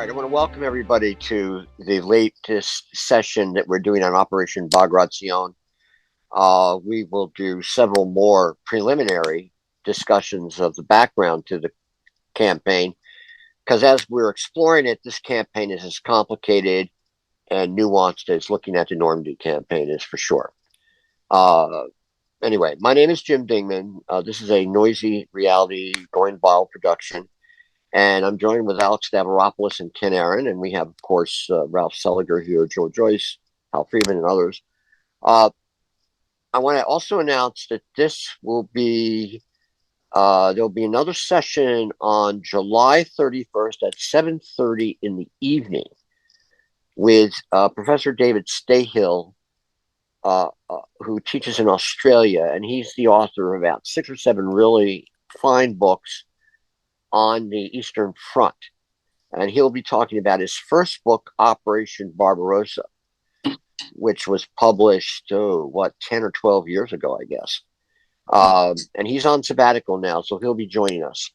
I want to welcome everybody to the latest session that we're doing on Operation 𝐲𝐸𝐸. We will do several more preliminary discussions of the background to the campaign, because as we're exploring it, this campaign is as complicated and nuanced as looking at the Normandy campaign is, for sure. Anyway, my name is Jim Dingman. This is a noisy reality going viral production. And I'm joined with Alex Stavropoulos and Ken Aaron, and we have, of course, Ralph Seliger here, Joe Joyce, Hal Freeman, and others. I want to also announce that this will be there'll be another session on July 31st at 7:30 in the evening with Professor David Stahill, who teaches in Australia, and he's the author of about 6 or 7 really fine books on the Eastern Front. And he'll be talking about his first book, Operation Barbarossa, which was published, 10 or 12 years ago, I guess. And he's on sabbatical now, so he'll be joining us.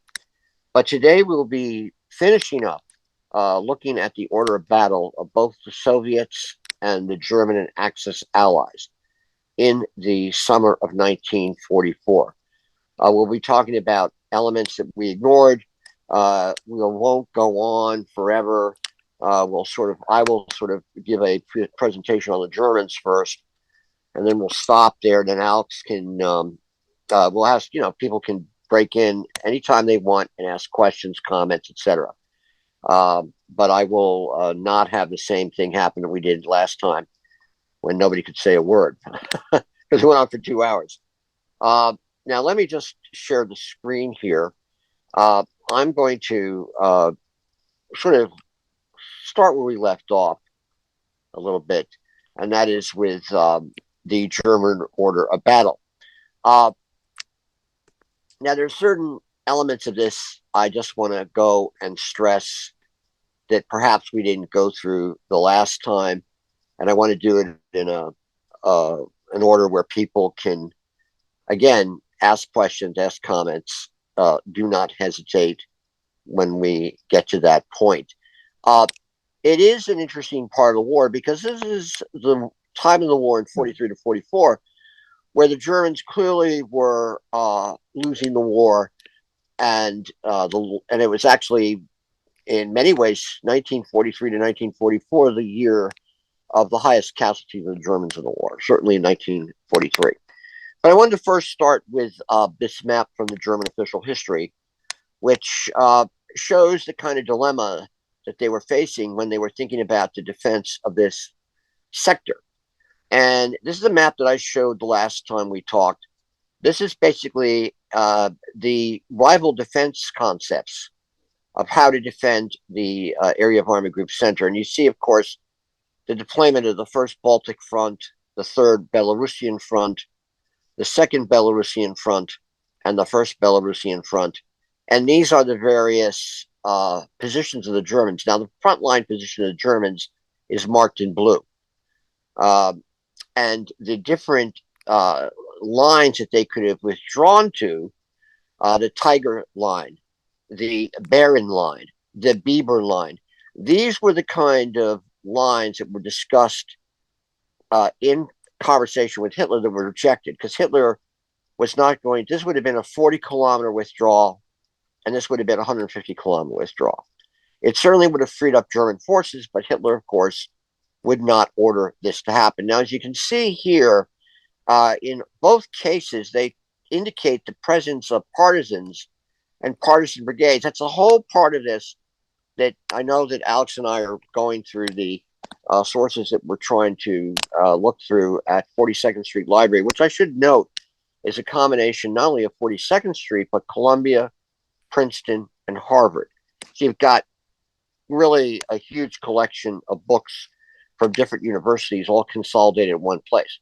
But today we'll be finishing up looking at the order of battle of both the Soviets and the German and Axis allies in the summer of 1944. We'll be talking about elements that we ignored. We won't go on forever. I will sort of give a presentation on the Germans first, and then we'll stop there. Then Alex can, we'll ask, people can break in anytime they want and ask questions, comments, etc. But I will not have the same thing happen that we did last time when nobody could say a word because it went on for 2 hours. Now, let me just share the screen here. I'm going to sort of start where we left off a little bit, and that is with the German order of battle. Now, there's certain elements of this I just want to go and stress that perhaps we didn't go through the last time, and I want to do it in an order where people can, again, ask questions, ask comments. Do not hesitate when we get to that point. It is an interesting part of the war because this is the time of the war in 43 to 44, where the Germans clearly were losing the war, and it was actually, in many ways, 1943 to 1944, the year of the highest casualties of the Germans in the war, certainly in 1943. But I wanted to first start with this map from the German official history, which shows the kind of dilemma that they were facing when they were thinking about the defense of this sector. And this is a map that I showed the last time we talked. This is basically the rival defense concepts of how to defend the area of Army Group Center. And you see, of course, the deployment of the First Baltic Front, the Third Belarusian Front, the Second Belarusian Front, and the First Belarusian Front. And these are the various positions of the Germans. Now, the frontline position of the Germans is marked in blue. And the different lines that they could have withdrawn to, the Tiger Line, the Baron Line, the Bieber Line, these were the kind of lines that were discussed in conversation with Hitler that were rejected, because Hitler was not going. This would have been a 40-kilometer withdrawal, and this would have been a 150-kilometer withdrawal. It certainly would have freed up German forces, but Hitler, of course, would not order this to happen. Now, as you can see here, in both cases, they indicate the presence of partisans and partisan brigades. That's a whole part of this that I know that Alex and I are going through the sources that we're trying to look through at 42nd Street Library, which I should note is a combination not only of 42nd Street, but Columbia, Princeton, and Harvard. So you've got really a huge collection of books from different universities all consolidated in one place.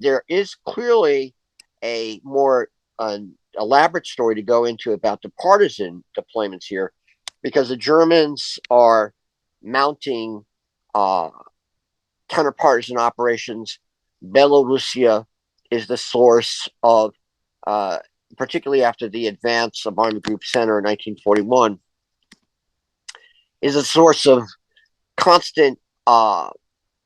There is clearly a more elaborate story to go into about the partisan deployments here, because the Germans are mounting counterpartisan operations. Belarusia is the source of, particularly after the advance of Army Group Center in 1941, is a source of constant,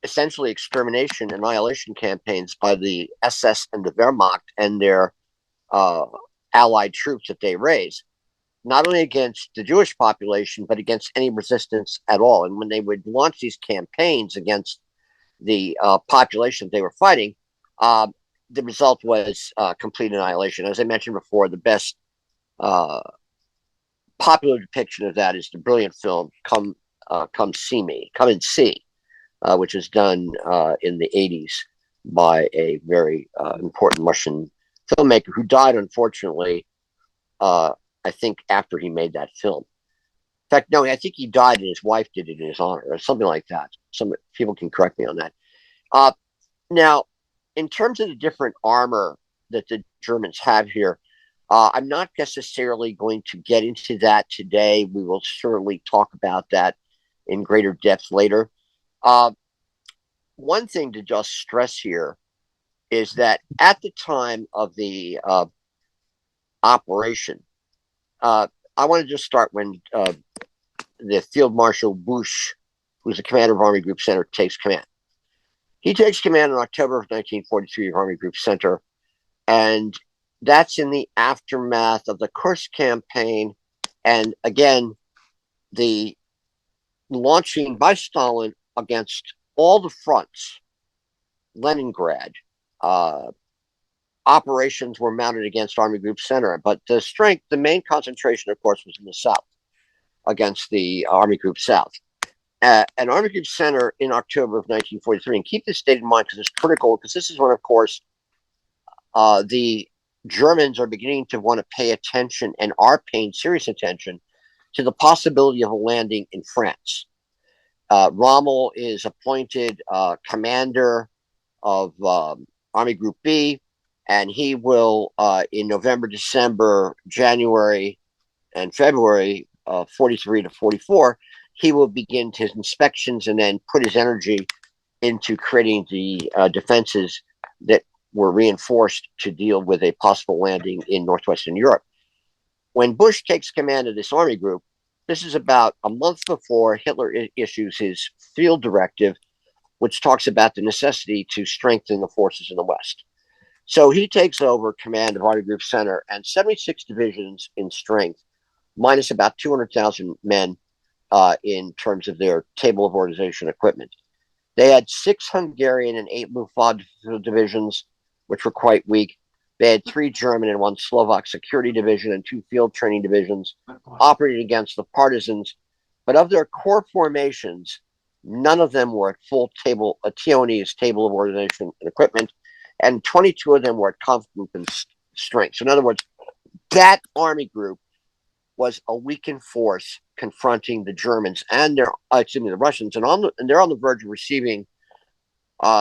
essentially extermination, annihilation campaigns by the SS and the Wehrmacht and their uh, allied troops that they raise, not only against the Jewish population, but against any resistance at all. And when they would launch these campaigns against the population they were fighting, uh, the result was complete annihilation. As I mentioned before, the best uh, popular depiction of that is the brilliant film "Come See Me," "Come and See," which was done in the '80s by a very important Russian filmmaker who died, unfortunately, I think after he made that film. In fact, no, I think he died and his wife did it in his honor or something like that. Some people can correct me on that. Uh, Now, in terms of the different armor that the Germans have here, I'm not necessarily going to get into that today. We will certainly talk about that in greater depth later. Uh, One thing to just stress here is that at the time of the operation, uh, I want to just start when the Field Marshal Busch, who's the commander of Army Group Center, takes command. He takes command in October of 1943 of Army Group Center, and that's in the aftermath of the Kursk campaign, and again, the launching by Stalin against all the fronts, Leningrad. Uh, Operations were mounted against Army Group Center, but the main concentration, of course, was in the south against the Army Group South. And Army Group Center in October of 1943, and keep this date in mind because it's critical, because this is when, of course, the Germans are beginning to want to pay attention and are paying serious attention to the possibility of a landing in France. Rommel is appointed commander of Army Group B, and he will, in November, December, January, and February 43 to 44, he will begin his inspections and then put his energy into creating the defenses that were reinforced to deal with a possible landing in northwestern Europe. When Busch takes command of this army group, this is about a month before Hitler issues his field directive, which talks about the necessity to strengthen the forces in the West. So he takes over command of Army Group Center and 76 divisions in strength, minus about 200,000 men in terms of their table of organization equipment. They had 6 Hungarian and 8 Luftwaffe divisions, which were quite weak. They had 3 German and 1 Slovak security division and 2 field training divisions operating against the partisans. But of their core formations, none of them were at full table, TONE's table of organization and equipment, and 22 of them were at comfort and strength. So in other words, that army group was a weakened force confronting the Germans and the Russians, and they're on the verge of receiving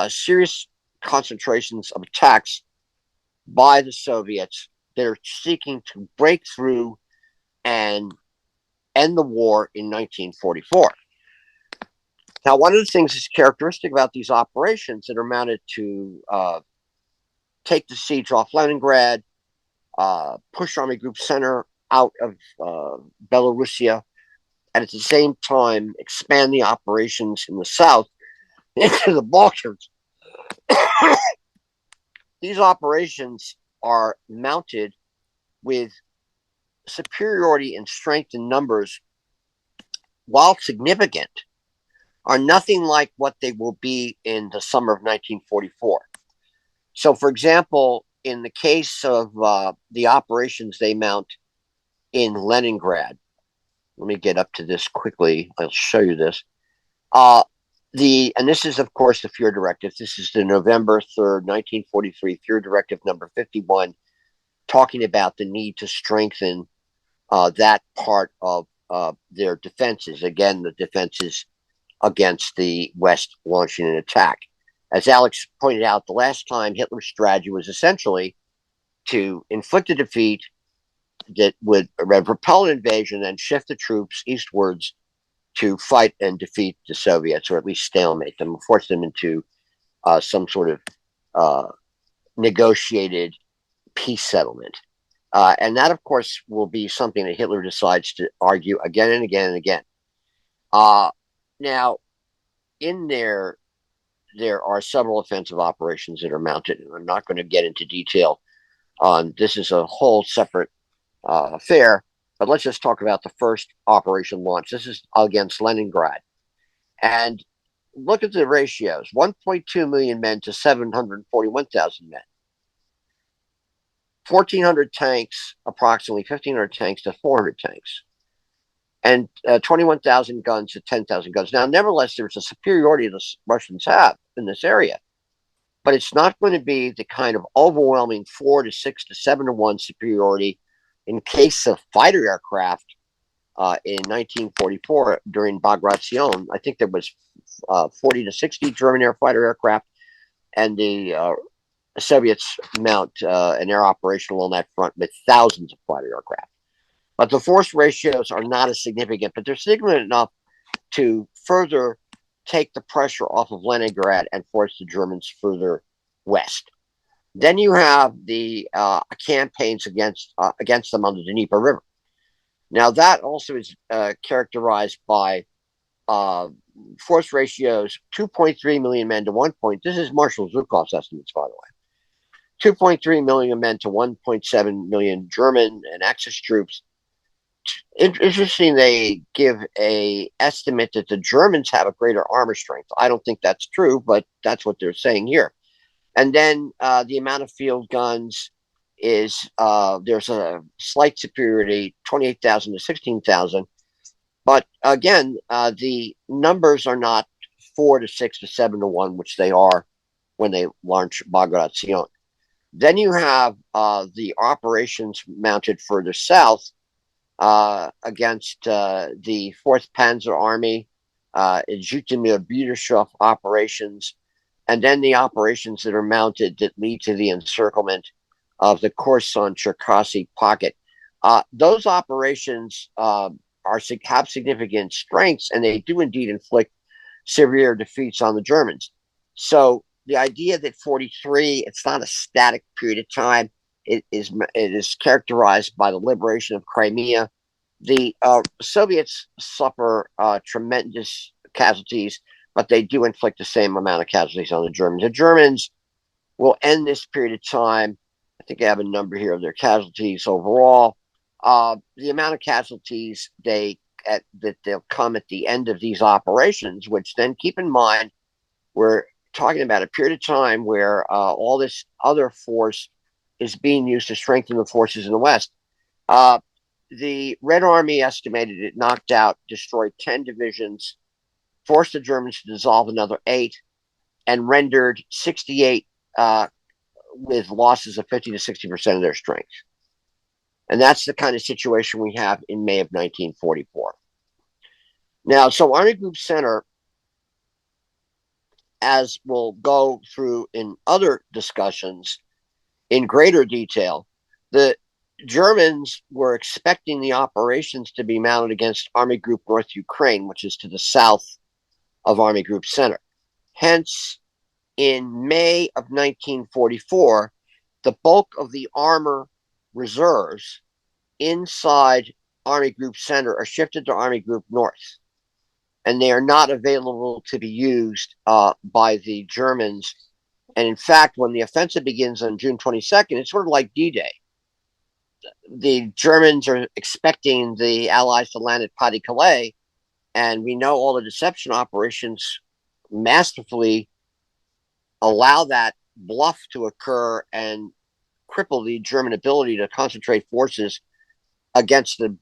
serious concentrations of attacks by the Soviets that are seeking to break through and end the war in 1944. Now, one of the things that's characteristic about these operations that are mounted to take the siege off Leningrad, push Army Group Center out of Belarusia, and at the same time expand the operations in the south into the Balkans. These operations are mounted with superiority in strength and numbers, while significant, are nothing like what they will be in the summer of 1944. So, for example, in the case of the operations they mount in Leningrad, let me get up to this quickly. I'll show you this. And this is, of course, the Fuhrer Directive. This is the November 3rd, 1943 Fuhrer Directive number 51, talking about the need to strengthen that part of their defenses. Again, the defenses against the West launching an attack. As Alex pointed out, the last time Hitler's strategy was essentially to inflict a defeat that would repel an invasion and shift the troops eastwards to fight and defeat the Soviets, or at least stalemate them, force them into some sort of negotiated peace settlement. And that, of course, will be something that Hitler decides to argue again and again and again. Uh, Now, in there are several offensive operations that are mounted, and I'm not going to get into detail on this. Is a whole separate affair, but let's just talk about the first operation launch. This is against Leningrad, and look at the ratios: 1.2 million men to 741,000 men, 1,400 tanks, approximately 1,500 tanks to 400 tanks, and 21,000 guns to 10,000 guns. Now, nevertheless, there's a superiority the Russians have in this area, but it's not going to be the kind of overwhelming 4 to 6 to 7 to 1 superiority in case of fighter aircraft in 1944 during Bagration. I think there was 40 to 60 German air fighter aircraft, and the Soviets mount an air operation along that front with thousands of fighter aircraft. But the force ratios are not as significant, but they're significant enough to further take the pressure off of Leningrad and force the Germans further west. Then you have the campaigns against them on the Dnieper River. Now that also is characterized by force ratios: 2.3 million men to 1. This is Marshal Zhukov's estimates, by the way. 2.3 million men to 1.7 million German and Axis troops. Interesting, they give a estimate that the Germans have a greater armor strength. I don't think that's true, but that's what they're saying here. And then the amount of field guns is there's a slight superiority, 28,000 to 16,000. But again, the numbers are not 4 to 6 to 7 to 1, which they are when they launch Bagration. Then you have the operations mounted further south against the 4th Panzer Army, Zhytomyr-Biedershof operations, and then the operations that are mounted that lead to the encirclement of the Kherson-Cherkasy pocket. Those operations have significant strengths, and they do indeed inflict severe defeats on the Germans. So the idea that 43, it's not a static period of time. It is characterized by the liberation of Crimea. The Soviets suffer tremendous casualties, but they do inflict the same amount of casualties on the Germans. The Germans will end this period of time. I think I have a number here of their casualties overall. The amount of casualties that they'll come at the end of these operations, which then keep in mind, we're talking about a period of time where all this other force is being used to strengthen the forces in the West. The Red Army estimated it knocked out, destroyed 10 divisions, forced the Germans to dissolve another 8, and rendered 68 with losses of 50 to 60% of their strength. And that's the kind of situation we have in May of 1944. Now, so Army Group Center, as we'll go through in other discussions in greater detail, the Germans were expecting the operations to be mounted against Army Group North Ukraine, which is to the south of Army Group Center. Hence, in May of 1944, the bulk of the armor reserves inside Army Group Center are shifted to Army Group North, and they are not available to be used by the Germans. And in fact, when the offensive begins on June 22nd, it's sort of like D-Day. The Germans are expecting the Allies to land at Pas-de-Calais, and we know all the deception operations masterfully allow that bluff to occur and cripple the German ability to concentrate forces against the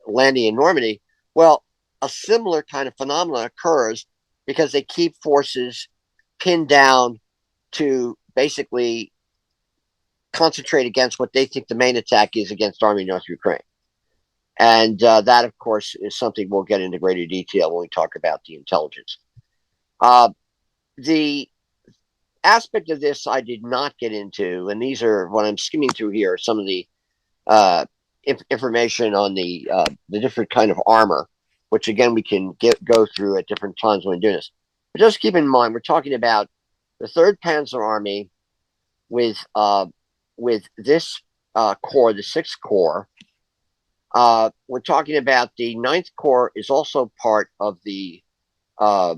landing in Normandy. Well, a similar kind of phenomenon occurs because they keep forces pinned down to basically concentrate against what they think the main attack is against Army North Ukraine. And that, of course, is something we'll get into greater detail when we talk about the intelligence. The aspect of this I did not get into, and these are what I'm skimming through here, some of the information on the different kind of armor, which again we can go through at different times when we do this. But just keep in mind, we're talking about the 3rd Panzer Army with this corps, the 6th Corps, We're talking about the Ninth Corps is also part uh,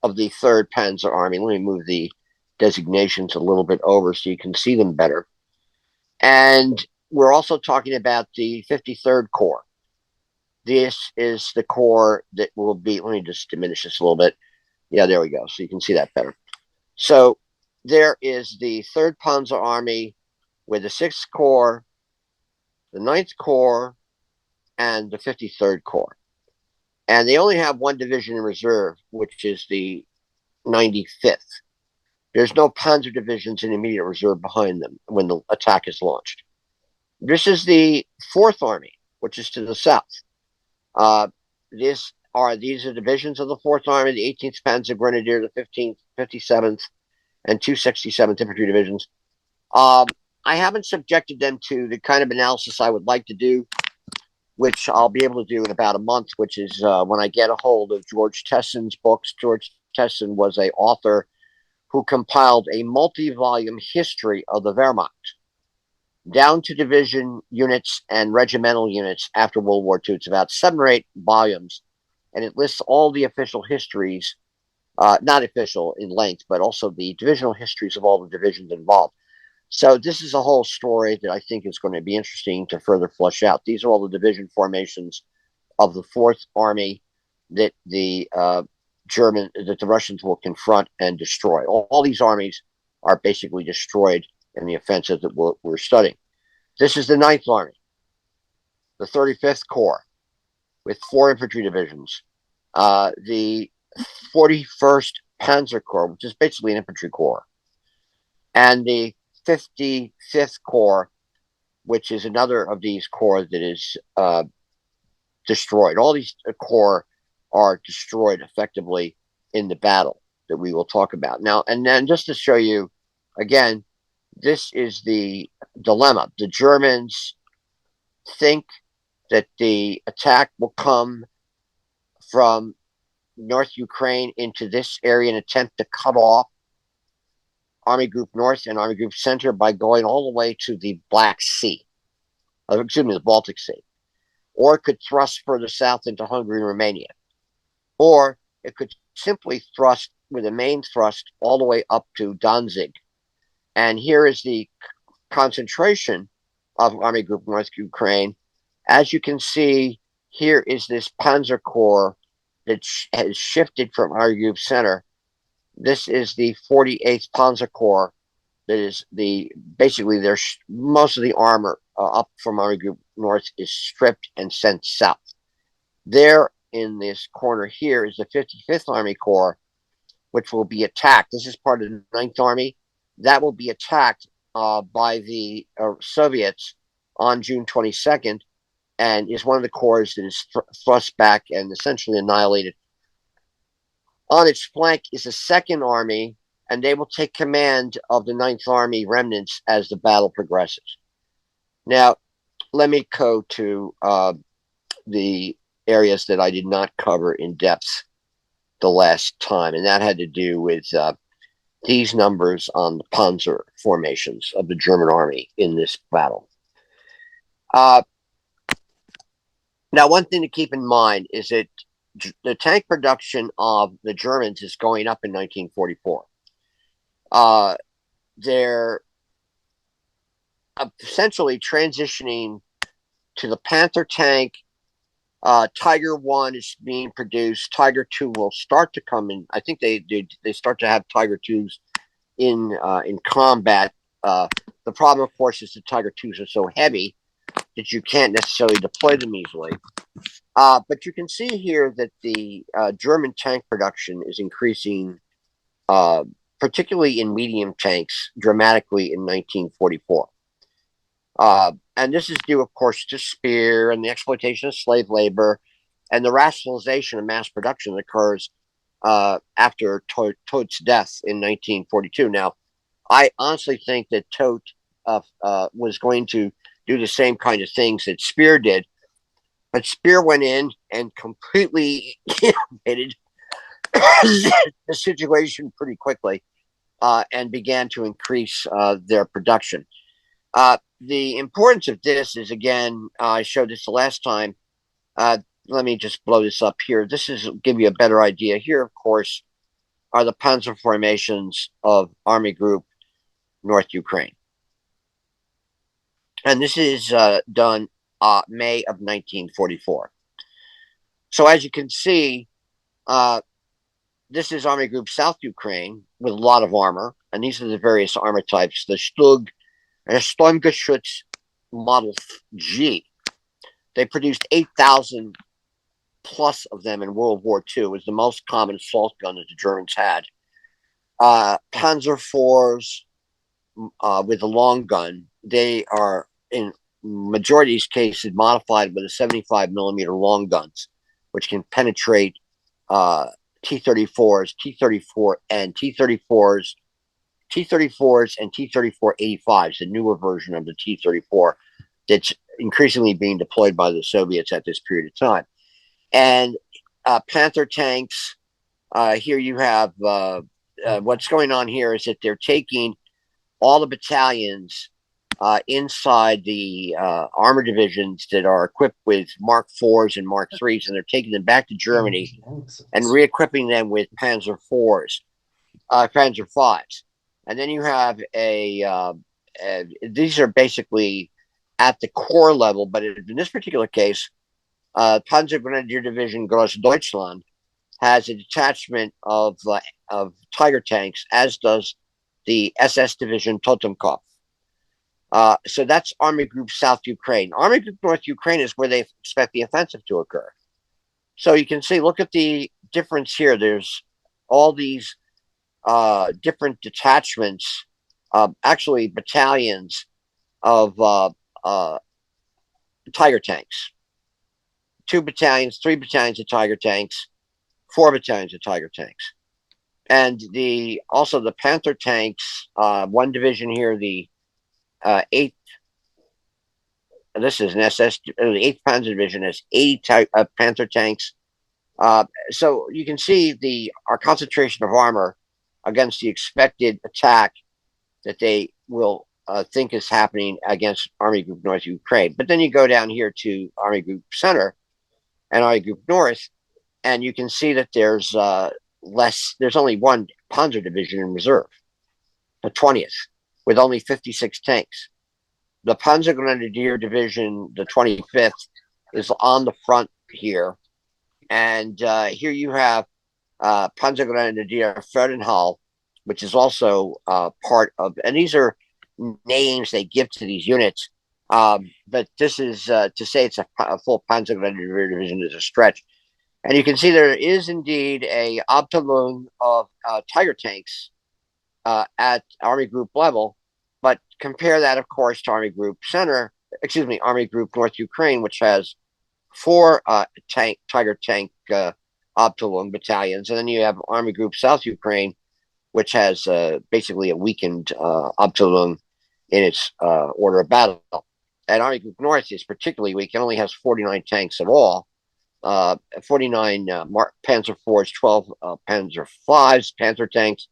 of the Third Panzer Army. Let me move the designations a little bit over so you can see them better. And we're also talking about the 53rd Corps. This is the corps that will be. Let me just diminish this a little bit. Yeah, there we go. So you can see that better. So there is the 3rd Panzer Army with the 6th Corps, the 9th Corps, and the 53rd Corps. And they only have one division in reserve, which is the 95th. There's no Panzer divisions in immediate reserve behind them when the attack is launched. This is the 4th Army, which is to the south. These are divisions of the 4th Army, the 18th Panzer Grenadier, the 15th, 57th, and 267th Infantry Divisions. I haven't subjected them to the kind of analysis I would like to do, which I'll be able to do in about a month, which is when I get a hold of George Tesson's books. George Tesson was an author who compiled a multi-volume history of the Wehrmacht, down to division units and regimental units after World War II. It's about 7 or 8 volumes, and it lists all the official histories, not official in length, but also the divisional histories of all the divisions involved. So this is a whole story that I think is going to be interesting to further flesh out. These are all the division formations of the 4th Army that the Russians will confront and destroy. All these armies are basically destroyed in the offensive that we're studying. This is the 9th Army, the 35th Corps, with 4 infantry divisions, the 41st Panzer Corps, which is basically an infantry corps, and the 55th Corps, which is another of these corps that is destroyed. All these corps are destroyed effectively in the battle that we will talk about now. And then just to show you, again, this is the dilemma. The Germans think that the attack will come from North Ukraine into this area and attempt to cut off Army Group North and Army Group Center by going all the way to the Black Sea, the Baltic Sea. Or it could thrust further south into Hungary and Romania. Or it could simply thrust with a main thrust all the way up to Danzig. And here is the concentration of Army Group North Ukraine. As you can see, here is this Panzer Corps that has shifted from Army Group Center. This is the 48th Panzer Corps. That is basically most of the armor up from Army Group North is stripped and sent south. There in this corner here is the 55th Army Corps, which will be attacked. This is part of the 9th Army. That will be attacked by the Soviets on June 22nd, and is one of the corps that is thrust back and essentially annihilated. On its flank is the 2nd Army, and they will take command of the 9th Army remnants as the battle progresses. Now, let me go to the areas that I did not cover in depth the last time, and that had to do with these numbers on the Panzer formations of the German army in this battle. Now, one thing to keep in mind is that the tank production of the Germans is going up in 1944. They're essentially transitioning to the Panther tank. Tiger 1 is being produced. Tiger 2 will start to come in. I think they start to have Tiger 2s in combat. The problem, of course, is the Tiger 2s are so heavy that you can't necessarily deploy them easily. But you can see here that the German tank production is increasing, particularly in medium tanks, dramatically in 1944. And this is due, of course, to Speer and the exploitation of slave labor and the rationalization of mass production that occurs after Tote's death in 1942. Now, I honestly think that Tote was going to do the same kind of things that Speer did, but Speer went in and completely innovated the situation pretty quickly and began to increase their production. The importance of this is, again, I showed this the last time. Let me just blow this up here. This is give you a better idea. Here, of course, are the panzer formations of Army Group North Ukraine. And this is done May of 1944. So as you can see, this is Army Group South Ukraine with a lot of armor. And these are the various armor types. The Sturmgeschütz Model G. They produced 8,000 plus of them in World War II. It was the most common assault gun that the Germans had. Panzer IVs with a long gun. They are, in majority of these cases, modified with a 75 millimeter long guns, which can penetrate T-34s, T-34 and T-34s, T-34s and T-34-85s, the newer version of the T-34 that's increasingly being deployed by the Soviets at this period of time. And Panther tanks, here you have what's going on here is that they're taking all the battalions inside the armor divisions that are equipped with Mark IVs and Mark IIIs, and they're taking them back to Germany and re-equipping them with Panzer IVs, Panzer Vs. And then you have these are basically at the core level, but in this particular case, Panzer Grenadier Division Großdeutschland has a detachment of Tiger tanks, as does the SS Division Totenkopf. So that's Army Group South Ukraine. Army Group North Ukraine is where they expect the offensive to occur. So you can see, look at the difference here. There's all these different detachments, actually battalions of Tiger tanks. 2 battalions, 3 battalions of Tiger tanks, 4 battalions of Tiger tanks. And also the Panther tanks, one division here, the 8th, this is an SS, the 8th Panzer Division has 80 Panther tanks. So you can see our concentration of armor against the expected attack that they will think is happening against Army Group North Ukraine. But then you go down here to Army Group Center and Army Group North, and you can see that there's there's only 1 Panzer Division in reserve, the 20th, with only 56 tanks. The Panzer Grenadier Division, the 25th, is on the front here. And here you have Panzer Grenadier Freudenthal, which is also part of, and these are names they give to these units. But this is, to say it's a full Panzer Grenadier Division is a stretch. And you can see there is indeed a Abteilung of Tiger tanks at Army Group level, but compare that, of course, to Army Group Army Group North Ukraine, which has 4 Tiger tank Abteilung battalions, and then you have Army Group South Ukraine, which has basically a weakened Abteilung in its order of battle. And Army Group North is particularly weak; it only has 49 tanks at all. 49 Panzer IVs, 12 Panzer Vs, Panther tanks,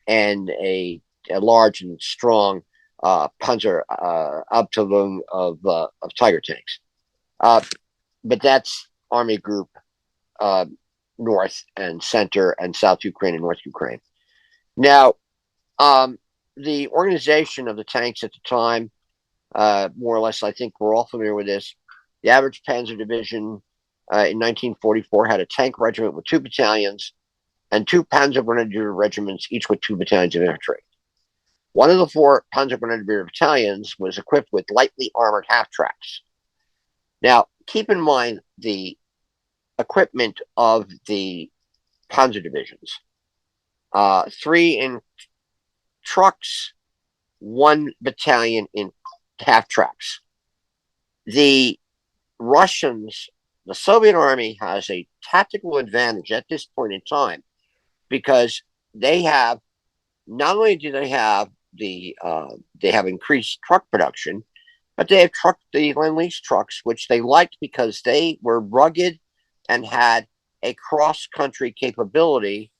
and a large and strong Panzer Abteilung of Tiger tanks. But that's Army Group North and Center and South Ukraine and North Ukraine. Now, the organization of the tanks at the time, more or less, I think we're all familiar with this. The average Panzer Division in 1944 had a tank regiment with 2 battalions and 2 Panzer Grenadier regiments, each with 2 battalions of infantry. One of the 4 Panzer Grenadier battalions was equipped with lightly armored half-tracks. Now, keep in mind the equipment of the Panzer divisions. 3 in trucks, 1 battalion in half-tracks. The Russians, the Soviet army has a tactical advantage at this point in time because they have, not only do they have they have increased truck production, but they have the Lend-Lease trucks, which they liked because they were rugged and had a cross-country capability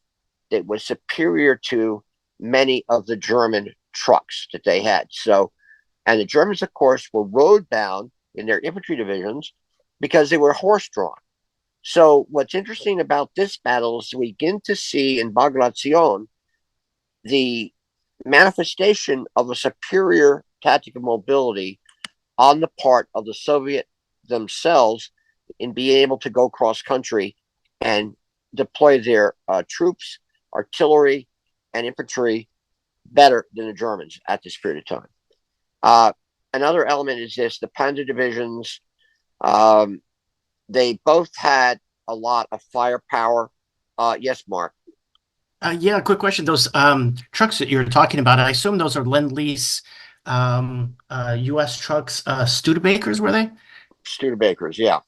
that was superior to many of the German trucks that they had. So And the Germans, of course, were road bound in their infantry divisions because they were horse drawn. So what's interesting about this battle is we begin to see in Bagration the manifestation of a superior tactical mobility on the part of the Soviet themselves in being able to go cross country and deploy their troops, artillery, and infantry better than the Germans at this period of time. Another element is this: the Panzer divisions, they both had a lot of firepower. Yes, Mark. Yeah, quick question. Those trucks that you're talking about, I assume those are Lend-Lease US trucks, Studebakers, were they? Studebakers, yeah.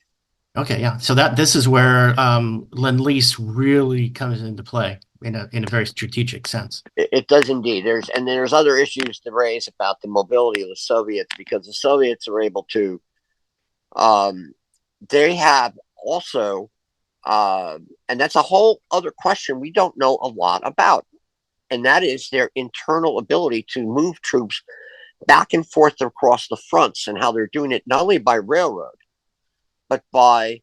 Okay, yeah. So that this is where Lend-Lease really comes into play in a very strategic sense. It does indeed. There's other issues to raise about the mobility of the Soviets, because the Soviets are able to they have also and that's a whole other question we don't know a lot about, and that is their internal ability to move troops back and forth across the fronts, and how they're doing it not only by railroad but by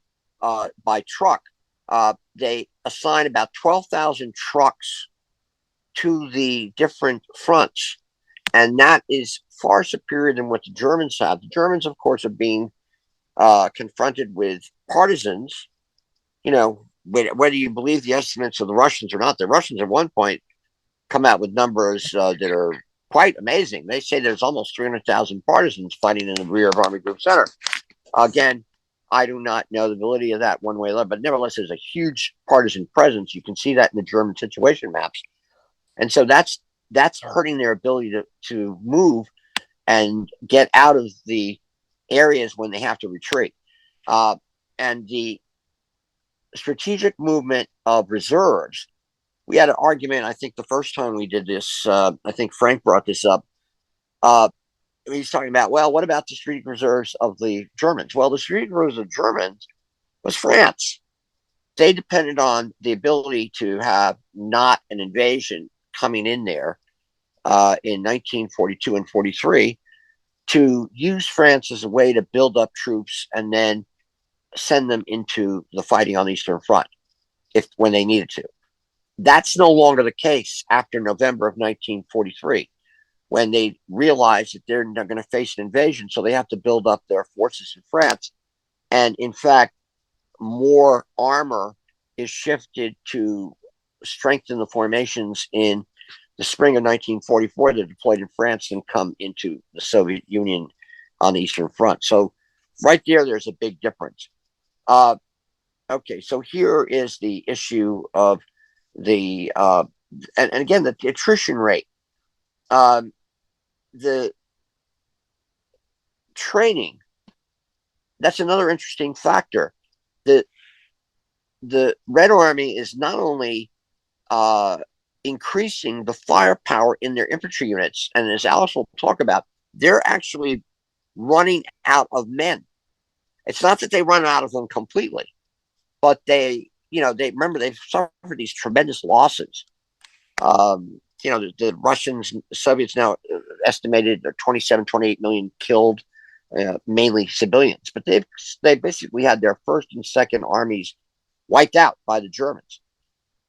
truck. They assign about 12,000 trucks to the different fronts, and that is far superior than what the Germans have. The Germans, of course, are being confronted with partisans. You know, whether you believe the estimates of the Russians or not, the Russians at one point come out with numbers that are quite amazing. They say there's almost 300,000 partisans fighting in the rear of Army Group Center. Again, I do not know the validity of that one way or the other, but nevertheless, there's a huge partisan presence. You can see that in the German situation maps, and so that's hurting their ability to move and get out of the areas when they have to retreat. And the strategic movement of reserves, we had an argument, I think, the first time we did this. I think Frank brought this up. He's talking about, well, what about the strategic reserves of the Germans? Well, the strategic reserves of the Germans was France. They depended on the ability to have not an invasion coming in there in 1942 and 43, to use France as a way to build up troops and then send them into the fighting on the Eastern Front when they needed to. That's no longer the case after November of 1943, when they realized that they're not going to face an invasion, so they have to build up their forces in France. And in fact, more armor is shifted to strengthen the formations in the spring of 1944. They're deployed in France and come into the Soviet Union on the Eastern Front. So right there's a big difference. Okay, so here is the issue of the and again, the attrition rate. The training, that's another interesting factor. The Red Army is not only increasing the firepower in their infantry units, and as Alice will talk about, they're actually running out of men. It's not that they run out of them completely, but they remember they've suffered these tremendous losses. The Russians, the Soviets now estimated 27, 28 million killed, mainly civilians, but they basically had their first and second armies wiped out by the Germans.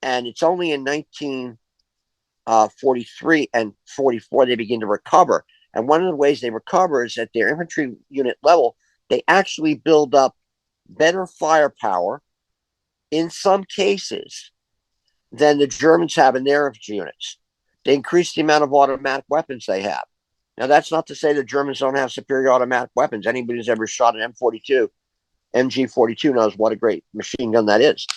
And it's only in 1943 and 44 they begin to recover. And one of the ways they recover is at their infantry unit level, they actually build up better firepower in some cases than the Germans have in their infantry units. They increase the amount of automatic weapons they have. Now, that's not to say the Germans don't have superior automatic weapons. Anybody who's ever shot an M42, MG42 knows what a great machine gun that is.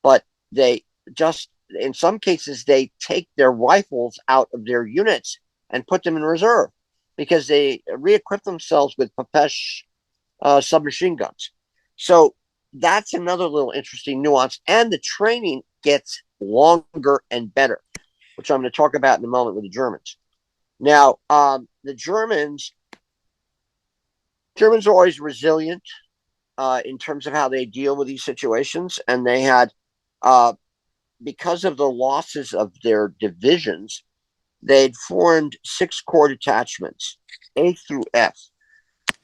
But they just, in some cases, they take their rifles out of their units and put them in reserve because they re-equip themselves with Papesh submachine guns. So that's another little interesting nuance. And the training gets longer and better, which I'm going to talk about in a moment with the Germans. Now, the Germans are always resilient in terms of how they deal with these situations. And they had, because of the losses of their divisions, they'd formed 6 corps detachments. A through F,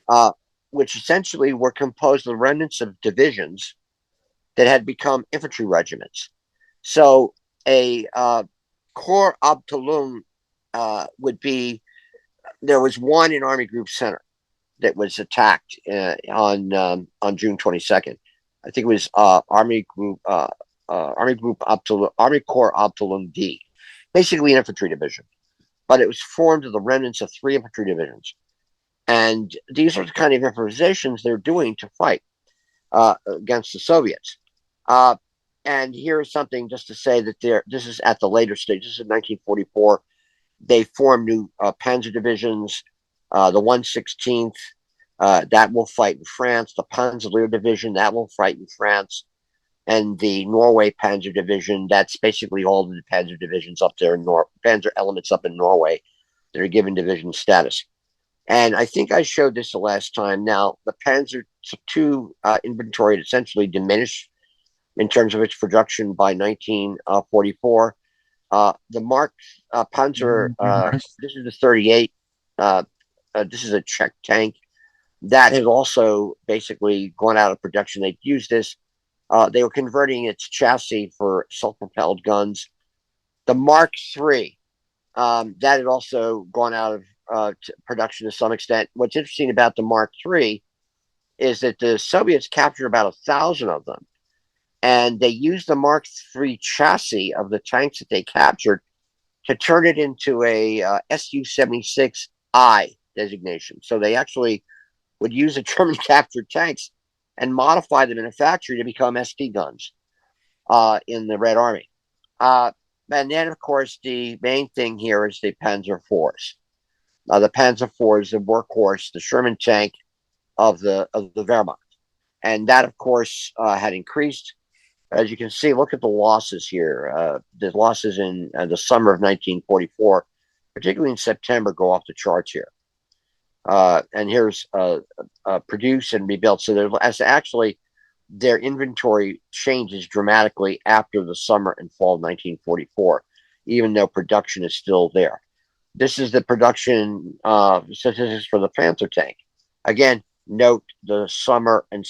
uh, which essentially were composed of remnants of divisions that had become infantry regiments. So a Corps Abteilung would be, there was one in Army Group Center that was attacked on June 22nd. I think it was Army Corps Abteilung D, basically an infantry division, but it was formed of the remnants of three infantry divisions. And these are the kind of improvisations they're doing to fight against the Soviets. And here's something just to say that this is at the later stage. This is 1944. They formed new panzer divisions. The 116th, that will fight in France. The Panzer Division, that will fight in France. And the Norway Panzer Division, that's basically all the Panzer divisions up there, Panzer elements up in Norway that are given division status. And I think I showed this the last time. Now, the Panzer II inventory had essentially diminished in terms of its production by 1944. The Mark Panzer, this is the 38. This is a Czech tank that had also basically gone out of production. They'd used this. They were converting its chassis for self-propelled guns. The Mark III, that had also gone out of production to some extent. What's interesting about the Mark III is that the Soviets captured about 1,000 of them, and they used the Mark III chassis of the tanks that they captured to turn it into a Su-76I designation. So they actually would use the German captured tanks and modify them in a factory to become SD guns in the Red Army. And then, of course, the main thing here is the Panzer IVs. The Panzer IV is the workhorse, the Sherman tank of the Wehrmacht. And that, of course, had increased. As you can see, look at the losses here. The losses in the summer of 1944, particularly in September, go off the charts here. And here's produced and rebuilt. So actually their inventory changes dramatically after the summer and fall of 1944, even though production is still there. This is the production statistics for the Panther tank. Again, note the summer and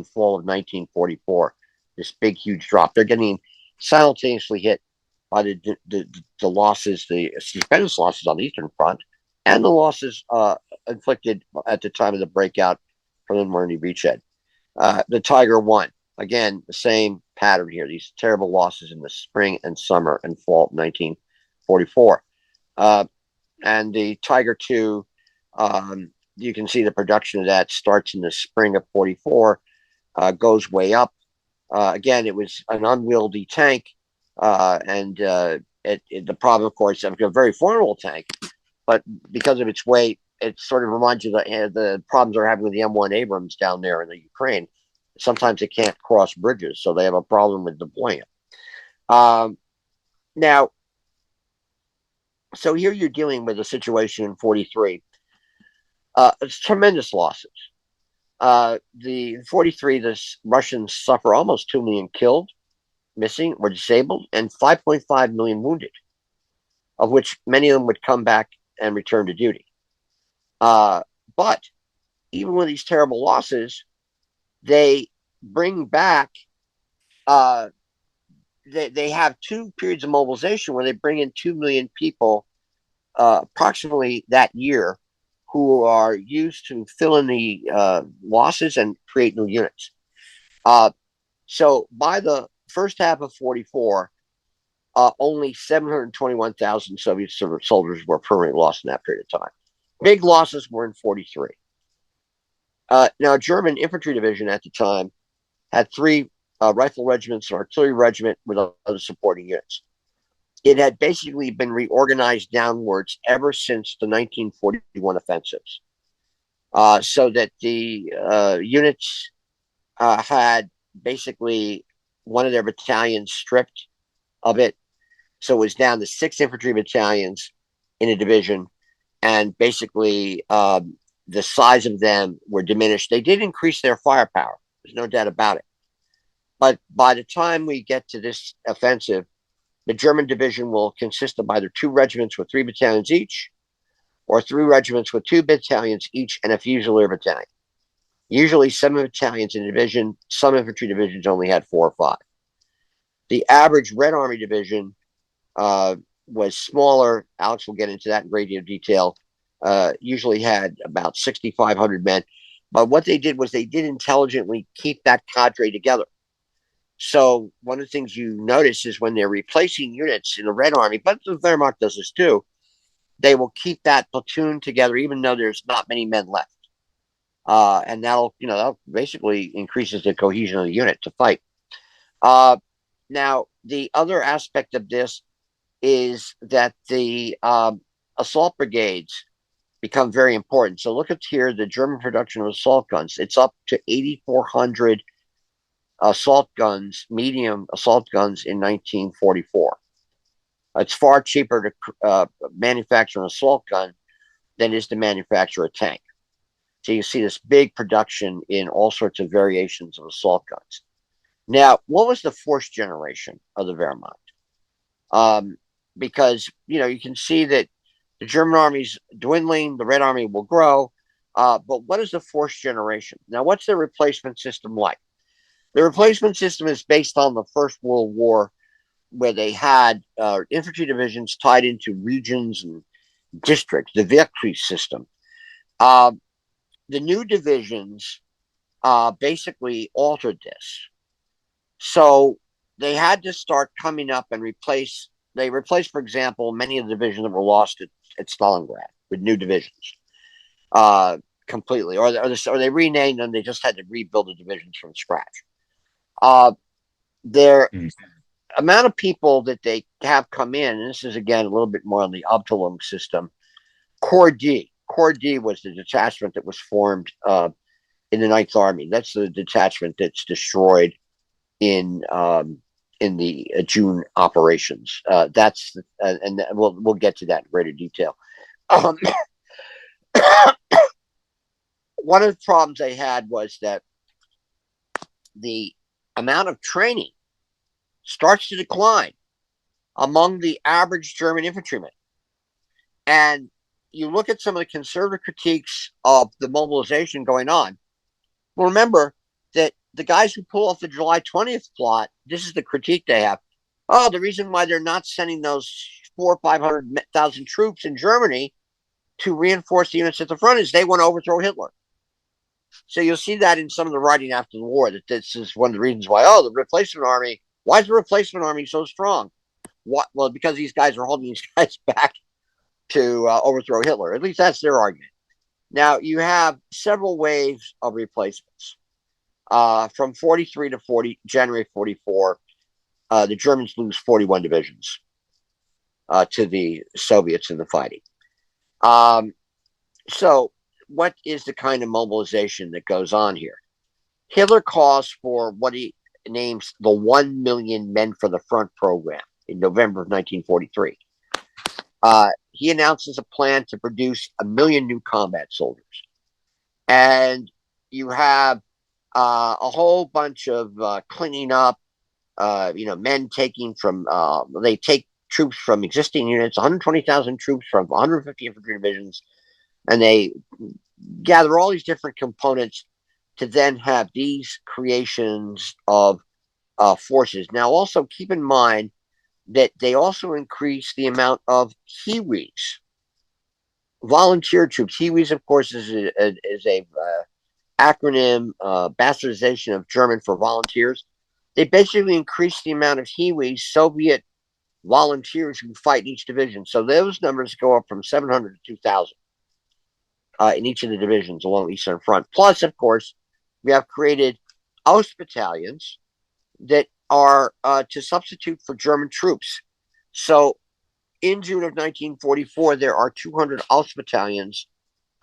fall of 1944. This big, huge drop. They're getting simultaneously hit by the losses, the stupendous losses on the Eastern Front, and the losses inflicted at the time of the breakout from the Marne beachhead. The Tiger 1, again, the same pattern here. These terrible losses in the spring and summer and fall of 1944. And the Tiger 2, you can see the production of that starts in the spring of 44, goes way up. Again, it was an unwieldy tank, and the problem, of course, it's a very formidable tank, but because of its weight, it sort of reminds you of the problems they're having with the M1 Abrams down there in the Ukraine. Sometimes it can't cross bridges, so they have a problem with deploying it. Now, so here you're dealing with a situation in 43. It's tremendous losses. The 43, the Russians suffer almost 2 million killed, missing, or disabled, and 5.5 million wounded, of which many of them would come back and return to duty. But even with these terrible losses, they bring back, they have 2 periods of mobilization where they bring in 2 million people approximately that year, who are used to fill in the losses and create new units. So by the first half of 44, only 721,000 Soviet soldiers were permanently lost in that period of time. Big losses were in 43. Now, German infantry division at the time had 3 rifle regiments, an artillery regiment with other supporting units. It had basically been reorganized downwards ever since the 1941 offensives, so that the units had basically one of their battalions stripped of it. So it was down to 6 infantry battalions in a division, and basically the size of them were diminished. They did increase their firepower. There's no doubt about it. But by the time we get to this offensive, the German division will consist of either 2 regiments with 3 battalions each, or 3 regiments with 2 battalions each and a fusilier battalion. Usually 7 battalions in a division. Some infantry divisions only had 4 or 5. The average Red Army division was smaller. Alex will get into that in great deal of detail. Usually had about 6,500 men. But what they did was they did intelligently keep that cadre together. So one of the things you notice is when they're replacing units in the Red Army, but the Wehrmacht does this too, they will keep that platoon together even though there's not many men left. And that basically increases the cohesion of the unit to fight. Now, the other aspect of this is that the assault brigades become very important. So look at here, the German production of assault guns. It's up to 8,400 assault guns, medium assault guns in 1944. It's far cheaper to manufacture an assault gun than it is to manufacture a tank. So you see this big production in all sorts of variations of assault guns. Now, what was the fourth generation of the Wehrmacht? Because, you can see that the German army's dwindling, the Red Army will grow, but what is the fourth generation? Now, what's the replacement system like? The replacement system is based on the First World War, where they had infantry divisions tied into regions and districts, the Wehrkreis system. The new divisions basically altered this. So they had to start coming up and replaced, for example, many of the divisions that were lost at Stalingrad with new divisions completely. Or they renamed them, they just had to rebuild the divisions from scratch. Their amount of people that they have come in, and this is again a little bit more on the Abteilung system. Corps D was the detachment that was formed in the Ninth Army. That's the detachment that's destroyed in the June operations. And we'll get to that in greater detail. One of the problems they had was that the amount of training starts to decline among the average German infantryman. And you look at some of the conservative critiques of the mobilization going on. Well, remember that the guys who pull off the July 20th plot, this is the critique they have. Oh, the reason why they're not sending those 400,000 or 500,000 troops in Germany to reinforce the units at the front is they want to overthrow Hitler. So you'll see that in some of the writing after the war, that this is one of the reasons why, the replacement army, why is the replacement army so strong? What? Well, because these guys are holding these guys back to overthrow Hitler. At least that's their argument. Now, you have several waves of replacements. From 43 to January 44, the Germans lose 41 divisions to the Soviets in the fighting. So what is the kind of mobilization that goes on here? Hitler calls for what he names the 1 million men for the front program in November of 1943. He announces a plan to produce 1 million new combat soldiers. And you have a whole bunch of cleaning up, men taking from, they take troops from existing units, 120,000 troops from 150 infantry divisions, and they gather all these different components to then have these creations of forces. Now, also keep in mind that they also increase the amount of Kiwis, volunteer troops. Kiwis, of course, is a acronym, bastardization of German for volunteers. They basically increase the amount of Kiwis, Soviet volunteers who fight in each division. So those numbers go up from 700 to 2,000 in each of the divisions along the Eastern Front. Plus, of course, we have created Ost battalions that are to substitute for German troops. So in June of 1944, there are 200 Ost battalions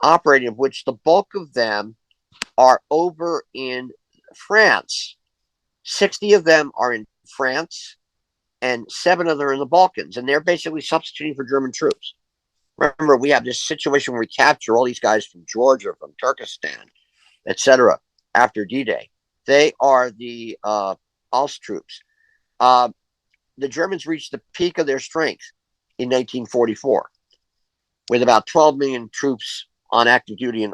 operating, of which the bulk of them are over in France. 60 of them are in France, and 7 of them are in the Balkans, and they're basically substituting for German troops. Remember, we have this situation where we capture all these guys from Georgia, from Turkestan, etc. after D-Day. They are the Ost troops. The Germans reached the peak of their strength in 1944. with about 12 million troops on active duty in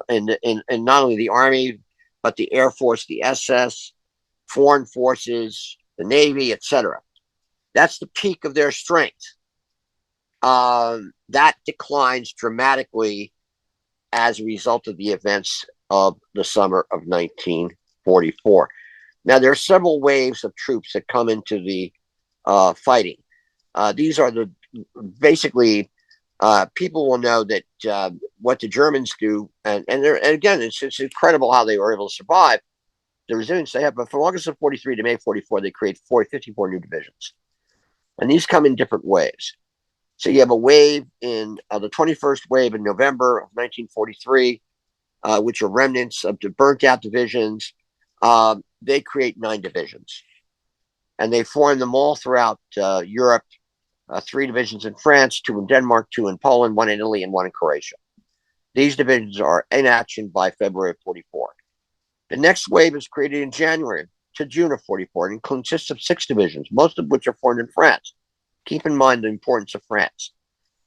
not only the Army, but the Air Force, the SS, foreign forces, the Navy, etc. That's the peak of their strength. That declines dramatically as a result of the events of the summer of 1944. Now, there are several waves of troops that come into the fighting. These are basically people will know that what the Germans do, and again, it's incredible how they were able to survive the resilience they have. But from August of 43 to May 44, they create 54 new divisions, and these come in different waves. So you have a wave in the 21st wave in November of 1943, which are remnants of the burnt out divisions. They create 9 divisions, and they form them all throughout Europe. 3 divisions in France, 2 in Denmark, 2 in Poland, 1 in Italy, and 1 in Croatia. These divisions are in action by February of 44. The next wave is created in January to June of 44 and consists of 6 divisions, most of which are formed in France. Keep in mind the importance of France.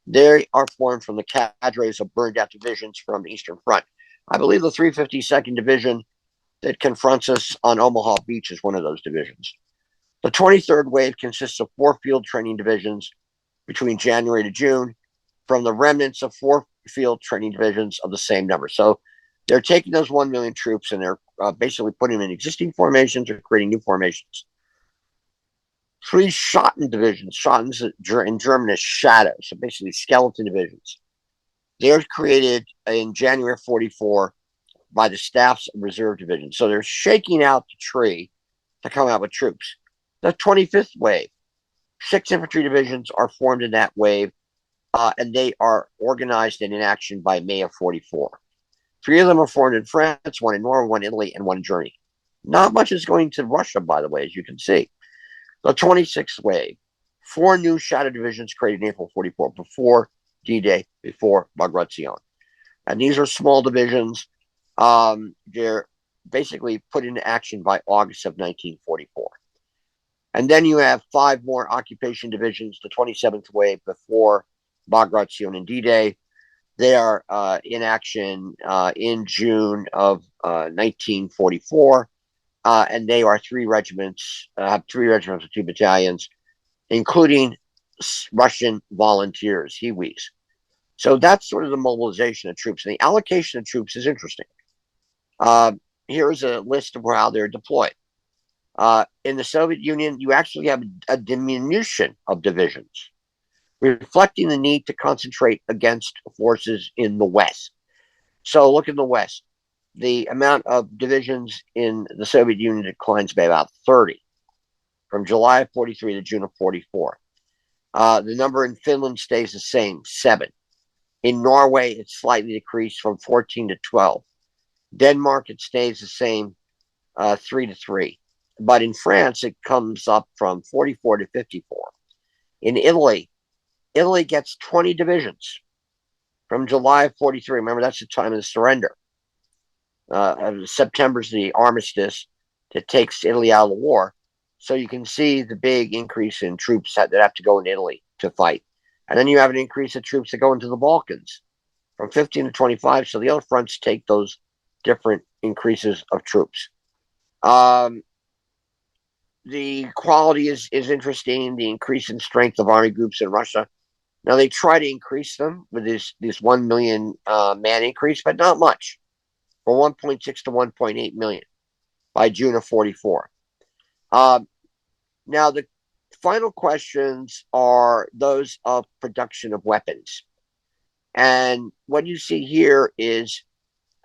They are formed from the cadres of burned out divisions from the Eastern Front. I believe the 352nd Division that confronts us on Omaha Beach is one of those divisions. The 23rd wave consists of 4 field training divisions between January to June from the remnants of 4 field training divisions of the same number. So they're taking those 1 million troops and they're basically putting them in existing formations or creating new formations. 3 Schotten divisions. Schotten's in German is shadow, so basically skeleton divisions. They're created in January 44 by the staffs of reserve divisions. So they're shaking out the tree to come out with troops. The 25th wave, 6 infantry divisions are formed in that wave, and they are organized and in action by May of 44. 3 of them are formed in France, 1 in Norway, 1 in Italy, and 1 in Germany. Not much is going to Russia, by the way, as you can see. The 26th wave, 4 new shadow divisions created in April 44, before D-Day, before Bagration. And these are small divisions. They're basically put into action by August of 1944. And then you have 5 more occupation divisions, the 27th wave before Bagration and D-Day. They are in action in June of 1944. And they are 3 regiments, have 3 regiments of 2 battalions, including Russian volunteers, Hiwis. So that's sort of the mobilization of troops. And the allocation of troops is interesting. Here's a list of how they're deployed. In the Soviet Union, you actually have a diminution of divisions, reflecting the need to concentrate against forces in the West. So look in the West. The amount of divisions in the Soviet Union declines by about 30 from July of 43 to June of 44. The number in Finland stays the same, 7. In Norway, it's slightly decreased from 14 to 12. Denmark, it stays the same, 3 to 3. But in France, it comes up from 44 to 54. In Italy gets 20 divisions from July of 43. Remember, that's the time of the surrender. September's the armistice that takes Italy out of the war. So you can see the big increase in troops that have to go in Italy to fight. And then you have an increase of troops that go into the Balkans from 15 to 25. So the other fronts take those different increases of troops. The quality is interesting, the increase in strength of army groups in Russia. Now, they try to increase them with this 1 million man increase, but not much, from 1.6 to 1.8 million by June of 44. Now, the final questions are those of production of weapons. And what you see here is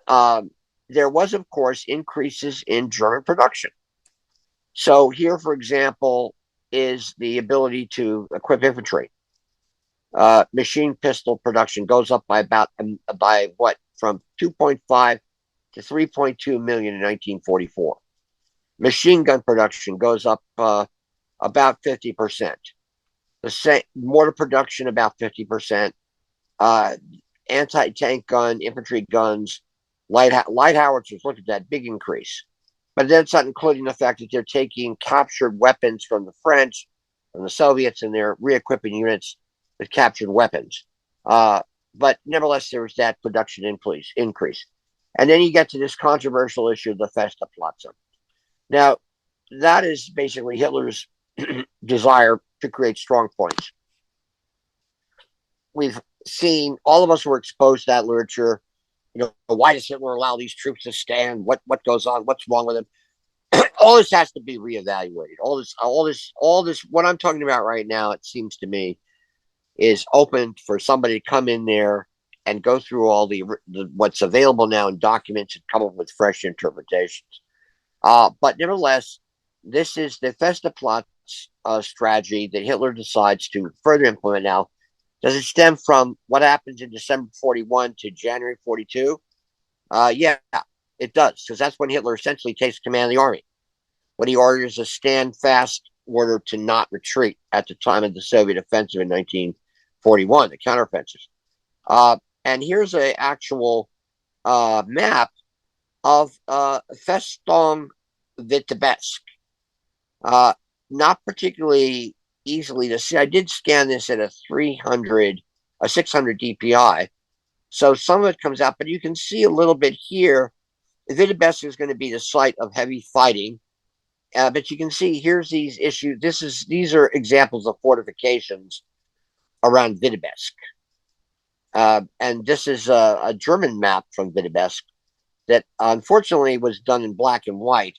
there was, of course, increases in German production. So here, for example, is the ability to equip infantry. Machine pistol production goes up by from 2.5 to 3.2 million in 1944. Machine gun production goes up about 50%. The same mortar production about 50%. Anti-tank gun, infantry guns, light howitzers. Look at that big increase. But that's not including the fact that they're taking captured weapons from the French, from the Soviets, and they're re-equipping units with captured weapons. but nevertheless, there was that production increase. And then you get to this controversial issue of the Festaplatz. Now, that is basically Hitler's desire to create strong points. We've seen, all of us were exposed to that literature. Why does Hitler allow these troops to stand? What goes on? What's wrong with them? All this has to be reevaluated. All this. What I'm talking about right now, it seems to me, is open for somebody to come in there and go through all the what's available now in documents and come up with fresh interpretations. But nevertheless, this is the Festaplatz strategy that Hitler decides to further implement now. Does it stem from what happens in December 41 to January 42? Yeah, it does, because that's when Hitler essentially takes command of the army, when he orders a stand fast order to not retreat at the time of the Soviet offensive in 1941, the counteroffensive. And here's an actual map of Festung Vitebsk. Not particularly easily to see. I did scan this at a 600 DPI. So some of it comes out, but you can see a little bit here. Vitebsk is going to be the site of heavy fighting. But you can see here's these issues. These are examples of fortifications around Vitebsk. And this is a German map from Vitebsk that unfortunately was done in black and white.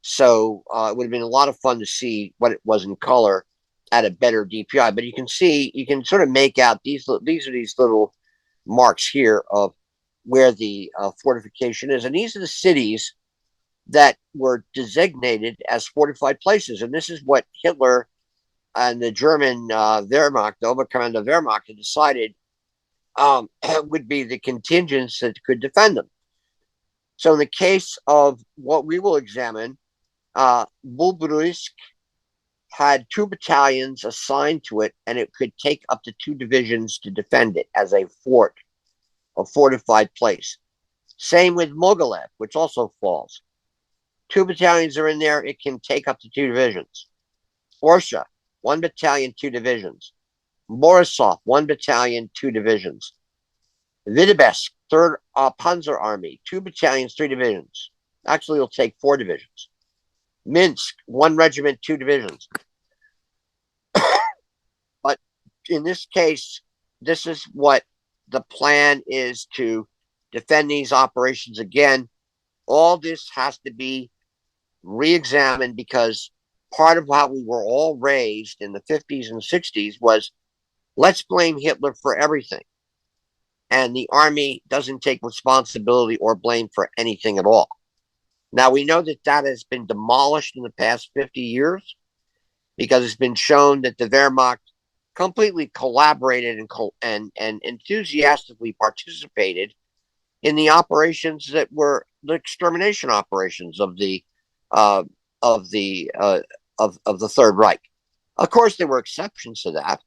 So it would have been a lot of fun to see what it was in color at a better DPI. But you can see, you can sort of make out these are these little marks here of where the fortification is. And these are the cities that were designated as fortified places. And this is what Hitler and the German Wehrmacht, the Oberkommand of Wehrmacht, had decided would be the contingents that could defend them. So in the case of what we will examine, Bulburusk had 2 battalions assigned to it, and it could take up to 2 divisions to defend it as a fort, a fortified place. Same with Mogilev, which also falls. 2 battalions are in there, it can take up to 2 divisions. Orsha, 1 battalion, 2 divisions. Borisov, 1 battalion, 2 divisions. Vitebsk, 3rd Panzer Army, 2 battalions, 3 divisions. Actually, it'll take 4 divisions. Minsk, 1 regiment, 2 divisions. But in this case, this is what the plan is, to defend these operations. Again, all this has to be re-examined, because part of how we were all raised in the 50s and 60s was, let's blame Hitler for everything. And the army doesn't take responsibility or blame for anything at all. Now, we know that that has been demolished in the past 50 years, because it's been shown that the Wehrmacht completely collaborated and enthusiastically participated in the operations that were the extermination operations of the Third Reich. Of course, there were exceptions to that,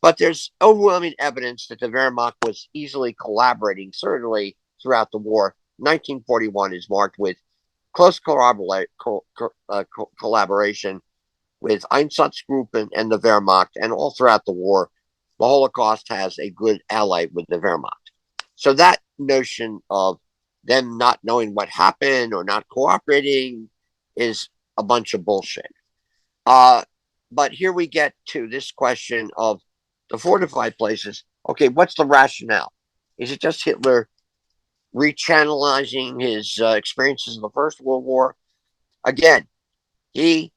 but there's overwhelming evidence that the Wehrmacht was easily collaborating, certainly throughout the war. 1941 is marked with close collaboration with Einsatzgruppen and the Wehrmacht, and all throughout the war, the Holocaust has a good ally with the Wehrmacht. So that notion of them not knowing what happened or not cooperating is a bunch of bullshit. But here we get to this question of the fortified places. Okay, what's the rationale? Is it just Hitler rechannelizing his experiences in the First World War? Again, he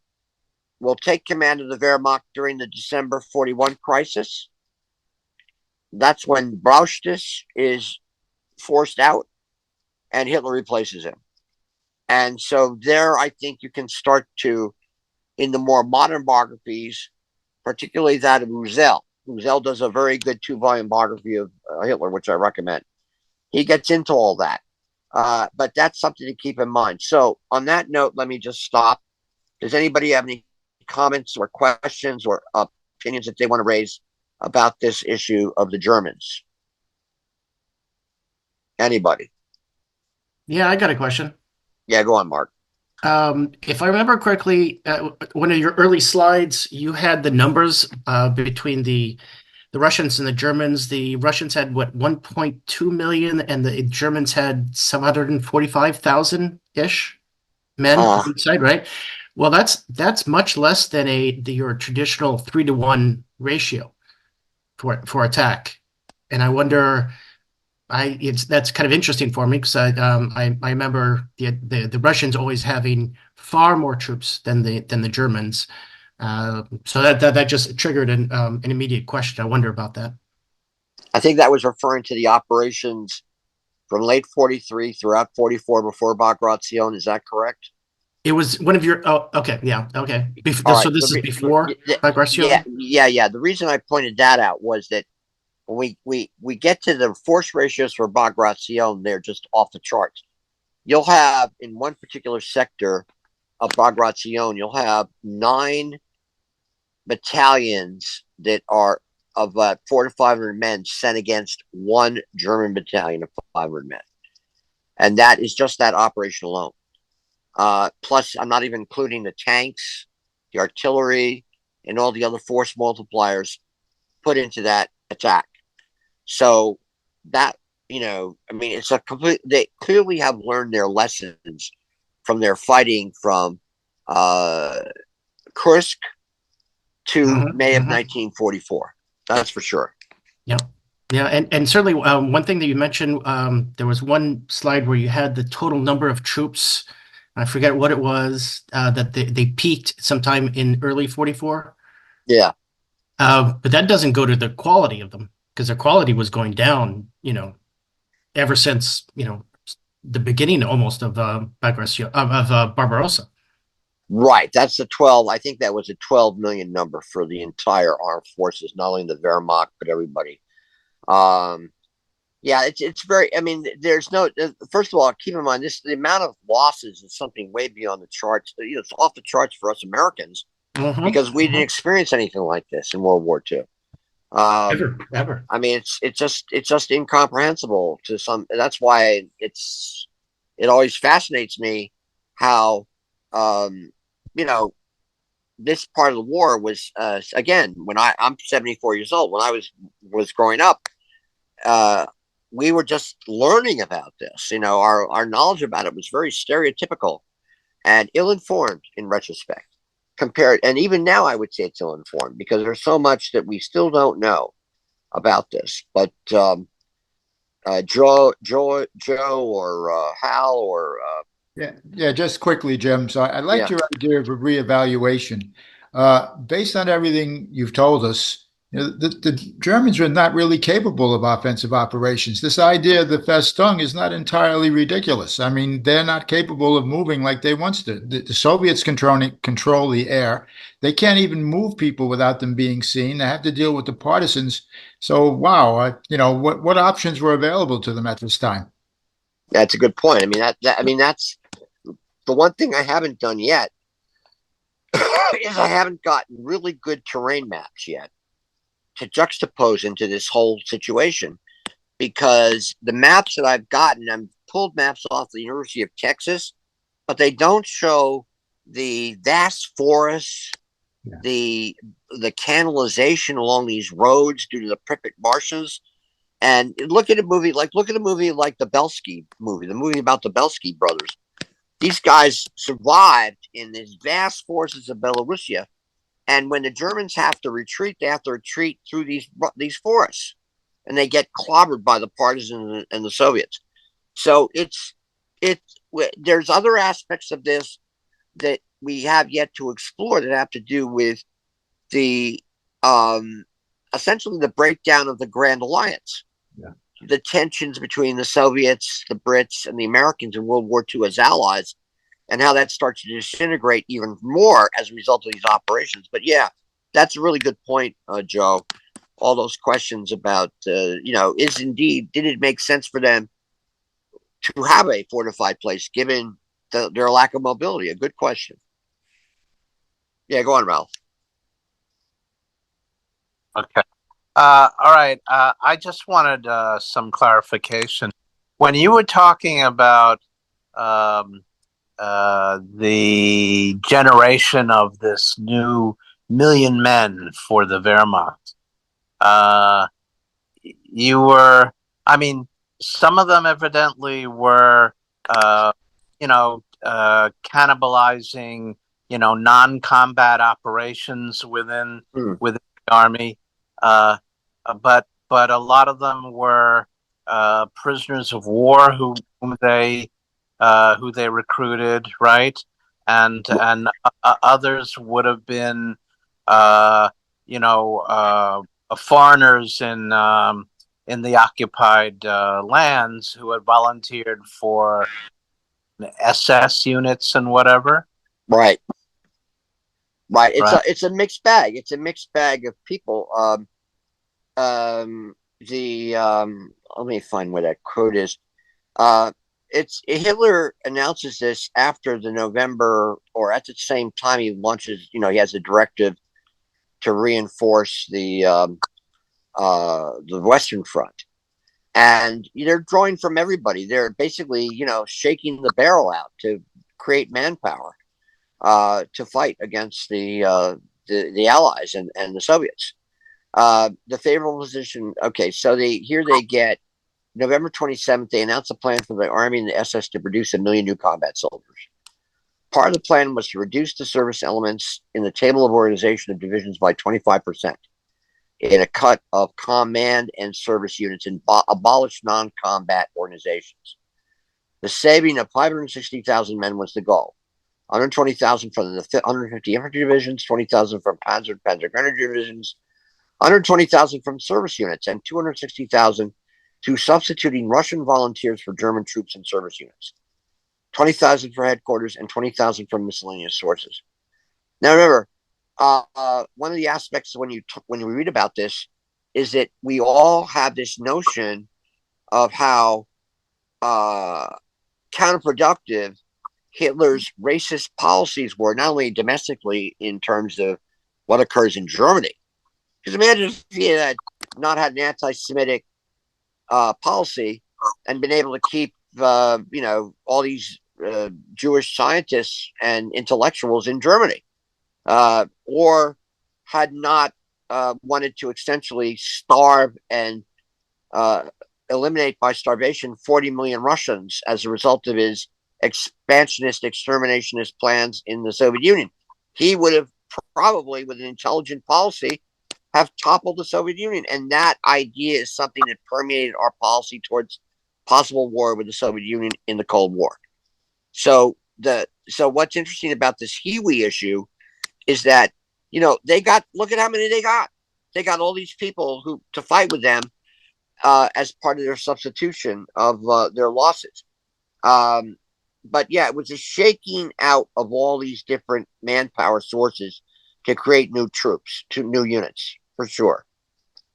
will take command of the Wehrmacht during the December 41 crisis. That's when Brauchitsch is forced out and Hitler replaces him. And so there, I think you can start to, in the more modern biographies, particularly that of Roussel. Roussel does a very good 2-volume biography of Hitler, which I recommend. He gets into all that. But that's something to keep in mind. So on that note, let me just stop. Does anybody have any comments or questions or opinions that they want to raise about this issue of the Germans? Anybody? Yeah, I got a question. Yeah, go on, Mark. If I remember correctly, one of your early slides, you had the numbers between the the Russians and the Germans. The Russians had what, 1.2 million, and the Germans had 745,000 ish men Uh, on each side, right? Well, that's much less than your traditional 3-to-1 ratio for attack. And I wonder, that's kind of interesting for me because I remember the Russians always having far more troops than the Germans. So that just triggered an immediate question. I wonder about that. I think that was referring to the operations from late 43 throughout 44 before Bagration. Is that correct? It was one of your. Oh, okay, yeah, okay. All So right. this is before Bagration. Yeah. The reason I pointed that out was that when we get to the force ratios for Bagration, they're just off the charts. You'll have in one particular sector of Bagration, you'll have 9 battalions that are of 400 to 500 men sent against one German battalion of 500 men, and that is just that operation alone. Plus, I'm not even including the tanks, the artillery, and all the other force multipliers put into that attack. So that, I mean, it's a complete. They clearly have learned their lessons from their fighting from uh, Kursk to May of 1944. That's for sure. Yeah. Yeah, and certainly one thing that you mentioned, there was one slide where you had the total number of troops. I forget what it was, that they peaked sometime in early 44. Yeah. But that doesn't go to the quality of them because their quality was going down, ever since, the beginning almost of Barbarossa. Right. That's the 12. I think that was a 12 million number for the entire armed forces, not only the Wehrmacht, but everybody. Um, yeah, it's very. I mean, there's no. First of all, keep in mind the amount of losses is something way beyond the charts. It's off the charts for us Americans because we didn't experience anything like this in World War II. Ever. I mean, it's just incomprehensible to some. That's why it always fascinates me how um, you know this part of the war was again when I'm 74 years old when I was growing up. Uh, we were just learning about this. Our knowledge about it was very stereotypical and ill-informed in retrospect. Compared, and even now, I would say it's ill-informed because there's so much that we still don't know about this. But Joe, or Hal, or Yeah, just quickly, Jim. So I liked yeah, your idea of a reevaluation. Based on everything you've told us, the Germans are not really capable of offensive operations. This idea of the Festung is not entirely ridiculous. I mean, they're not capable of moving like they once did. The Soviets control the air. They can't even move people without them being seen. They have to deal with the partisans. So, wow, what options were available to them at this time? that's a good point. I mean that's the one thing I haven't done yet is I haven't gotten really good terrain maps yet to juxtapose into this whole situation because the maps that I've gotten, I've pulled maps off the University of Texas, but they don't show the vast forests, Yeah. the canalization along these roads due to the Pripyat marshes. And look at a movie like the Belsky movie, the movie about the Belsky brothers. These guys survived in these vast forests of Belarusia, and when the Germans have to retreat, they have to retreat through these forests, and they get clobbered by the partisans and the Soviets. So there's other aspects of this that we have yet to explore that have to do with the essentially the breakdown of the Grand Alliance, the tensions between the Soviets, the Brits, and the Americans in World War II as allies, and how that starts to disintegrate even more as a result of these operations. But yeah, that's a really good point, Joe. All those questions about, did it make sense for them to have a fortified place given their lack of mobility? A good question. Yeah, go on, Ralph. Okay. All right. I just wanted some clarification. When you were talking about the generation of this new million men for the Wehrmacht, uh, you were, I mean, some of them evidently were, cannibalizing, non-combat operations Hmm. within the army. Uh, but a lot of them were prisoners of war who they recruited, right? And others would have been, uh, you know, uh, foreigners in the occupied lands who had volunteered for SS units and whatever. Right. Right. Right. It's a mixed bag. It's a mixed bag of people. The Let me find where that quote is. Uh, it's Hitler announces this after the November, or at the same time he launches. He has a directive to reinforce the Western Front, and they're drawing from everybody. They're basically shaking the barrel out to create manpower to fight against the Allies and the Soviets. The favorable position. Okay, so they get November 27th. They announced a plan for the Army and the SS to produce 1 million new combat soldiers. Part of the plan was to reduce the service elements in the table of organization of divisions by 25%, in a cut of command and service units, and abolish non-combat organizations. The saving of 560,000 men was the goal. 120,000 from the 150 infantry divisions, 20,000 from Panzer Grenadier divisions, 120,000 from service units, and 260,000 to substituting Russian volunteers for German troops and service units. 20,000 for headquarters and 20,000 from miscellaneous sources. Now remember, one of the aspects when you read about this is that we all have this notion of how counterproductive Hitler's racist policies were, not only domestically in terms of what occurs in Germany. Because imagine if he had not had an anti-Semitic policy and been able to keep, all these Jewish scientists and intellectuals in Germany, or had not wanted to essentially starve and eliminate by starvation 40 million Russians as a result of his expansionist, exterminationist plans in the Soviet Union. He would have probably, with an intelligent policy, have toppled the Soviet Union. And that idea is something that permeated our policy towards possible war with the Soviet Union in the Cold War. So what's interesting about this Hiwi issue is that, look at how many they got. They got all these people to fight with them as part of their substitution of their losses. But yeah, it was a shaking out of all these different manpower sources to create new troops, to new units, for sure.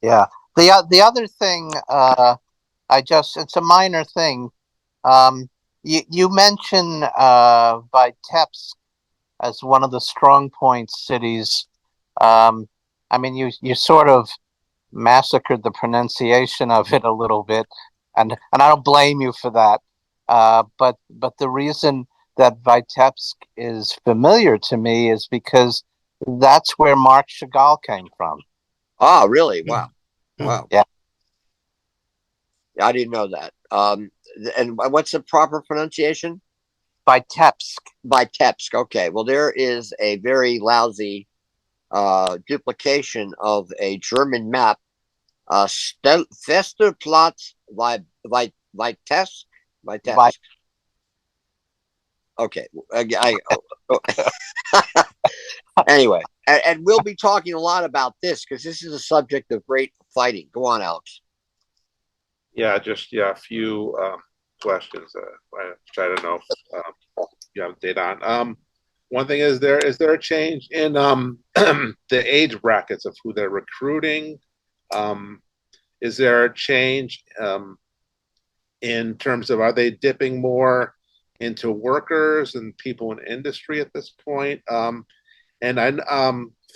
Yeah. The other thing, it's a minor thing. You mentioned Vitebsk as one of the strong point cities. I mean, you sort of massacred the pronunciation of it a little bit, and I don't blame you for that. But the reason that Vitebsk is familiar to me is because that's where Mark Chagall came from. Ah, really? Wow. Wow. Yeah. I didn't know that. And what's the proper pronunciation? Vitebsk. Vitebsk. Okay. Well, there is a very lousy duplication of a German map. Festerplatz Vitebsk. Okay. Anyway, and we'll be talking a lot about this because this is a subject of great fighting. Go on, Alex. Yeah, a few questions. I try to know if you have data on. One thing is there a change in the age brackets of who they're recruiting? Is there a change in terms of, are they dipping more into workers and people in industry at this point? And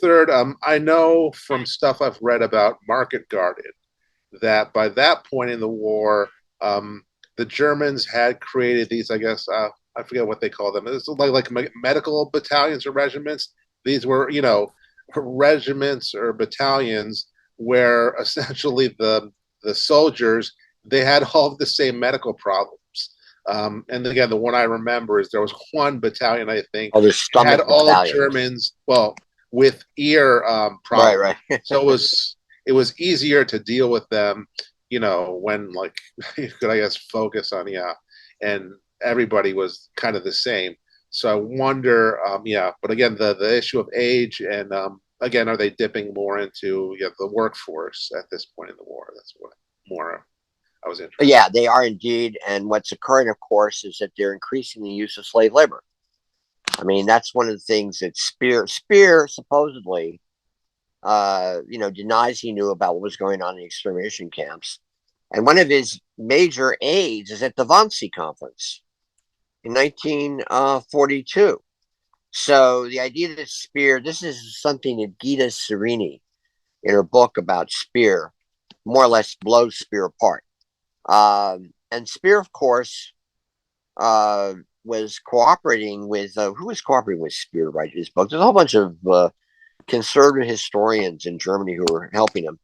third, I know from stuff I've read about Market Garden that by that point in the war, the Germans had created these, I guess, I forget what they call them. It's like medical battalions or regiments. These were, regiments or battalions where essentially the soldiers, they had all of the same medical problems. And again, the one I remember is there was one battalion, I think, Oh, the had stomach all battalion. Germans, well, with ear Right, problems. right. So it was easier to deal with them, you know, when like you could, I guess, focus on, yeah, and everybody was kind of the same. So I wonder, yeah, but again, the issue of age and again, are they dipping more into, yeah, the workforce at this point in the war? That's what more I was interested. Yeah, they are indeed. And what's occurring, of course, is that they're increasing the use of slave labor. I mean, that's one of the things that Spear supposedly, denies he knew about what was going on in the extermination camps. And one of his major aides is at the Wannsee Conference in 1942. So the idea that Spear, this is something that Gita Serini, in her book about Spear, more or less blows Spear apart. And Spear, of course, was cooperating with, who was cooperating with Spear to write his book? There's a whole bunch of conservative historians in Germany who were helping him.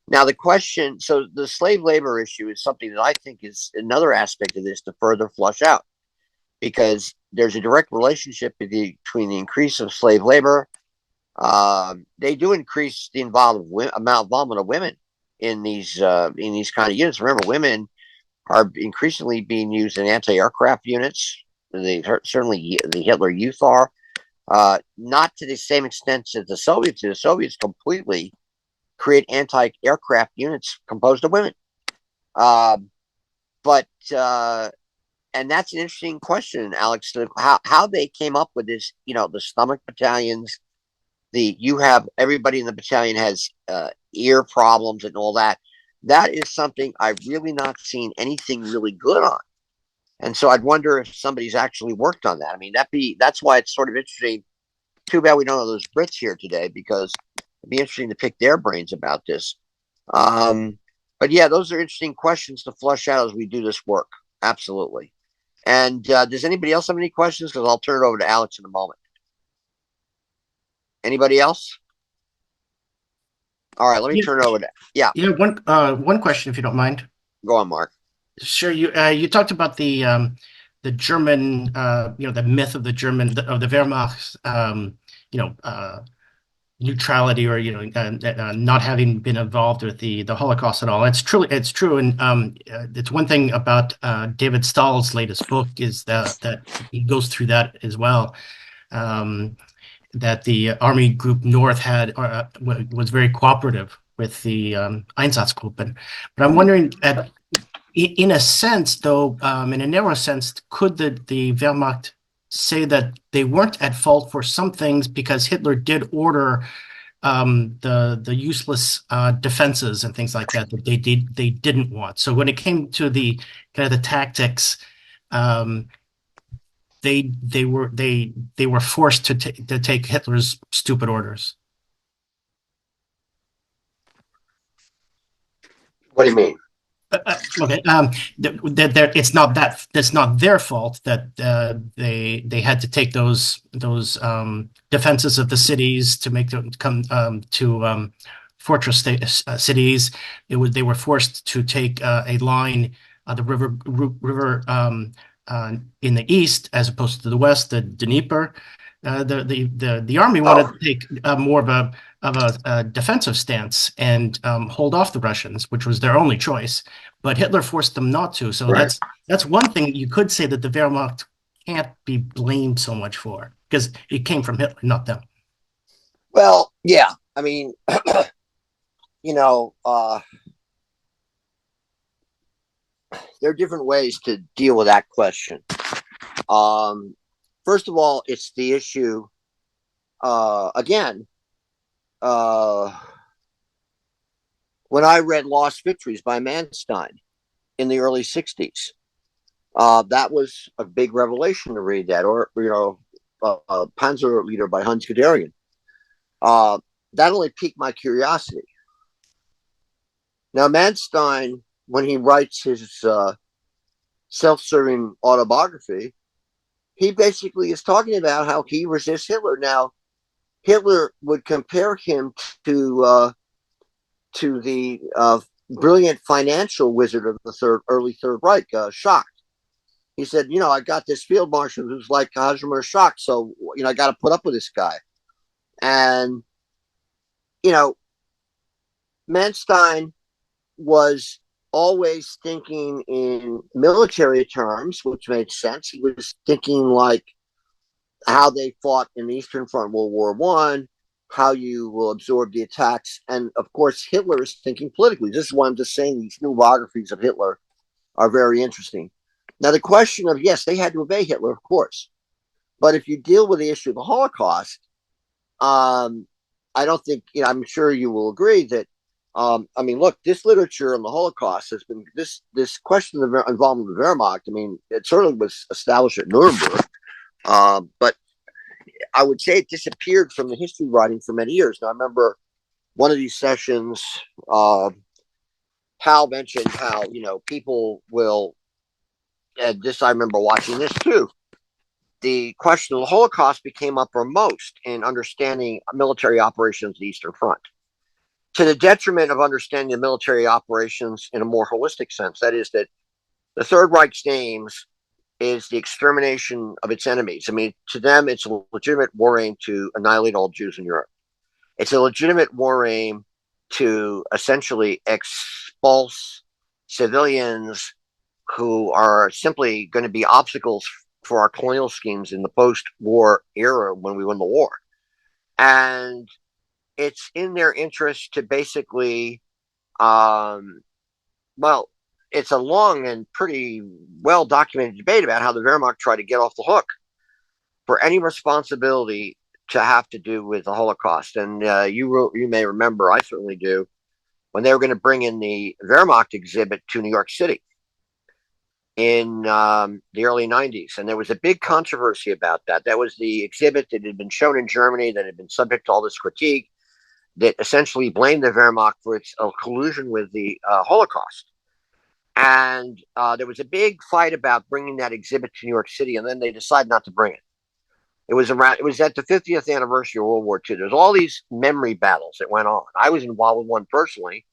Now, the question, so the slave labor issue is something that I think is another aspect of this to further flush out, because there's a direct relationship between the increase of slave labor. They do increase the amount of involvement of women in these kind of units. Remember, women are increasingly being used in anti-aircraft units. Certainly, the Hitler Youth are. Not to the same extent as the Soviets. The Soviets completely create anti-aircraft units composed of women. And that's an interesting question, Alex, how they came up with this, the stomach battalions, you have everybody in the battalion has ear problems and all that. That is something I've really not seen anything really good on. And so I'd wonder if somebody's actually worked on that. I mean, that's why it's sort of interesting. Too bad we don't have those Brits here today, because it'd be interesting to pick their brains about this. But yeah, those are interesting questions to flush out as we do this work. Absolutely. And does anybody else have any questions? Because I'll turn it over to Alex in a moment. Anybody else? All right, let me turn it over to one question, if you don't mind. Go on, Mark. Sure. You talked about the German, the myth of the Wehrmacht's, neutrality, or not having been involved with the Holocaust at all. It's true, and it's one thing about David Stahl's latest book is that he goes through that as well. That the Army Group North was very cooperative with the Einsatzgruppen. But I'm wondering, in a sense, though, in a narrow sense, could the Wehrmacht say that they weren't at fault for some things because Hitler did order the useless defenses and things like that they didn't want. So when it came to the kind of the tactics, they were forced to take Hitler's stupid orders. What do you mean? Okay, it's not their fault that they had to take those defenses of the cities to make them come to fortress cities. They were forced to take a line, the river in the east as opposed to the west, the Dnieper. The army wanted to take more of a defensive stance and hold off the Russians, which was their only choice. But Hitler forced them not to. So right. That's one thing you could say that the Wehrmacht can't be blamed so much for, because it came from Hitler, not them. Well, yeah. I mean, there are different ways to deal with that question. First of all, it's the issue, again, when I read Lost Victories by Manstein in the early 60s, that was a big revelation to read that, or, Panzer Leader by Hans Guderian. That only piqued my curiosity. Now, Manstein, when he writes his self-serving autobiography, he basically is talking about how he resists Hitler. Now, Hitler would compare him to to the brilliant financial wizard of the early Third Reich, Schacht. He said, I got this field marshal who's like Hajmer Schacht, so I got to put up with this guy. And Manstein was always thinking in military terms, which made sense. He was thinking like how they fought in the Eastern Front, World War One, how you will absorb the attacks, and of course Hitler is thinking politically. This is why I'm just saying these new biographies of Hitler are very interesting. Now the question of, yes, they had to obey Hitler, of course, but if you deal with the issue of the Holocaust, I don't think, I'm sure you will agree that look, this literature on the Holocaust has been this question of the involvement of the Wehrmacht. It certainly was established at Nuremberg, but I would say it disappeared from the history writing for many years. Now, I remember one of these sessions, Hal mentioned how, people will, and this, I remember watching this too. The question of the Holocaust became uppermost in understanding military operations in the Eastern Front, to the detriment of understanding the military operations in a more holistic sense. That is, that the Third Reich's aims is the extermination of its enemies. To them, it's a legitimate war aim to annihilate all Jews in Europe. It's a legitimate war aim to essentially expulse civilians who are simply going to be obstacles for our colonial schemes in the post-war era when we win the war. And it's in their interest to basically, it's a long and pretty well-documented debate about how the Wehrmacht tried to get off the hook for any responsibility to have to do with the Holocaust. And you may remember, I certainly do, when they were going to bring in the Wehrmacht exhibit to New York City in the early 90s. And there was a big controversy about that. That was the exhibit that had been shown in Germany that had been subject to all this critique, that essentially blamed the Wehrmacht for its collusion with the Holocaust. And there was a big fight about bringing that exhibit to New York City, and then they decided not to bring it. It was at the 50th anniversary of World War II. There's all these memory battles that went on. I was involved with one personally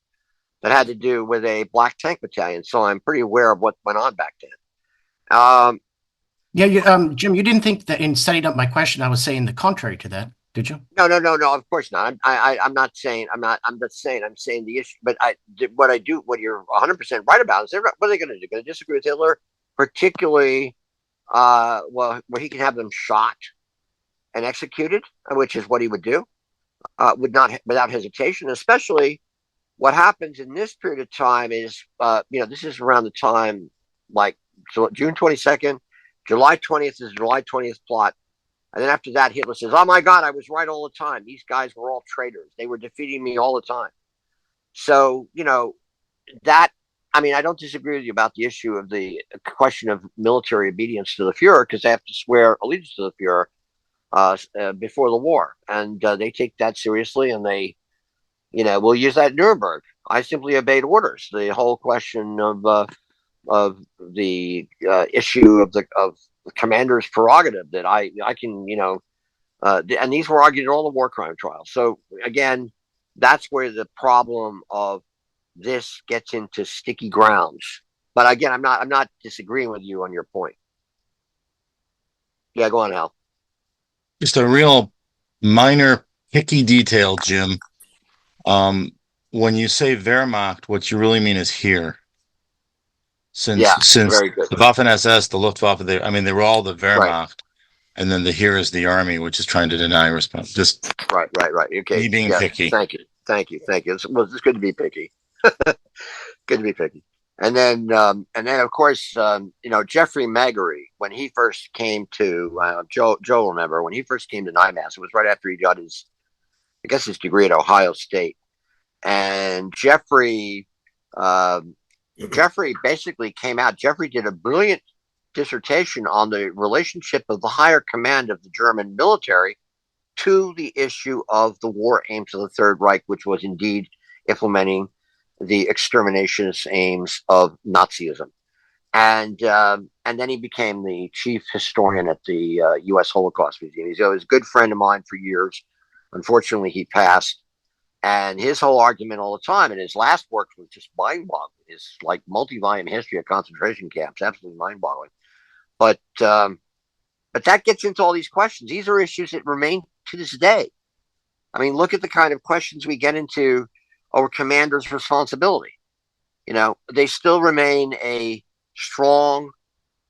that had to do with a black tank battalion, so I'm pretty aware of what went on back then. Jim, you didn't think that in setting up my question, I was saying the contrary to that, did you? No, of course not. I'm not saying, I'm saying the issue, but what you're 100% right about is, what are they going to do? Going to disagree with Hitler, particularly, where he can have them shot and executed, which is what he would do, without hesitation. Especially what happens in this period of time is, this is around the time, so June 22nd, July 20th is the July 20th plot. And then after that, Hitler says, oh my God, I was right all the time. These guys were all traitors. They were defeating me all the time. So, I don't disagree with you about the issue of the question of military obedience to the Fuhrer, because they have to swear allegiance to the Fuhrer before the war. And they take that seriously, and they, will use that at Nuremberg. I simply obeyed orders. The whole question of the issue of the commander's prerogative, that I can, and these were argued in all the war crime trials. So again, that's where the problem of this gets into sticky grounds. But again, I'm not disagreeing with you on your point. Yeah, go on, Al. Just a real minor picky detail, Jim. When you say Wehrmacht, what you really mean is here. Since the Waffen-SS, the Luftwaffe, they were all the Wehrmacht, right. And then the here is the army, which is trying to deny response. Just right. Okay, me being picky. Thank you. It's good to be picky. Good to be picky. And then of course, Jeffrey Maguire, when he first came to Joe will remember, when he first came to NIMAS, it was right after he got his degree at Ohio State, and Jeffrey basically came out. Jeffrey did a brilliant dissertation on the relationship of the higher command of the German military to the issue of the war aims of the Third Reich, which was indeed implementing the exterminationist aims of Nazism. And then he became the chief historian at the U.S. Holocaust Museum. He's a good friend of mine for years. Unfortunately, he passed. And his whole argument all the time, and his last work was just mind-boggling. His like multi-volume history of concentration camps, absolutely mind-boggling. But that gets into all these questions. These are issues that remain to this day. I mean, look at the kind of questions we get into over commanders' responsibility. You know, they still remain a strong,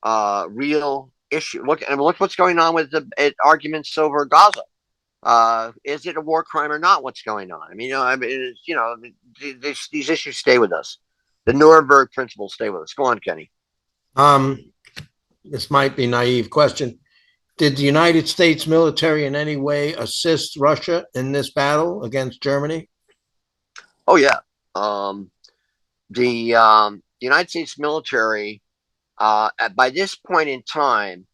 real issue. Look what's going on with the arguments over Gaza. Is it a war crime or not? What's going on? I mean, these issues stay with us. The Nuremberg principles stay with us. Go on, Kenny. This might be a naive question. Did the United States military in any way assist Russia in this battle against Germany? Oh yeah. The United States military, by this point in time,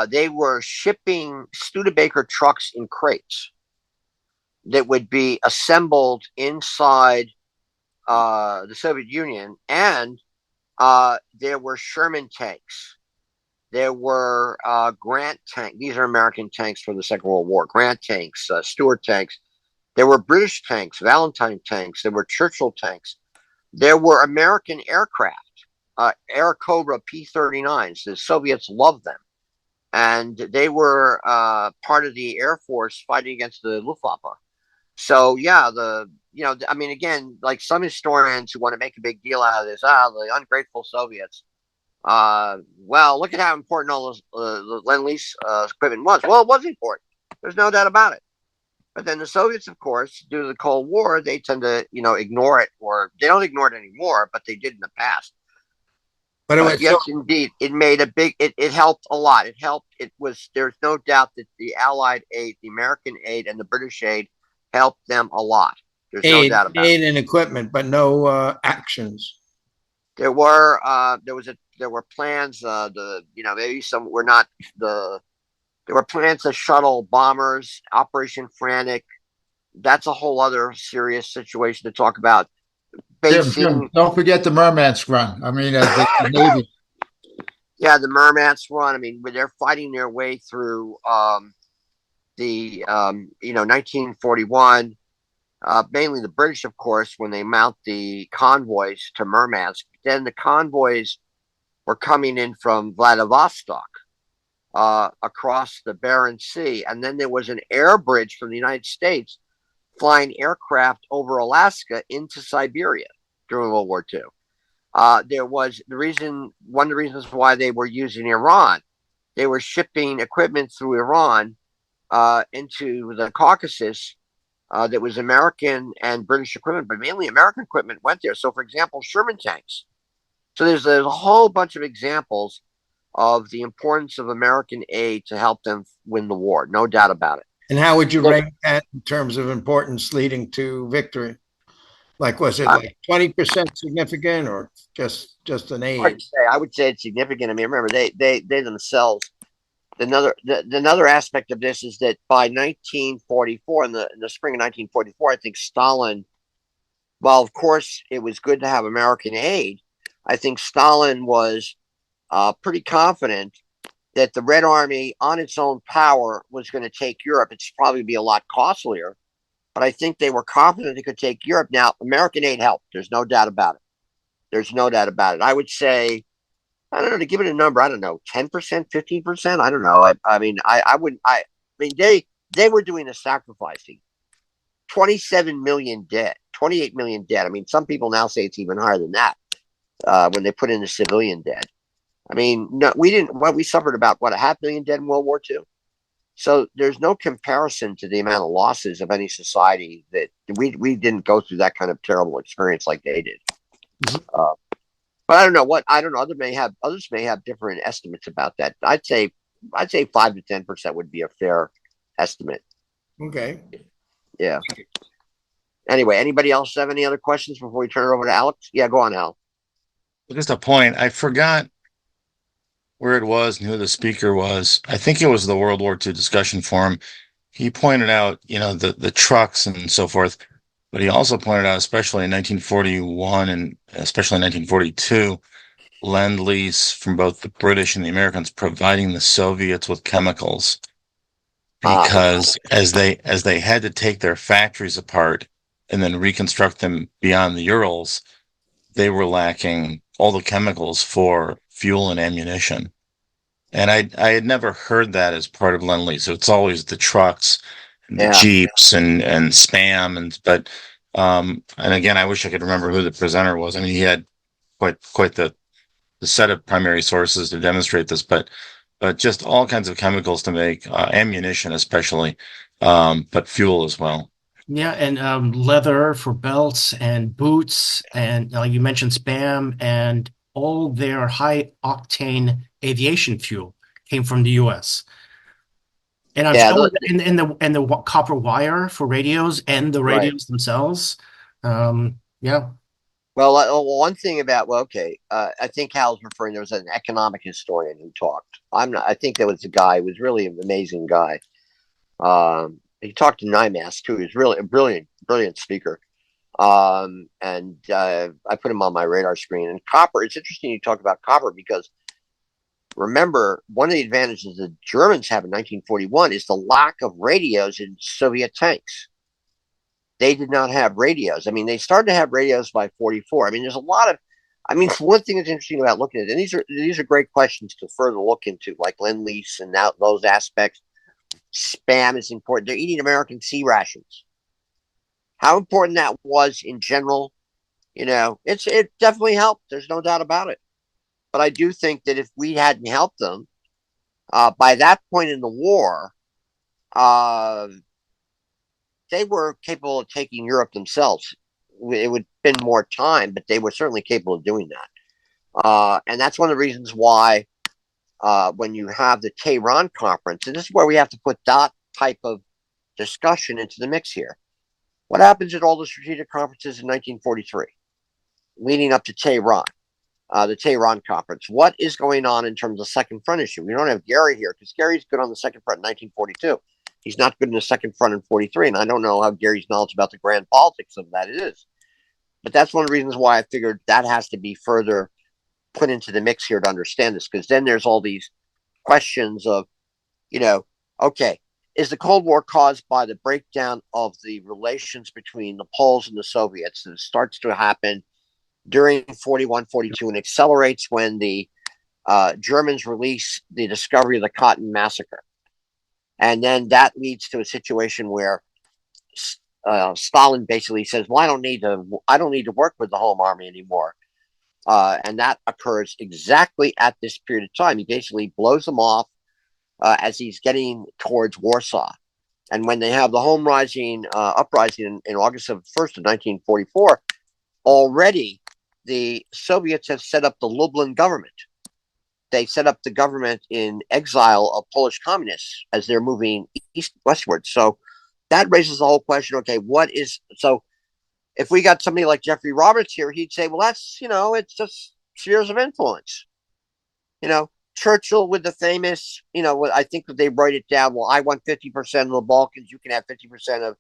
they were shipping Studebaker trucks in crates that would be assembled inside the Soviet Union, and there were Sherman tanks. There were Grant tanks. These are American tanks for the Second World War. Grant tanks, Stuart tanks. There were British tanks, Valentine tanks. There were Churchill tanks. There were American aircraft, Air Cobra P-39s. The Soviets loved them. And they were part of the Air Force fighting against the Luftwaffe. So, yeah, I mean, again, like some historians who want to make a big deal out of this, the ungrateful Soviets. Well, look at how important all this the Lend-Lease equipment was. Well, it was important. There's no doubt about it. But then the Soviets, of course, due to the Cold War, they tend to, ignore it, or they don't ignore it anymore, but they did in the past. But yes, indeed, it made a big. It helped a lot. It helped. There's no doubt that the Allied aid, the American aid, and the British aid helped them a lot. There's no doubt about it. Aid and equipment, but no actions. There were plans. Maybe some were not the. There were plans to shuttle bombers, Operation Frantic. That's a whole other serious situation to talk about. Jim, don't forget the Murmansk run. I mean, the Navy. Yeah, the Murmansk run. I mean, they're fighting their way through 1941. Mainly the British, of course, when they mount the convoys to Murmansk. Then the convoys were coming in from Vladivostok across the Barents Sea. And then there was an air bridge from the United States flying aircraft over Alaska into Siberia during World War II. There was one of the reasons why they were using Iran. They were shipping equipment through Iran into the Caucasus that was American and British equipment, but mainly American equipment went there. So, for example, Sherman tanks. So there's a whole bunch of examples of the importance of American aid to help them win the war. No doubt about it. And how would you rank that in terms of importance leading to victory? Like, was it like 20% significant, or just an aid? I would say it's significant. I mean, remember they themselves. Another aspect of this is that by 1944, in the spring of 1944, I think Stalin. Well, of course, it was good to have American aid. I think Stalin was pretty confident that the Red Army on its own power was going to take Europe. It's probably be a lot costlier, but I think they were confident they could take Europe. Now, American aid helped. There's no doubt about it. I would say, I don't know, to give it a number, I don't know, 10%, 15%. I don't know. I mean, they were doing a sacrificing. 27 million dead, 28 million dead. I mean, some people now say it's even higher than that when they put in the civilian dead. I mean, no, we suffered about, 500,000 dead in World War II. So there's no comparison to the amount of losses of any society that we didn't go through that kind of terrible experience like they did. But I don't know. Others may have different estimates about that. I'd say 5 to 10% would be a fair estimate. Okay. Yeah. Anyway, anybody else have any other questions before we turn it over to Alex? Yeah, go on, Al. Just a point. I forgot where it was and who the speaker was. I think it was the World War II discussion forum. He pointed out, the trucks and so forth, but he also pointed out, especially in 1941 and especially in 1942, Lend-Lease from both the British and the Americans providing the Soviets with chemicals, because as they had to take their factories apart and then reconstruct them beyond the Urals, they were lacking all the chemicals for fuel and ammunition. And I had never heard that as part of Lend-Lease. So it's always the trucks and the Jeeps and spam and again, I wish I could remember who the presenter was. I mean, he had quite the set of primary sources to demonstrate this, but just all kinds of chemicals to make ammunition, especially, but fuel as well. Yeah, and leather for belts and boots, and you mentioned spam, and all their high octane aviation fuel came from the U.S. And I'm sure in the copper wire for radios and the radios themselves. Yeah. Well, one thing about I think Hal's referring. There was an economic historian who talked. I'm not. I think there was a guy who was really an amazing guy. He talked to NIMAS too. He was really a brilliant speaker. And I put him on my radar screen. And copper. It's interesting you talk about copper because remember one of the advantages the Germans have in 1941 is the lack of radios in Soviet tanks. They did not have radios. I mean, they started to have radios by 44. I mean, there's a lot of, one thing that's interesting about looking at it, and these are great questions to further look into, like Lend-Lease and those aspects. Spam is important. They're eating American sea rations. How important that was in general, it definitely helped. There's no doubt about it. But I do think that if we hadn't helped them, by that point in the war, they were capable of taking Europe themselves. It would have been more time, but they were certainly capable of doing that. And that's one of the reasons why when you have the Tehran conference, and this is where we have to put that type of discussion into the mix here. What happens at all the strategic conferences in 1943, leading up to Tehran, the Tehran conference? What is going on in terms of second front issue? We don't have Gary here because Gary's good on the second front in 1942. He's not good in the second front in 43, and I don't know how Gary's knowledge about the grand politics of that is. But that's one of the reasons why I figured that has to be further put into the mix here to understand this, because then there's all these questions of, okay, is the Cold War caused by the breakdown of the relations between the Poles and the Soviets? And it starts to happen during 41, 42, and accelerates when the Germans release the discovery of the Cotton Massacre. And then that leads to a situation where Stalin basically says, well, I don't need to work with the Home Army anymore. And that occurs exactly at this period of time. He basically blows them off as he's getting towards Warsaw. And when they have the home uprising in August 1st of 1944, already the Soviets have set up the Lublin government. They set up the government in exile of Polish communists as they're moving westward. So that raises the whole question, okay, if we got somebody like Jeffrey Roberts here, he'd say, well, that's, it's just spheres of influence. Churchill with the famous, I think that they write it down, well, I want 50% of the Balkans, you can have 50%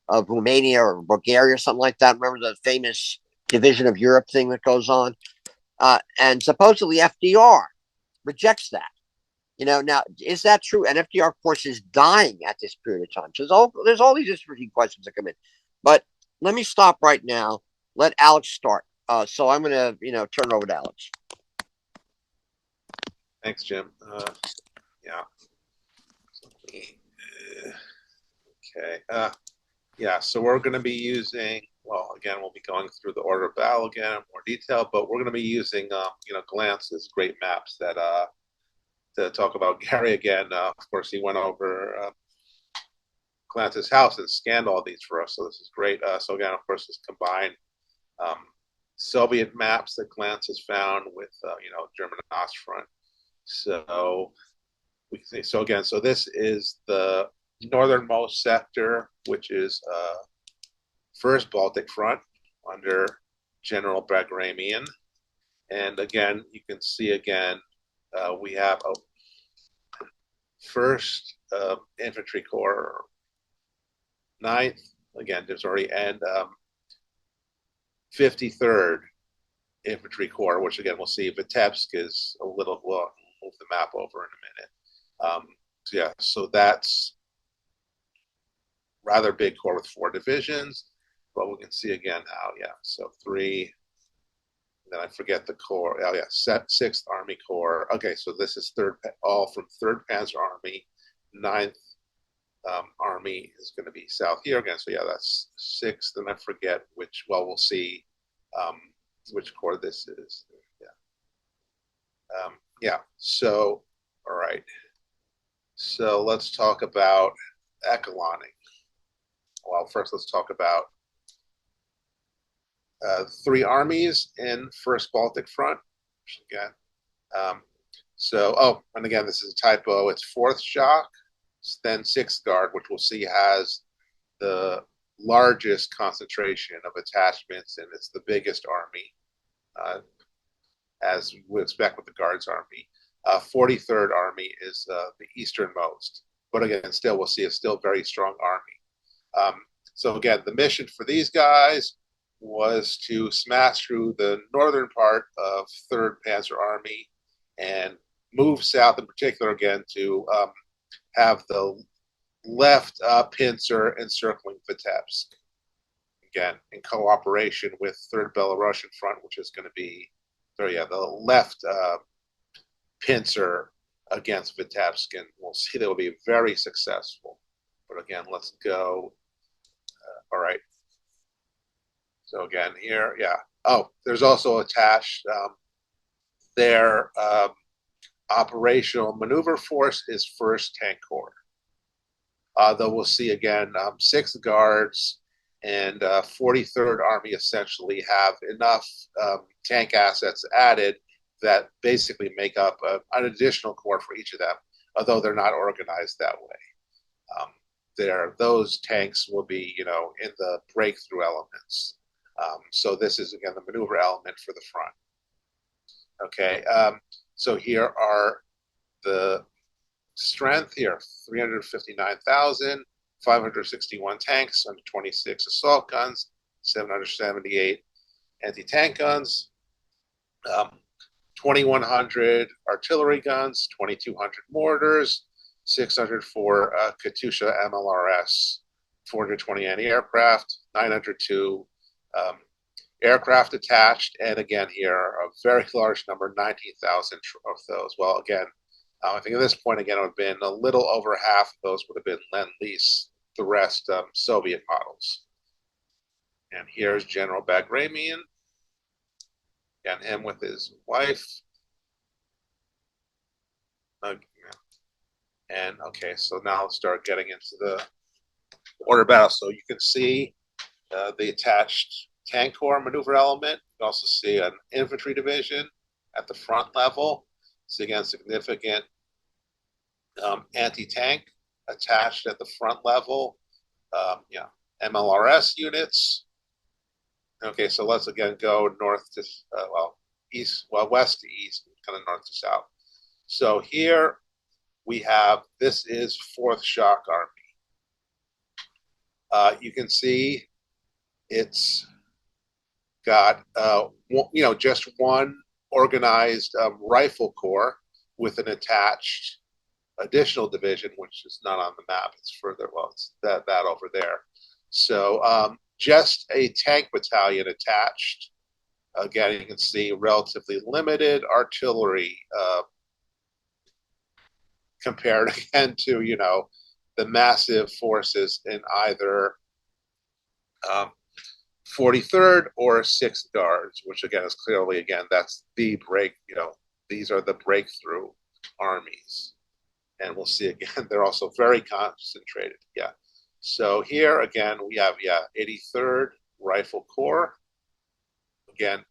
of Romania or Bulgaria or something like that. Remember the famous division of Europe thing that goes on? And supposedly FDR rejects that. Now, is that true? And FDR, of course, is dying at this period of time. So there's all these interesting questions that come in. But let me stop right now. Let Alex start. So I'm going to, turn it over to Alex. Thanks, Jim. Yeah. Okay. So we're going to be using, again, we'll be going through the order of battle again in more detail, but we're going to be using, Glance's great maps that to talk about Gary again. Of course, he went over Glance's house and scanned all these for us, so this is great. So again, of course, this combined Soviet maps that Glance has found with, German Ostfront. So we can say, so this is the northernmost sector, which is First Baltic Front under General Bagramian. And again, you can see we have a First Infantry Corps, 9th, again, there's already, and 53rd Infantry Corps, which again, we'll see Vitebsk is a little, we'll move the map over in a minute. So that's rather big corps with 4 divisions. But we can see again how, yeah. So 3, then I forget the corps. Oh yeah, 6th Army Corps. Okay, so this is all from 3rd Panzer Army. 9th Army is going to be south here again. So yeah, that's 6th, and I forget which. Well, we'll see which corps this is. Yeah. So all right. So let's talk about echelonning. Well, first let's talk about 3 armies in First Baltic Front. Again, and again, this is a typo. It's 4th Shock, then 6th Guard, which we'll see has the largest concentration of attachments, and it's the biggest army, as we would expect with the Guards Army. 43rd Army is the easternmost, but again, still we'll see a still very strong army. So again, the mission for these guys was to smash through the northern part of 3rd Panzer Army and move south, in particular, again, to have the left pincer encircling Vitebsk. Again, in cooperation with 3rd Belarusian Front, which is going to be, the left pincer against Vitebsk, and we'll see they will be very successful. But again, let's go. All right. So again, here, yeah. Oh, there's also attached their operational maneuver force is 1st Tank Corps. Though we'll see again, 6th Guards and 43rd Army essentially have enough tank assets added that basically make up an additional corps for each of them, although they're not organized that way. Those tanks will be, in the breakthrough elements. So this is, again, the maneuver element for the front. Okay, so here are the strength here: 359,561 tanks, 126 assault guns, 778 anti-tank guns, 2,100 artillery guns, 2,200 mortars, 604 Katyusha MLRS, 420 anti-aircraft, 902 aircraft attached, and again here a very large number, 19,000 of those. Well, again, I think at this point, again, it would have been a little over half of those would have been Lend-Lease, the rest Soviet models. And here's General Bagramian, and him with his wife. And okay, so now let's start getting into the order battle. So you can see the attached tank corps maneuver element. You can also see an infantry division at the front level. So again, significant anti-tank attached at the front level. MLRS units. Okay, so let's again go north to west to east, kind of north to south. So here we have, this is 4th Shock Army. You can see it's got just one organized rifle corps with an attached additional division, which is not on the map. It's further, it's that over there. So just a tank battalion attached. Again, you can see relatively limited artillery compared again to the massive forces in either 43rd or 6th Guards, which again is clearly, again, that's the these are the breakthrough armies. And we'll see again, they're also very concentrated. Yeah. So here again, we have, 83rd Rifle Corps. Again,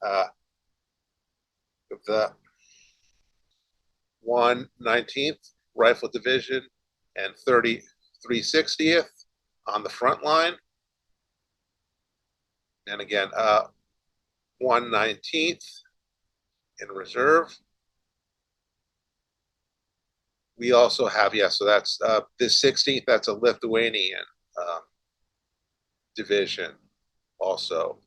the 119th Rifle Division and 360th on the front line. And again, 119th in reserve. We also have, so that's the 16th, that's a Lithuanian division also.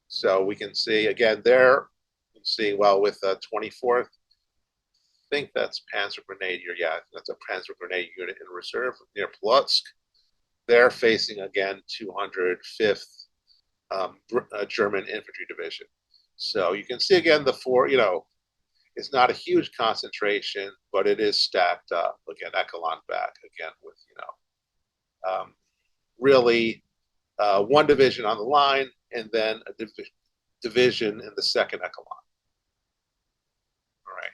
So we can see, again, there, you can see, with 24th, I think that's Panzer Grenadier. Yeah, that's a Panzer Grenadier unit in reserve near Polotsk. they're facing again 205th German Infantry Division. So you can see again the four, it's not a huge concentration, but it is stacked up. Again, echelon back again with, really one division on the line and then a division in the second echelon. All right.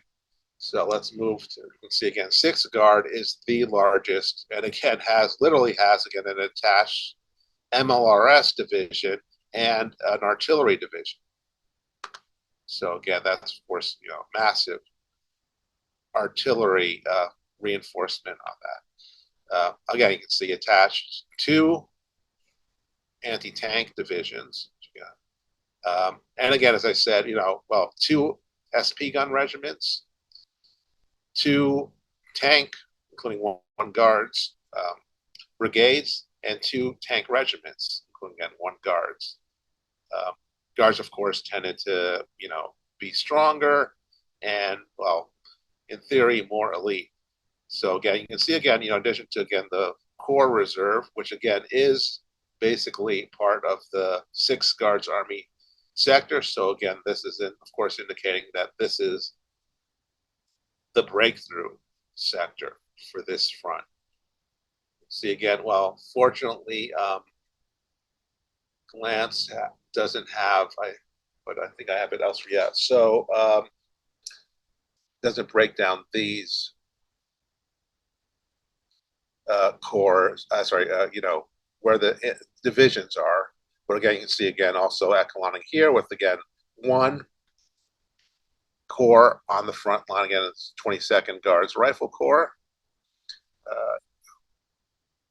So let's move to, you can see again, 6th Guard is the largest, and again literally has again an attached MLRS division and an artillery division. So again, that's of course massive artillery reinforcement on that. Again, you can see attached 2 anti-tank divisions. And again, as I said, 2 SP gun regiments, 2 tank, including one guards, brigades, and 2 tank regiments, including again 1 guards. Guards, of course, tended to, be stronger and, well, in theory, more elite. So again, you can see again, in addition to again the Corps Reserve, which again is basically part of the 6th Guards Army sector. So again, this is, of course, indicating that this is the breakthrough sector for this front. See again, well, fortunately, Glance doesn't have, but I think I have it elsewhere. Yeah, so doesn't break down these corps. Where the divisions are. But again, you can see again also echeloning here with again 1 corps on the front line. Again, it's 22nd Guards Rifle Corps.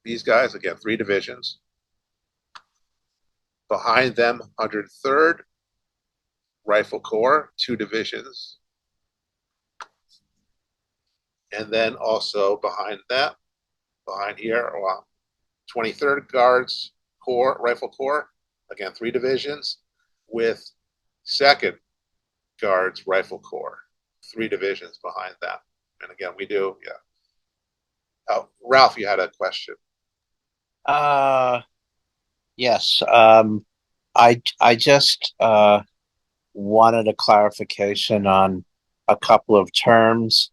These guys again 3 divisions. Behind them, 103rd Rifle Corps, 2 divisions. And then also behind here, 23rd Guards Corps, Rifle Corps, again, 3 divisions, with 2nd Guards Rifle Corps, 3 divisions behind that. And again, we do, yeah. Oh, Ralph, you had a question. Yes. I just wanted a clarification on a couple of terms.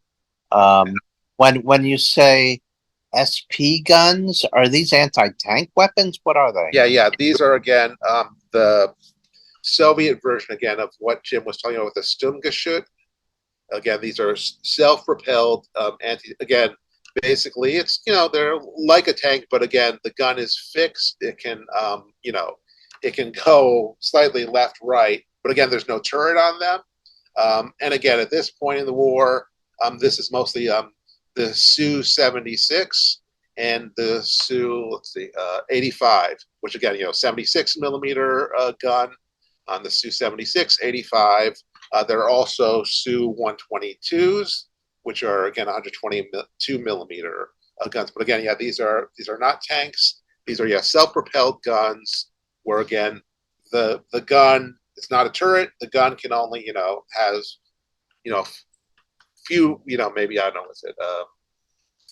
When you say SP guns, are these anti-tank weapons? What are they? Yeah. These are again the Soviet version again of what Jim was talking about with the Sturmgeschütz. Again, these are self-propelled Again, basically, it's they're like a tank, but again, the gun is fixed. It can it can go slightly left, right, but again, there's no turret on them. And again, at this point in the war, this is mostly the Su-76 and the Su-85, which again, 76 millimeter gun on the Su-76, 85. There are also Su-122s, which are again 122 millimeter guns. But again, these are not tanks. These are self-propelled guns. Where again, the gun is not a turret. The gun can only has few maybe I don't know what's it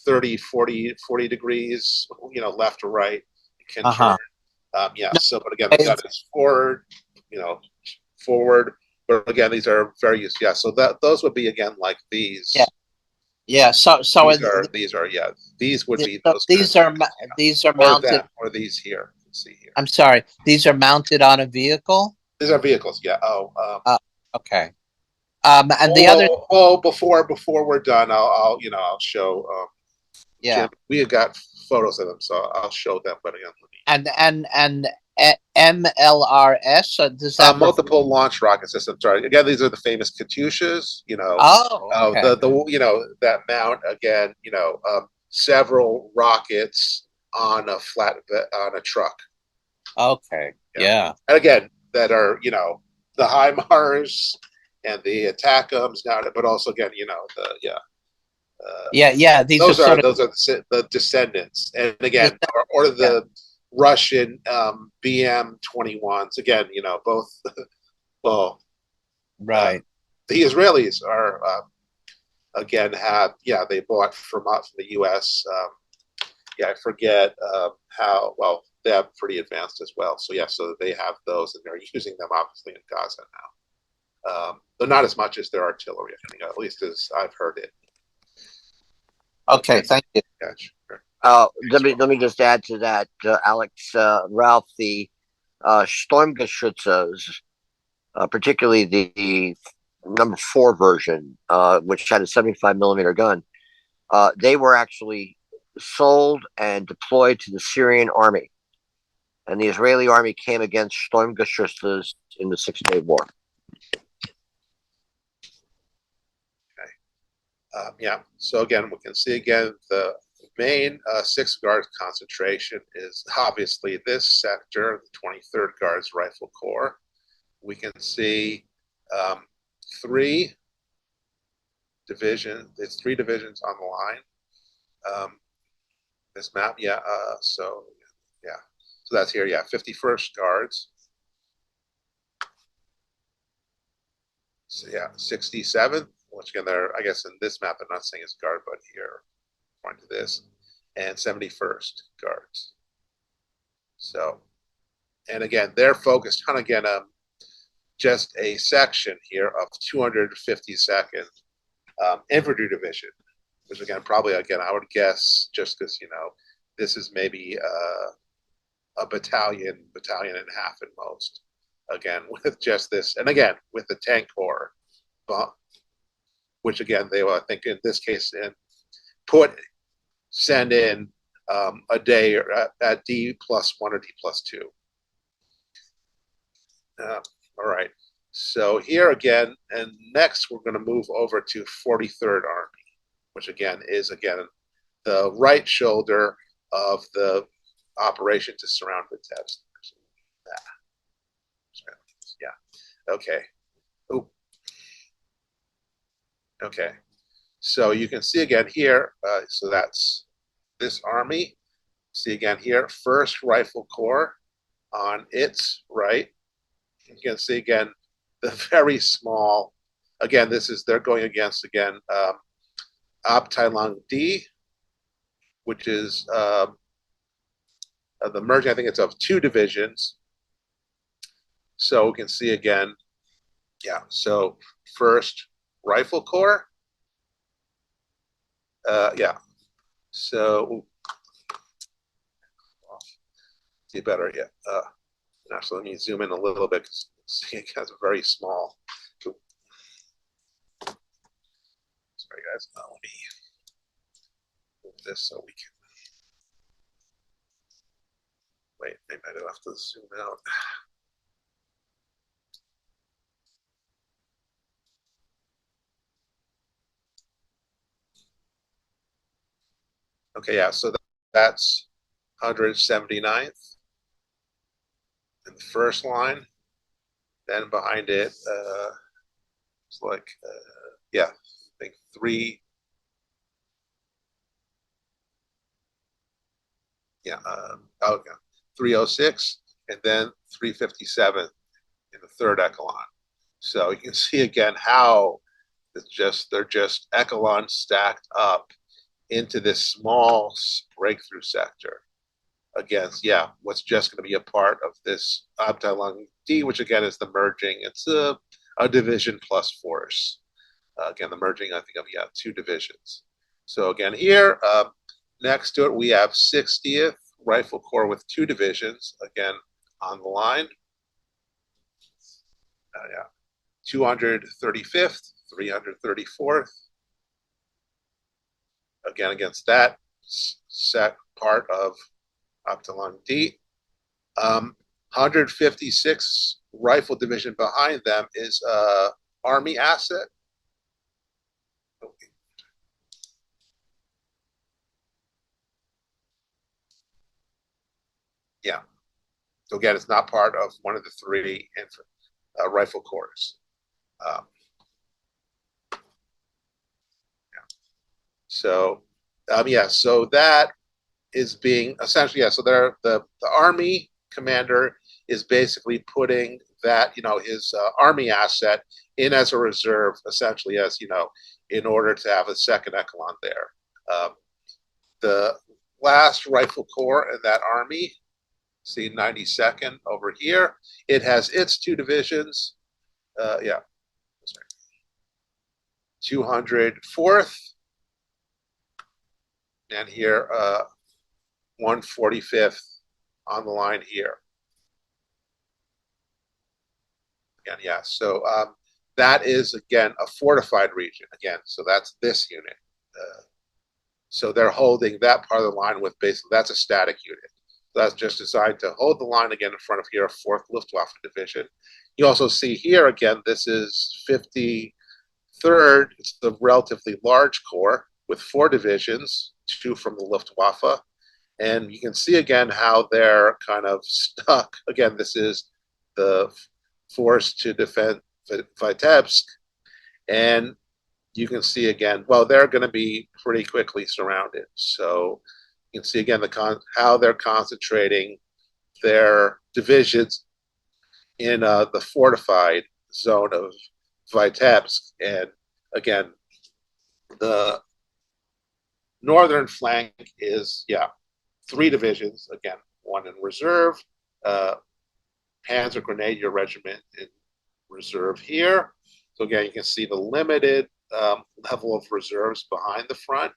30, 40 degrees left or right. It can turn. So but again, the gun is forward. Forward. But again, these are very used. Yeah, so those would be again like these. Yeah. So these would be those. These are mounted, or these here. You can see here. I'm sorry. These are mounted on a vehicle. These are vehicles. Yeah. Okay. And the other. Before we're done, I'll show. Jim, we have got photos of them, so I'll show them. But again, and MLRS. Does that multiple launch rocket systems? Sorry. Again, these are the famous Katyushas. Okay. That mount again. Several rockets on a truck. Okay. Yeah. And again, that are the HIMARS and the ATACMS now, but also again these those are the descendants, and again or the Russian BM-21s. Again, both. Well, right. The Israelis are again have they bought from the U.S. I forget how well they have pretty advanced as well. So yeah, so they have those, and they're using them obviously in Gaza now, but not as much as their artillery. I think, at least as I've heard it. Okay, thank you. Yeah, sure. Let me just add to that, Alex, Ralph. The 𝐁𝐚𝐠𝐫𝐚𝐭𝐢𝐨𝐧 particularly the number 4 version, which had a 75 millimeter gun, they were actually sold and deployed to the Syrian army, and the Israeli army came against 𝐁𝐚𝐠𝐫𝐽𝑒 in the 6-Day War. Okay. Yeah. So again, we can see again the main 6th Guard concentration is obviously this sector, the 23rd Guards Rifle Corps. We can see 3 divisions. It's 3 divisions on the line. This map, yeah. So that's here. Yeah, 51st Guards. So yeah, 67th. Which again, they're, I guess in this map they're not saying it's guard, but here, according to this, and 71st Guards. So, and again, they're focused on again just a section here of 252nd Infantry Division, which again, probably again, I would guess just because this is maybe a battalion and a half at most. Again, with just this, and again with the Tank Corps, which again they will, I think in this case, send in a day or at D+1 or D+2. All right. So here again, and next we're going to move over to 43rd Army, which again is the right shoulder of the operation to surround Vitebsk. Yeah. Okay. Ooh. Okay. So you can see again here. So that's this army. See again here, 1st Rifle Corps on its right. You can see again the very small. Again, they're going against again Abteilung D, which is the merging. I think it's of 2 divisions. So we can see again, yeah. So 1st Rifle Corps, yeah. So see better, yeah. Actually, let me zoom in a little bit. See, it has a very small. Sorry, guys. Let me move this so we can. Wait, maybe I don't have to zoom out. Okay, yeah. So that's 179th in the first line. Then behind it, it's like, yeah, I think 3. Yeah, 306, and then 357 in the 3rd echelon. So you can see again how they're just echelons stacked up into this small breakthrough sector against, yeah, what's just going to be a part of this Abteilung D, which again is the merging. It's a division plus force. Again, the merging, I think, of 2 divisions. So again here, next to it, we have 60th Rifle Corps with 2 divisions, again, on the line. Yeah, 235th, 334th. Again, against that set part of Abteilung D. 156th Rifle Division behind them is Army asset. Okay. Yeah. So again, it's not part of one of the 3 Rifle Corps. Yeah. So, yeah. So that is being essentially, yeah. So the Army commander is basically putting that, his Army asset in as a reserve, essentially, as in order to have a 2nd echelon there. last rifle corps in that army. See 92nd over here. It has its two divisions. 204th, and here 145th on the line here. Again, yeah. So that is again a fortified region. Again, so that's this unit. So they're holding that part of the line with basically that's a static unit. That's just designed to hold the line again in front of here, 4th Luftwaffe Division. You also see here again, this is 53rd. It's a relatively large corps with 4 divisions, 2 from the Luftwaffe. And you can see again how they're kind of stuck. Again, this is the force to defend Vitebsk. And you can see again, well, they're going to be pretty quickly surrounded. So you can see again how they're concentrating their divisions in the fortified zone of Vitebsk. And again, the northern flank is, 3 divisions, again, 1 in reserve, Panzer Grenadier Regiment in reserve here. So again, you can see the limited level of reserves behind the front.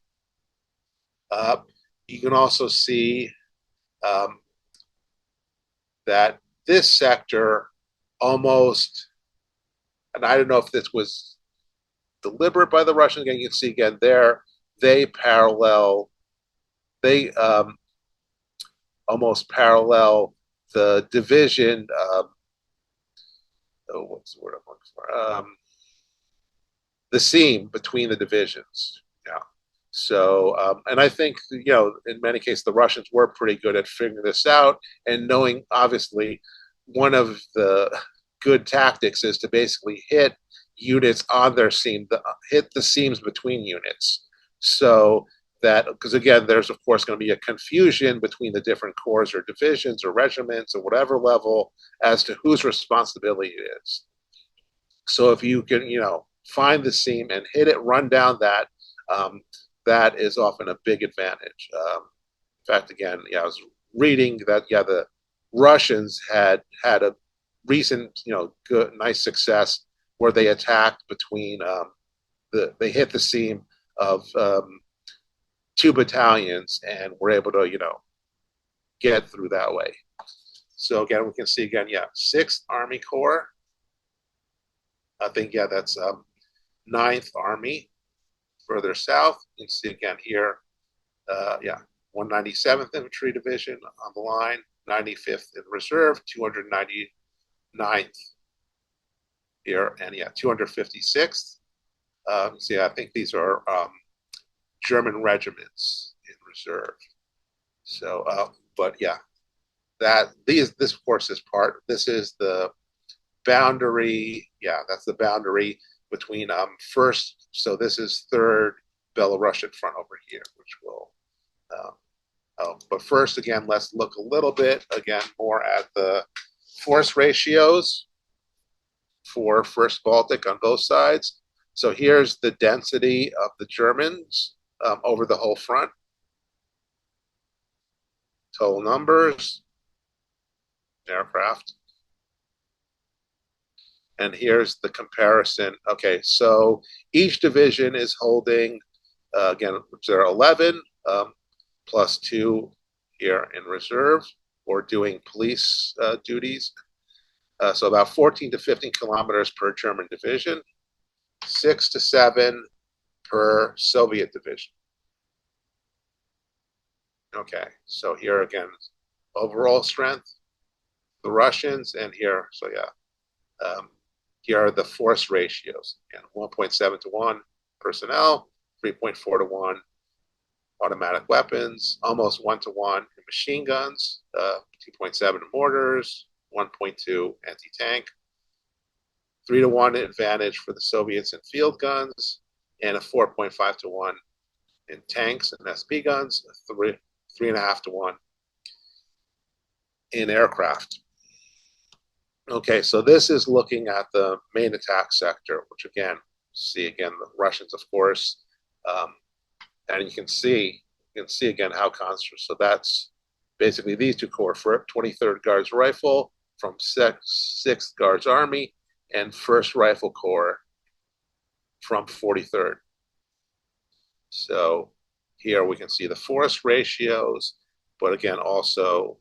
You can also see that this sector almost, and I don't know if this was deliberate by the Russians, again, you can see again there, they almost parallel the division, what's the word I'm looking for? The seam between the divisions. Yeah. So, and I think, in many cases, the Russians were pretty good at figuring this out and knowing, obviously, one of the good tactics is to basically hit units on their seam, hit the seams between units. So that, because again, there's of course going to be a confusion between the different corps or divisions or regiments or whatever level as to whose responsibility it is. So if you can, find the seam and hit it, run down that, that is often a big advantage. In fact, again, I was reading that, the Russians had a recent, good, nice success where they attacked between, they hit the seam of 2 battalions and were able to, get through that way. So again, we can see again, 6th Army Corps. I think, that's 9th Army further south. You can see again here, 197th Infantry Division on the line, 95th in reserve, 299th here, and 256th. I think these are German regiments in reserve. So, but this of course is part. This is the boundary. That's the boundary between 1st. So this is 3rd Belarusian front over here, which will. But first, again, let's look a little bit again more at the force ratios for 1st Baltic on both sides. So here's the density of the Germans over the whole front. Total numbers, aircraft. And here's the comparison. Okay, so each division is holding, again, there are 11 plus 2 here in reserve or doing police duties. So about 14 to 15 kilometers per German division, 6 to 7 per Soviet division. Okay, so here again, overall strength, the Russians, and here, here are the force ratios. And 1.7 to 1 personnel, 3.4 to 1 automatic weapons, almost 1 to 1 in machine guns, 2.7 in mortars, 1.2 anti-tank, 3 to 1 advantage for the Soviets in field guns, and a 4.5 to 1 in tanks and SP guns, 3.5 to 1 in aircraft. Okay, so this is looking at the main attack sector, which again, see again, the Russians, of course, and you can see you can see again how constant. So that's basically these two corps: for 23rd Guards Rifle from 6th Guards Army and 1st Rifle Corps from 43rd. So here we can see the force ratios, but again, also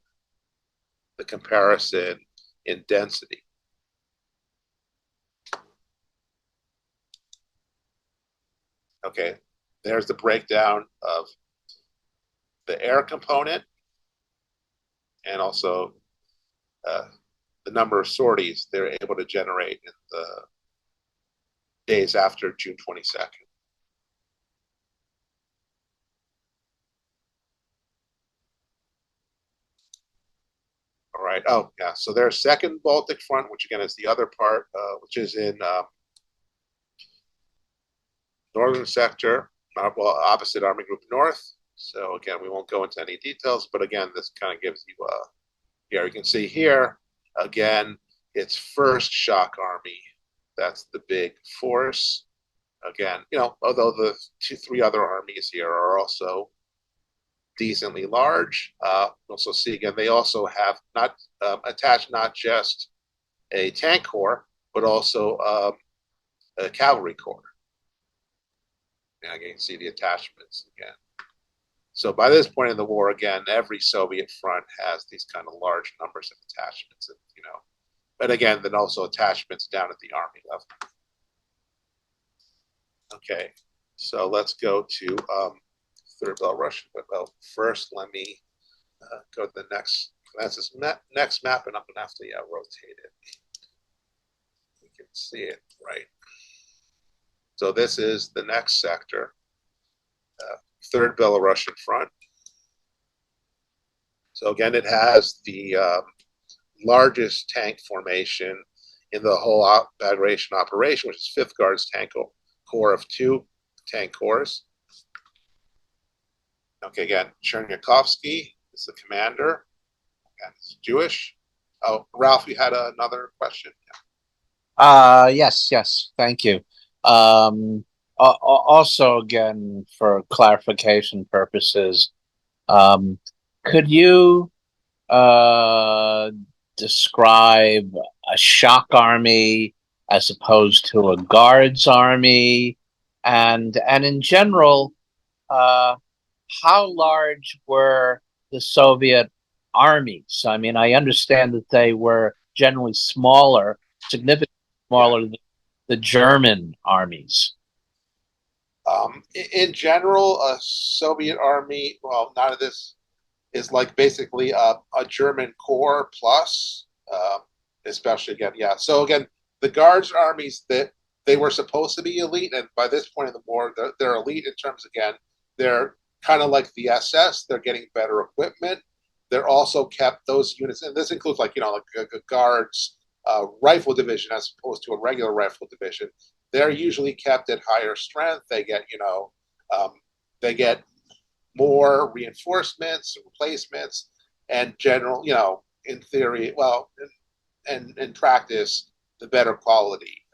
the comparison in density. Okay, there's the breakdown of the air component and also the number of sorties they're able to generate in the days after June 22nd. All right. Oh, yeah. So their second Baltic front, which again is the other part, which is in northern sector, well, opposite Army Group North. So again, we won't go into any details, but again, this kind of gives you here you can see here again, it's 1st Shock Army. That's the big force. Again, you know, although the 2-3 other armies here are also decently large. Also see again, they also have not attached not just a tank corps, but also a cavalry corps. And again, you can see the attachments again. So by this point in the war, again, every Soviet front has these kind of large numbers of attachments, and, you know, but again, then also attachments down at the army level. Okay, so let's go to 3rd Belarusian. But first, let me go to the next. That's this next map, and I'm gonna have to rotate it. You can see it right. So this is the next sector, 3rd Belarusian front. So again, it has the largest tank formation in the whole Bagration operation, which is 5th Guards Tank Corps of 2 tank corps. Okay, again, 𝐁𝐚𝐠𝐫𝐚𝐭𝢢𝐨𝐧 is the commander. Again, he's Jewish. Oh, Ralph, you had another question? Yes, thank you. Also, again, for clarification purposes, could you describe a shock army as opposed to a guards army, and in general, how large were the Soviet armies? I mean, I understand that they were generally smaller, significantly smaller than the German armies. In general, a Soviet army, well, none of this is like basically a German corps plus, especially again, yeah. So again, the Guards armies, that they were supposed to be elite, and by this point in the war, they're elite in terms, again, they're kind of like the SS. They're getting better equipment. They're also kept those units, and this includes like, you know, like a Guards rifle division as opposed to a regular rifle division. They're usually kept at higher strength. They get, you know, they get more reinforcements, replacements, and general, you know, in theory, well, and in practice, the better quality,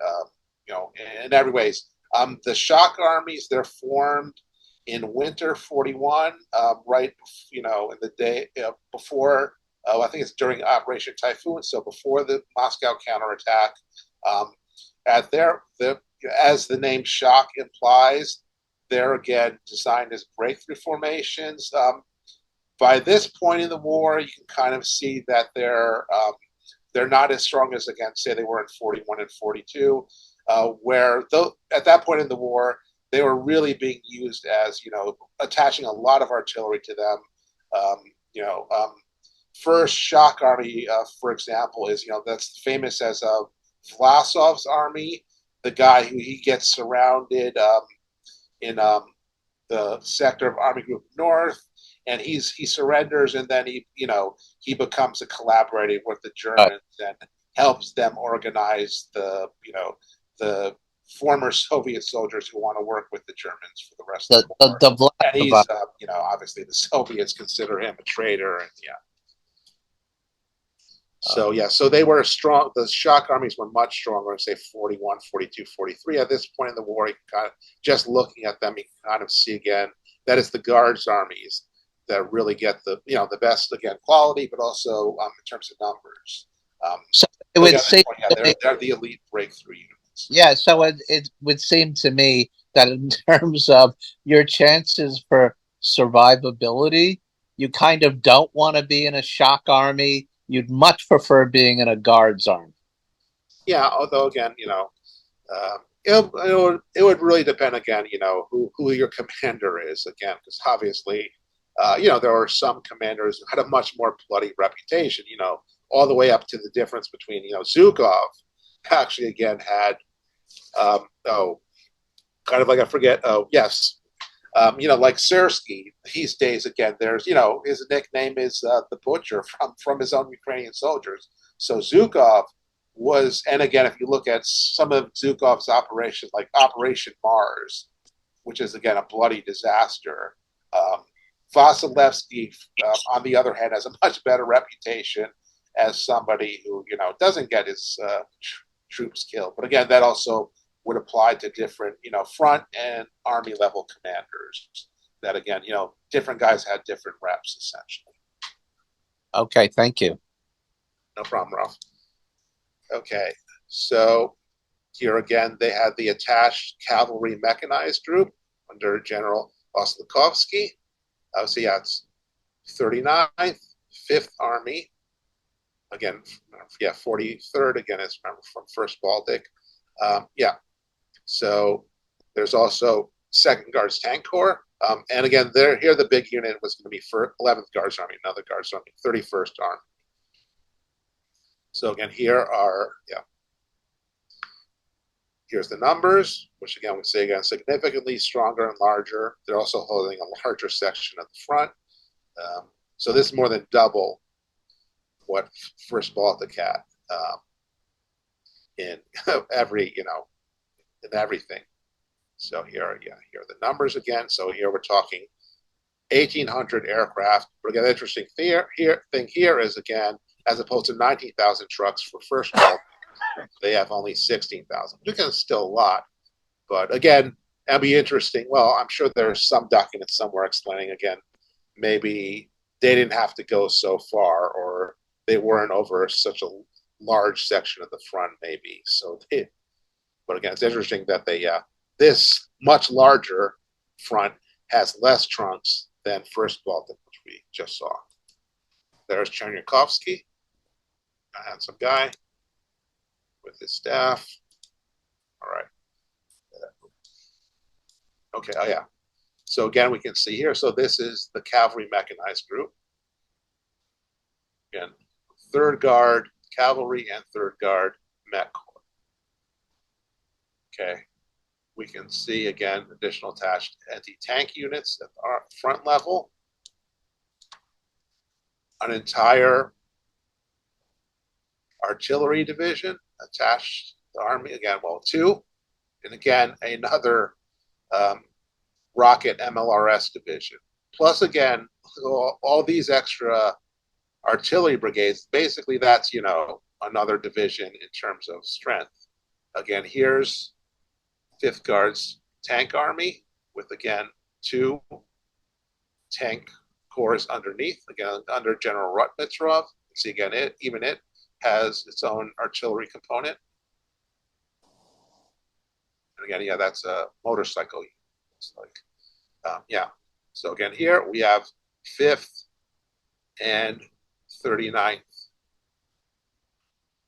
you know, in every ways. The shock armies, they're formed in winter 41, right, you know, in the day before, I think it's during Operation Typhoon, so before the Moscow counterattack. At as the name shock implies, they're again designed as breakthrough formations. By this point in the war, you can kind of see that they're not as strong as, again, say they were in 41 and 42, where at that point in the war, they were really being used as, you know, attaching a lot of artillery to them. You know, First Shock Army, for example, is, you know, that's famous as Vlasov's army, the guy who he gets surrounded in the sector of Army Group North, and he surrenders, and then he becomes a collaborator with the Germans and helps them organize the former Soviet soldiers who want to work with the Germans for the rest of the war. And he's obviously the Soviets consider him a traitor, and so they were strong. The shock armies were much stronger in, say, 41, 42, 43. At this point in the war, you can kind of, just looking at them, you can kind of see again that is the Guards armies that really get the the best again quality, but also in terms of numbers. So it would seem they're the elite breakthrough units. Yeah, so it would seem to me that in terms of your chances for survivability, you kind of don't want to be in a shock army. You'd much prefer being in a Guards army. Yeah, although again, it would really depend again, who your commander is again, because obviously, there are some commanders who had a much more bloody reputation, all the way up to the difference between, Zhukov actually again had, kind of like I forget, like Syrskyi these days again, there's, his nickname is the Butcher from his own Ukrainian soldiers. So Zhukov was, and again, if you look at some of Zhukov's operations, like Operation Mars, which is again a bloody disaster. Vasilevsky, on the other hand, has a much better reputation as somebody who doesn't get his troops killed. But again, that also would apply to different front and army level commanders. That again, different guys had different reps essentially. Okay, thank you. No problem, Ralph. Okay, so here again, they had the attached cavalry mechanized group under General Oslakovsky. So yeah, it's 39th, 5th Army. Again, 43rd, again, it's remember from 1st Baltic. So there's also 2nd Guards Tank Corps. And again, here the big unit was going to be 11th Guards Army, another Guards Army, 31st Army. So again, here's the numbers, which again, we say again, significantly stronger and larger. They're also holding a larger section at the front. So this is more than double what 1st Baltic had in every, in everything. So here are the numbers again. So here we're talking 1,800 aircraft. But again, the interesting thing here is again, as opposed to 19,000 trucks for 1st Baltic, they have only 16,000. Which is still a lot, but again, that'd be interesting. Well, I'm sure there's some document somewhere explaining again, maybe they didn't have to go so far, or they weren't over such a large section of the front, maybe. But again, it's interesting that this much larger front has less trunks than 1st Baltic, which we just saw. There's Chernyakhovsky, a handsome guy with his staff. All right. Okay, So again, we can see here, so this is the cavalry mechanized group. Again, 3rd Guard Cavalry and 3rd Guard Mech Corps. Okay, we can see again, additional attached anti-tank units at the front level. An entire artillery division attached to the army, again, 2. And again, another rocket MLRS division. Plus, again, all these extra artillery brigades, basically that's, another division in terms of strength. Again, here's 5th Guards Tank Army with, again, 2 tank corps underneath, again, under General Rutmitrov. See, again, it has its own artillery component. And again, that's a motorcycle. It's like, So again, here we have 5th and 39th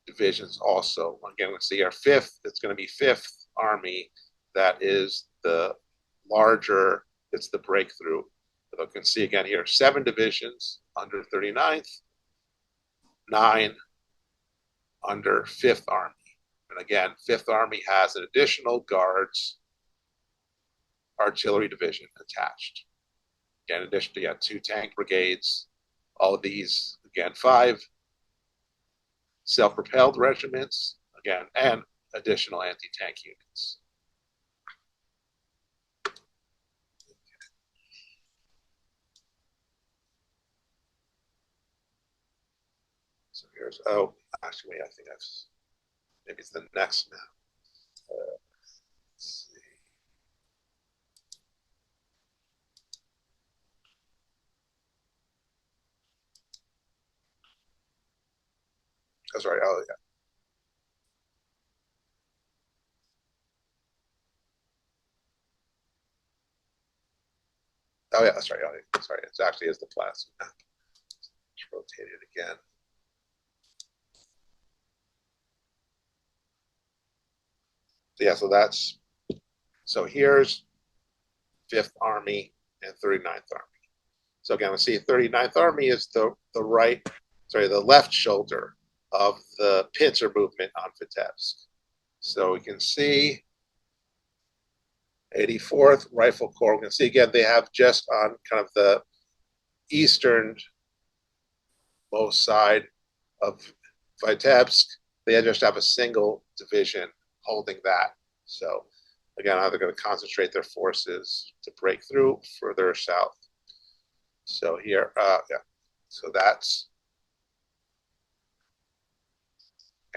divisions also. Again, let's see our 5th, it's going to be 5th Army. That is the larger, it's the breakthrough. So you can see again here, 7 divisions under 39th, 9 under 5th Army. And again, 5th Army has an additional Guards artillery division attached. Again, in addition to 2 tank brigades, all of these, again, 5 self-propelled regiments, again, and additional anti-tank units. So here's, actually, I think maybe it's the next now. Let's see. sorry. Oh, yeah. Oh, yeah. Sorry. Oh, yeah. Sorry. It actually is the plasma map. Let's rotate it again. Yeah. So here's 5th Army and 39th Army. So again, let's see, 39th Army is the left shoulder of the pincer movement on Vitebsk. So we can see 84th Rifle Corps. We can see again, they have just on kind of the eastern most side of Vitebsk, they just have a single division holding that. So again, how they're going to concentrate their forces to break through further south. So here, yeah, so that's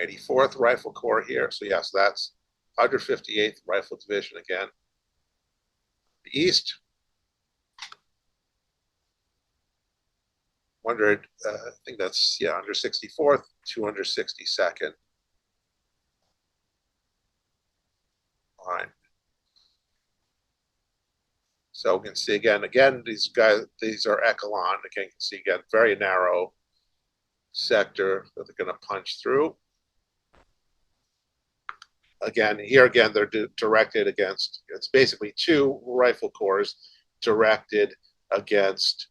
84th Rifle Corps here. So yes, that's 158th Rifle Division again. The east, 100, I think that's, yeah, 164th, 262nd. Line. So we can see again, these guys, these are echelon. Again, you can see again, very narrow sector that they're going to punch through. Again, here again, they're directed against, it's basically 2 rifle corps directed against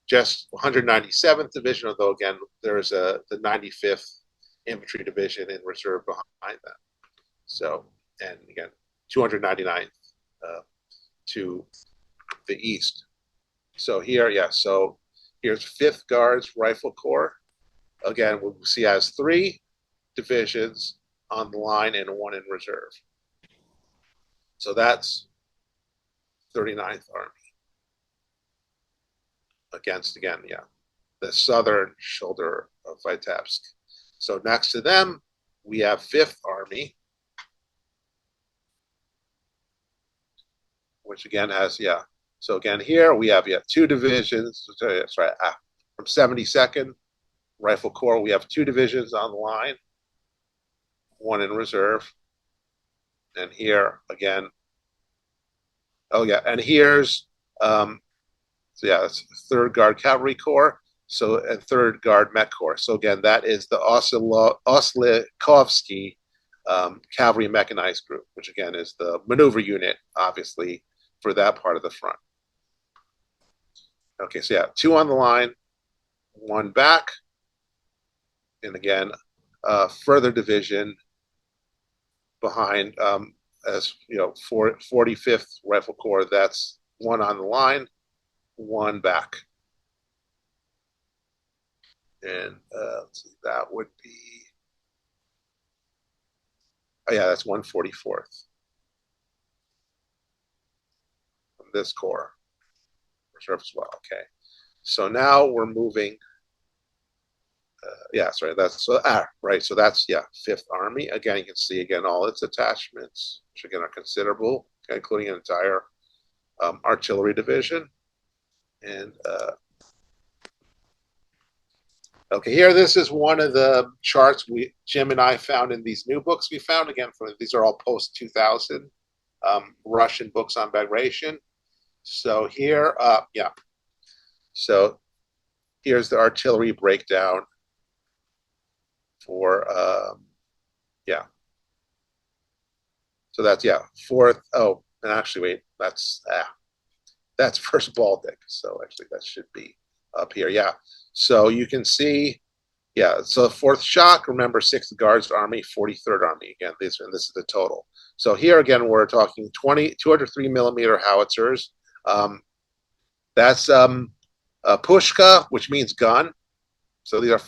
just 197th Division, although again, there's the 95th Infantry Division in reserve behind them. So, and again, 299th to the east. So here, yeah, so here's 5th Guards Rifle Corps. Again, we'll see has 3 divisions on the line and 1 in reserve. So that's 39th Army. Against, again, yeah, the southern shoulder of Vitebsk. So next to them, we have 5th Army, which again has, yeah. So again, here we have, yeah, 2 divisions. That's right. From 72nd Rifle Corps, we have 2 divisions on the line, 1 in reserve. And here again, oh yeah, and here's, so yeah, that's 3rd Guard Cavalry Corps. So, and 3rd Guard Met Corps. So again, that is the Oslikovsky Cavalry Mechanized Group, which again is the maneuver unit, obviously, for that part of the front. Okay, so yeah, 2 on the line, 1 back. And again, further division behind, as you know, 45th Rifle Corps, that's 1 on the line, 1 back. And let's see, that would be, oh yeah, that's 144th. From this corps, reserve as well. Okay, so now we're moving. Yeah, sorry, that's right. So that's, yeah, 5th Army. Again, you can see again all its attachments, which again are considerable, including an entire artillery division. And okay, here, this is one of the charts Jim and I found in these new books we found. Again, these are all post 2000 Russian books on Bagration. So here, yeah. So here's the artillery breakdown for, yeah. So that's, yeah, 4th. Oh, and actually, wait, that's 1st Baltic. So actually, that should be up here. Yeah. So you can see, yeah. So 4th Shock, remember 6th Guards Army, 43rd Army. Again, this is the total. So here again, we're talking 203 millimeter howitzers. That's Pushka, which means gun. So these are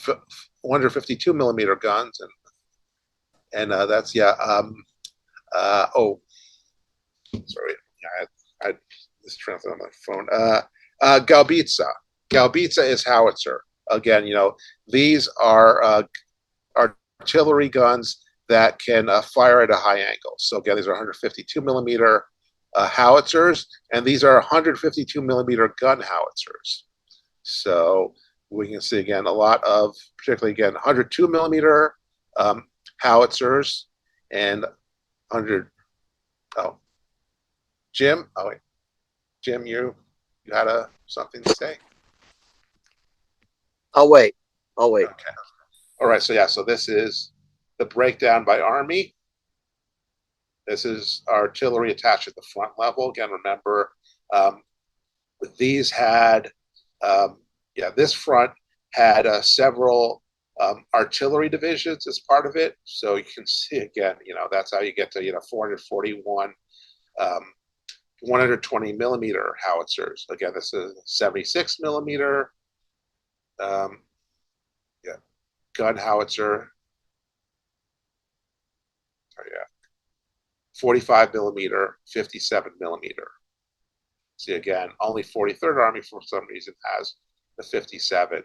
152 millimeter guns, and that's, yeah. Oh, sorry, I just translated on my phone. Gaubitsa. Gaubitsa is howitzer. Again, you know, these are artillery guns that can fire at a high angle. So again, these are 152 millimeter howitzers, and these are 152 millimeter gun howitzers. So we can see again a lot of, particularly again, 102 millimeter howitzers and 100. Oh, Jim. Oh wait, Jim, you had something to say? I'll wait. Okay. All right. So yeah. So this is the breakdown by army. This is artillery attached at the front level. Again, remember, these had, this front had several artillery divisions as part of it. So you can see again, that's how you get to 441 120 millimeter howitzers. Again, this is 76 millimeter gun howitzer. 45 millimeter, 57 millimeter. See again, only 43rd Army for some reason has the 57.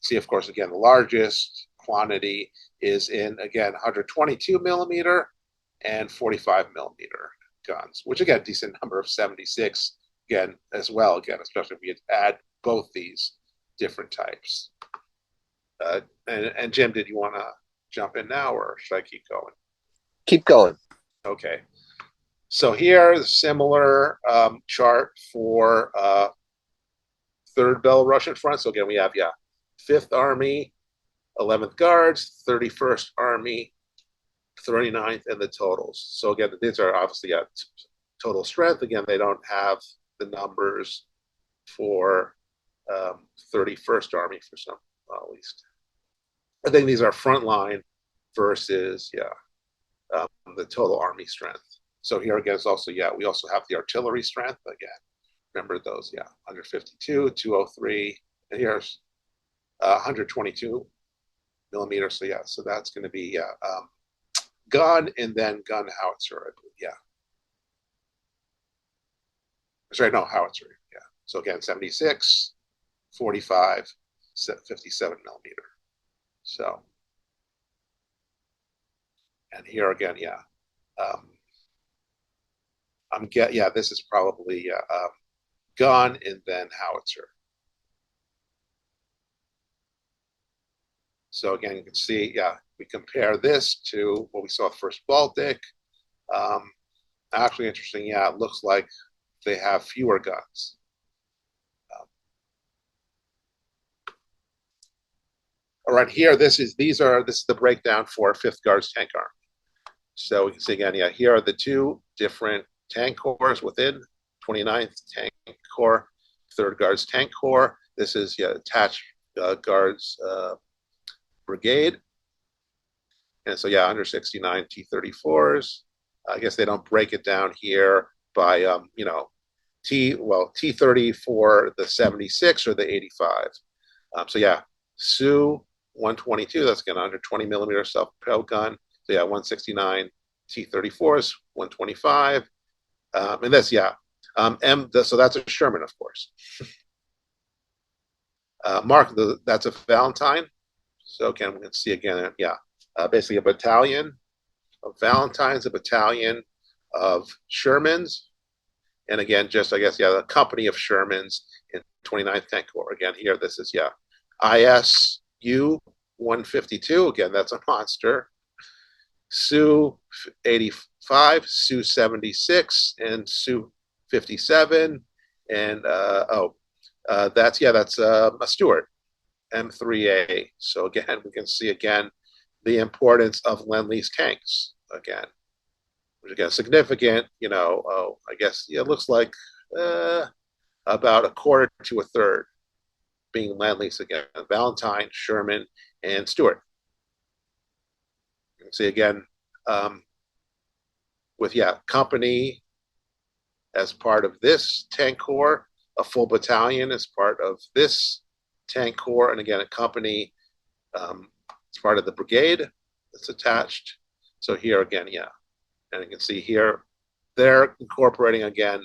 See, of course, again, the largest quantity is in, again, 122 millimeter and 45 millimeter guns, which again, decent number of 76 again as well. Again, especially if you add both these different types. And Jim, did you want to jump in now, or should I keep going? Keep going. Okay. So here, the similar chart for 3rd Belarusian Front. So again, we have 5th Army, 11th Guards, 31st Army, 39th, and the totals. So again, these are obviously total strength. Again, they don't have the numbers for 31st Army for some, at least. I think these are frontline versus, the total Army strength. So here again is also, we also have the artillery strength again. Remember those, 152, 203, and here's 122 millimeters. So so that's going to be gun and then gun howitzer, I believe. Sorry, no, howitzer. So again, 76, 45, 57 millimeter. So, and here again, this is probably gun and then howitzer. So again, you can see, we compare this to what we saw first Baltic. Actually interesting, it looks like they have fewer guns. All right, here, this is the breakdown for 5th Guards Tank Army. So we can see again, here are the two different tank corps within 29th Tank Corps, 3rd Guards Tank Corps. This is attached Guards Brigade. And so 169 T-34s. I guess they don't break it down here by T-30 for the 76 or the 85. Sioux 122, that's again 120 millimeter self-propelled gun. So 169 T-34s, 125. And that's, so that's a Sherman, of course. Mark, that's a Valentine. So again, we can see again, basically a battalion of Valentines, a battalion of Shermans, and again, just, I guess, a company of Shermans in 29th Tank Corps. Again, here, this is, ISU 152. Again, that's a monster. Sioux 85, Sioux 76, and Sioux 57. And, that's a Stuart M3A. So again, we can see again the importance of Lend-Lease tanks again, which again significant. I guess it looks like about a quarter to a third being Lend-Lease again. Valentine, Sherman, and Stuart. You can see again with company as part of this tank corps, a full battalion as part of this tank corps, and again a company as part of the brigade that's attached. So here again, and you can see here they're incorporating again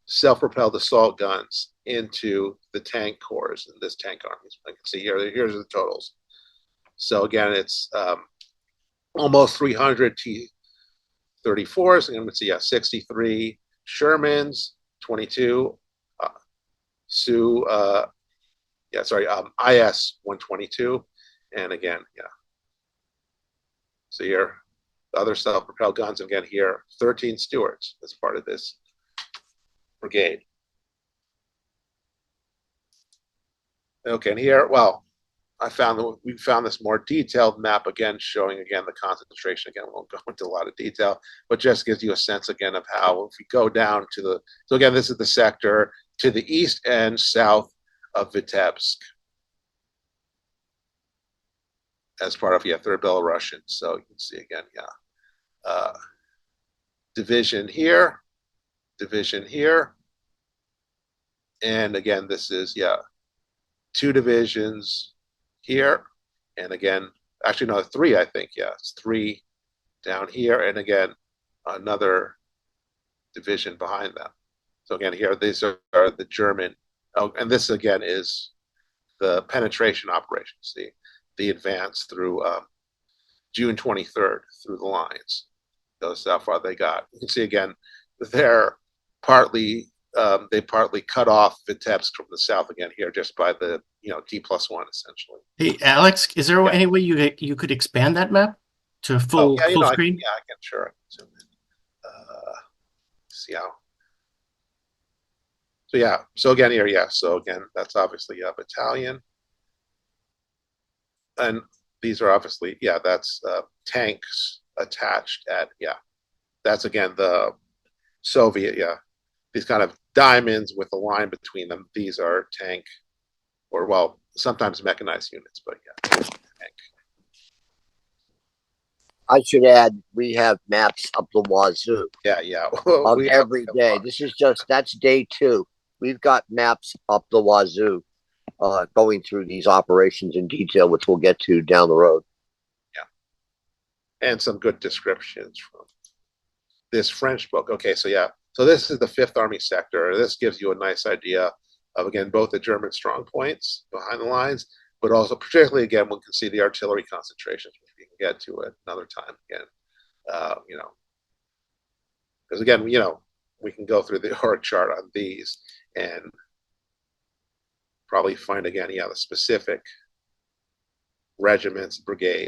self-propelled assault guns into the tank corps in this tank army. So I can see here's the totals. So again, it's almost 300 T-34s, and we see 63 Shermans, 22 Sioux yeah, sorry, IS-122, and again, yeah. So here, the other self-propelled guns, again here, 13 Stuarts as part of this brigade. Okay, and here, well, we found this more detailed map again, showing again the concentration. Again, we won't go into a lot of detail, but just gives you a sense again of how, if we go down to the, so again, this is the sector to the east and south of Vitebsk as part of, yeah, 3rd Belarusian. So you can see again, yeah, division here, and again, this is, yeah, 2 divisions here, and again, actually no, 3, I think, yeah, it's 3 down here, and again, another division behind them. So again, here, these are the German, oh, and this again is the penetration operations, the advance through June 23rd through the lines. That's how far they got. You can see again, they're partly, they partly cut off Vitebsk from the south again here, just by the, D+1 essentially. Hey, Alex, is there Yeah. any way you could expand that map to full yeah, full screen? I can, sure. See how. So yeah, so again here, yeah. So again, that's obviously a battalion, and these are obviously, yeah, that's tanks attached at, yeah. That's again the Soviet, yeah. These kind of diamonds with a line between them. These are tank, or well, sometimes mechanized units, but yeah, tank. I should add, we have maps up the wazoo. Yeah. Of every day. This is just, that's day 2. We've got maps up the wazoo, going through these operations in detail, which we'll get to down the road. Yeah. And some good descriptions from this French book. Okay, so yeah. So this is the 5th Army sector. This gives you a nice idea of, again, both the German strong points behind the lines, but also particularly, again, we can see the artillery concentrations, which we can get to at another time again. Because again, we can go through the org chart on these and probably find again, yeah, the specific regiments,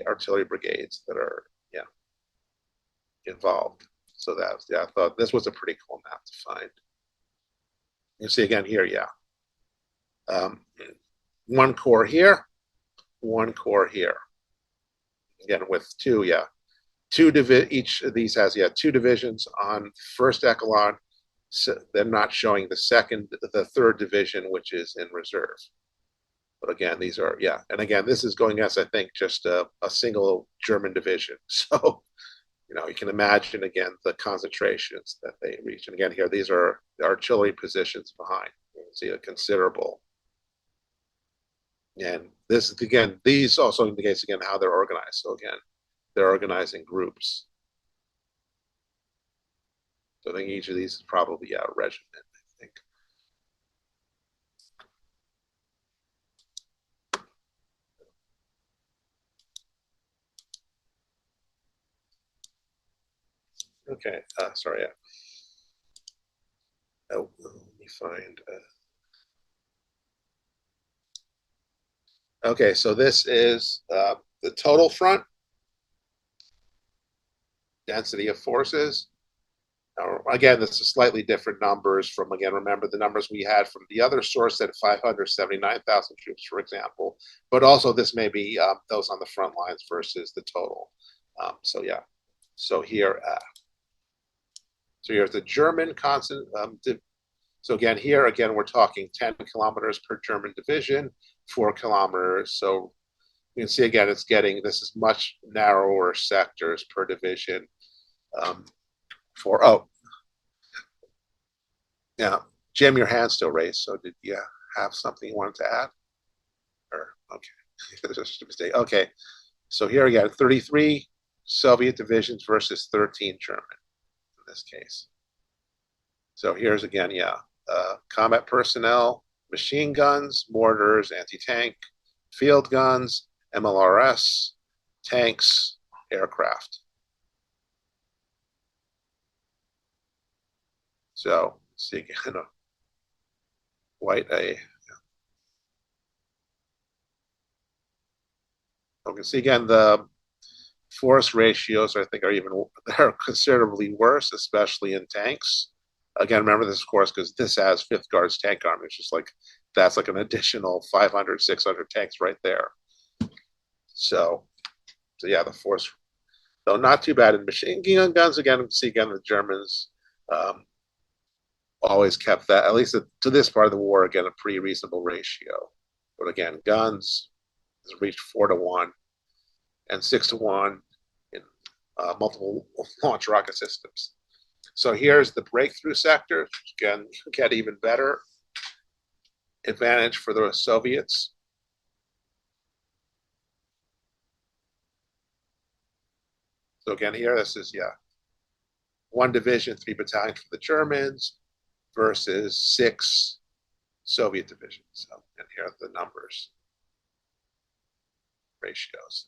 artillery brigades that are, yeah, involved. So that's, yeah, I thought this was a pretty cool map to find. You see again here, yeah. 1 corps here, 1 corps here. Again, with 2, yeah. Each of these has, yeah, 2 divisions on 1st echelon. So they're not showing the 3rd division, which is in reserve. But again, these are, yeah. And again, this is going as, I think, just a single German division. So, you can imagine, again, the concentrations that they reach. And again, here, these are the artillery positions behind. You can see a considerable. And this, again, these also indicates, again, how they're organized. So again, they're organizing groups. So I think each of these is probably, yeah, a regiment, I think. Okay, sorry. Oh, let me find. Okay, so this is the total front density of forces. Now, again, this is slightly different numbers from, again, remember the numbers we had from the other source at 579,000 troops, for example. But also this may be those on the front lines versus the total. So yeah, so here, so here's the German constant. So again, here, again, we're talking 10 kilometers per German division, 4 kilometers. So you can see, again, it's getting, this is much narrower sectors per division. Yeah, Jim, your hand's still raised. So did you have something you wanted to add? Or, okay, this is just a mistake. Okay, so here again, 33 Soviet divisions versus 13 German in this case. So here's again, yeah, combat personnel, machine guns, mortars, anti-tank, field guns, MLRS, tanks, aircraft. So see again, You can see again the force ratios, I think, they're considerably worse, especially in tanks. Again, remember this, of course, because this has Fifth Guard's tank army. It's just like that's like an additional 500, 600 tanks right there. So yeah, the force, though not too bad in machine gun guns. Again, you can see again the Germans always kept that, at least to this part of the war, again, a pretty reasonable ratio. But again, guns has reached 4-1 and 6-1 in multiple launch rocket systems. So here's the breakthrough sector. Again, get even better advantage for the Soviets. So again, here, this is, 1 division, 3 battalions for the Germans versus 6 Soviet divisions. So, and here are the numbers, ratios.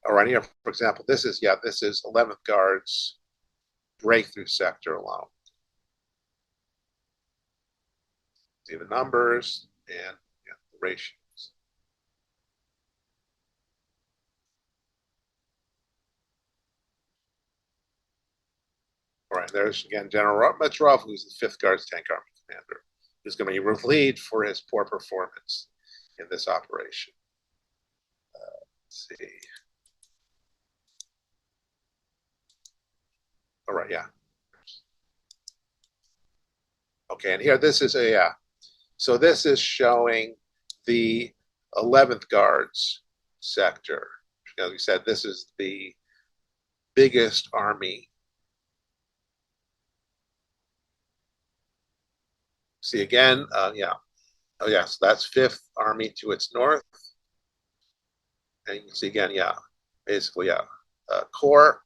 All right, here, for example, this is 11th Guards breakthrough sector alone. See the numbers and the ratios. All right, there's again General Metrov, who's the 5th Guards Tank Army commander, who's going to be relieved for his poor performance in this operation. Let's see. All right, okay, and here this is so this is showing the 11th Guards sector. As we said, this is the biggest army. See again, oh yes, that's 5th Army to its north. And you can see again, basically, Corps.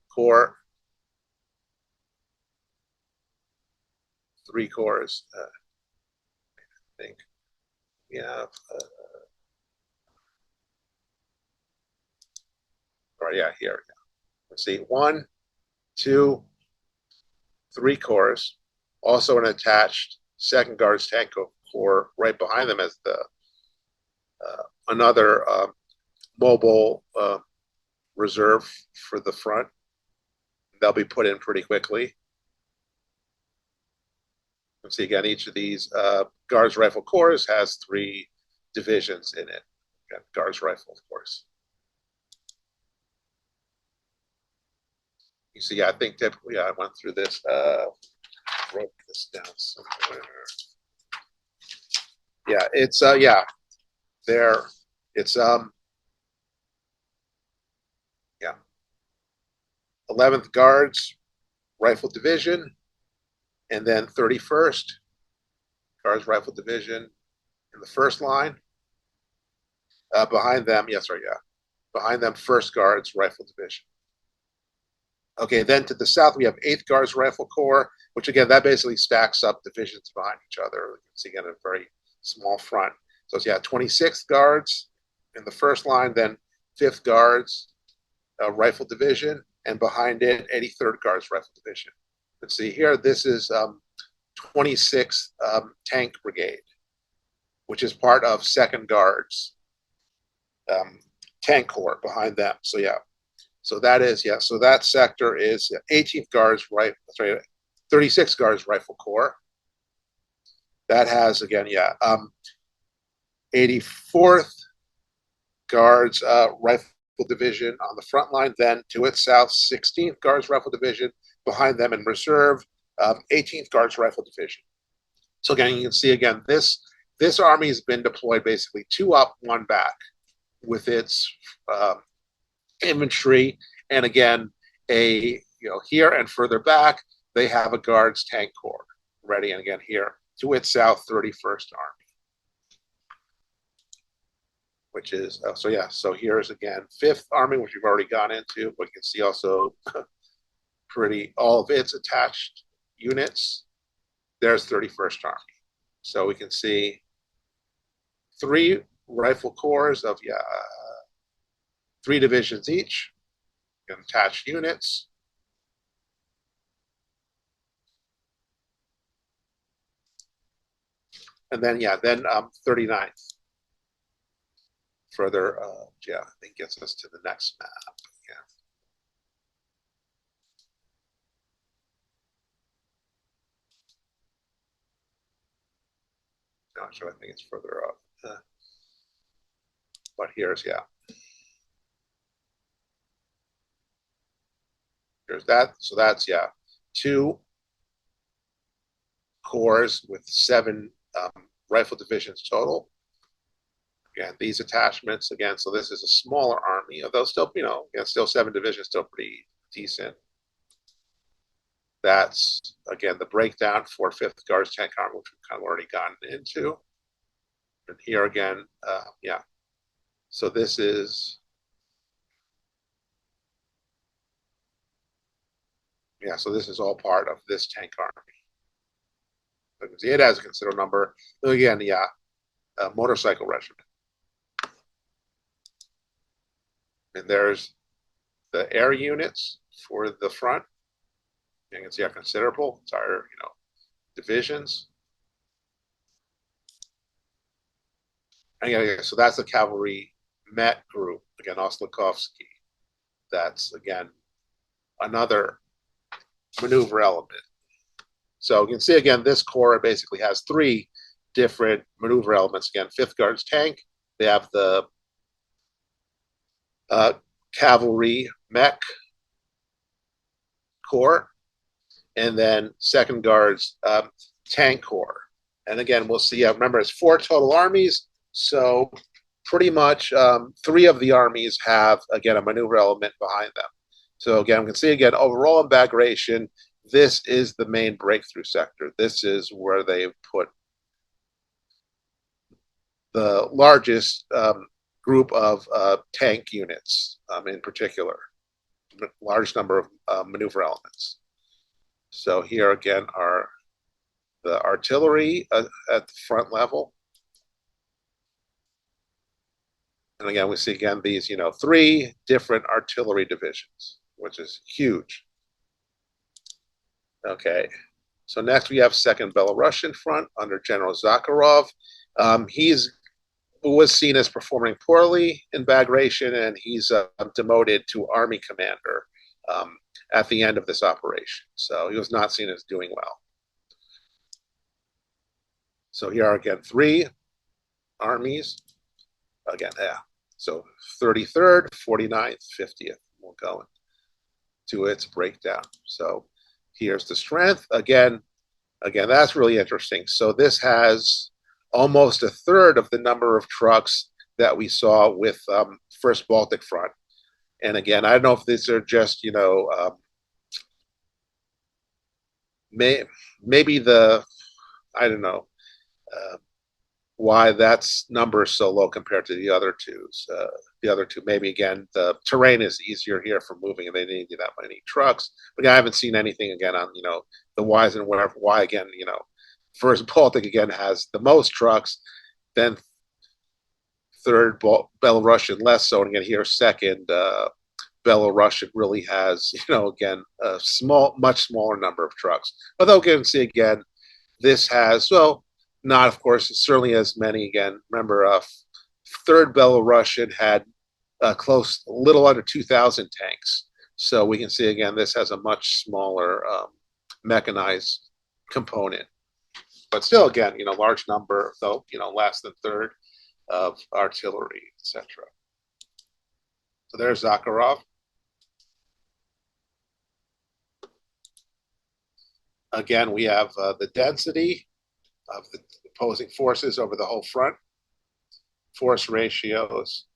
Corps, 3 corps, I think. All right, here. Let's see, 1, 2, 3 corps. Also an attached 2nd Guards Tank Corps right behind them as the another mobile reserve for the front. They'll be put in pretty quickly. You can see again, each of these Guards Rifle Corps has 3 divisions in it. Again, Guards Rifle, of course. You see, I think typically I went through this, wrote this down somewhere. It's there. It's 11th Guards Rifle Division, and then 31st Guards Rifle Division in the first line. Behind them, behind them, 1st Guards Rifle Division. Okay, then to the south, we have 8th Guards Rifle Corps, which again, that basically stacks up divisions behind each other. You can see again a very small front. So it's 26th Guards in the first line, then 5th Guards Rifle Division, and behind it, 83rd Guards Rifle Division. Let's see here, this is 26th Tank Brigade, which is part of 2nd Guards Tank Corps behind them. So so that is, so that sector is 18th Guards, 36th Guards Rifle Corps. That has, again, 84th Guards Rifle Division on the front line, then to its south, 16th Guards Rifle Division, behind them in reserve, 18th Guards Rifle Division. So again, you can see again, this army has been deployed basically 2 up, 1 back with its infantry, and again, here and further back, they have a Guards Tank Corps ready, and again here to its south, 31st Army, which is so here's again 5th Army, which we've already gone into, but you can see also all of its attached units. There's 31st Army, so we can see 3 rifle corps of 3 divisions each, attached units. And then, yeah, then 39th. Further, yeah, I think gets us to the next map. Yeah. Not sure, I think it's further up. But here's, yeah. There's that. So that's, yeah, 2 corps with 7 rifle divisions total. Again, these attachments, again, so this is a smaller army, although still, you know, again, still 7 divisions, still pretty decent. That's, again, the breakdown for 5th Guards Tank Army, which we've kind of already gotten into. And here again, yeah. So this is, yeah, so this is all part of this tank army. It has a considerable number. Again, yeah, motorcycle regiment. And there's the air units for the front. You can see how considerable, entire, you know, divisions. And yeah, so that's the cavalry Met group, again, Oslakovsky. That's, again, another maneuver element. So you can see, again, this corps basically has 3 different maneuver elements. Again, 5th Guards tank, they have the cavalry mech corps, and then 2nd Guards tank corps. And again, we'll see, remember, it's 4 total armies, so pretty much 3 of the armies have, again, a maneuver element behind them. So again, we can see, again, overall in Bagration, this is the main breakthrough sector. This is where they've put the largest group of tank units in particular, large number of maneuver elements. So here again are the artillery at the front level. And again, we see again these, you know, 3 different artillery divisions, which is huge. Okay, so next we have 2nd Belarusian Front under General Zakharov. He's was seen as performing poorly in Bagration, and he's demoted to Army Commander at the end of this operation. So he was not seen as doing well. So here are again 3 armies. Again, yeah. So 33rd, 49th, 50th. We'll go into its breakdown. So here's the strength. Again, that's really interesting. So this has almost a third of the number of trucks that we saw with First Baltic Front. And again, I don't know if these are just, you know, maybe I don't know why that's number so low compared to the other 2s. The other 2, maybe again, the terrain is easier here for moving and they didn't need that many trucks. But I haven't seen anything again on, you know, the whys and why again, you know, First Baltic again has the most trucks, then 3rd Belarusian less so, and again here 2nd Belarusian really has, you know, again a much smaller number of trucks. Although again, see again, this has, well, not of course certainly as many. Again, remember, 3rd Belarusian had a little under 2,000 tanks. So we can see again, this has a much smaller mechanized component. But still, again, you know, large number, though, you know, less than 1/3 of artillery, etc. So there's Zakharov. Again, we have the density of the opposing forces over the whole front, force ratios.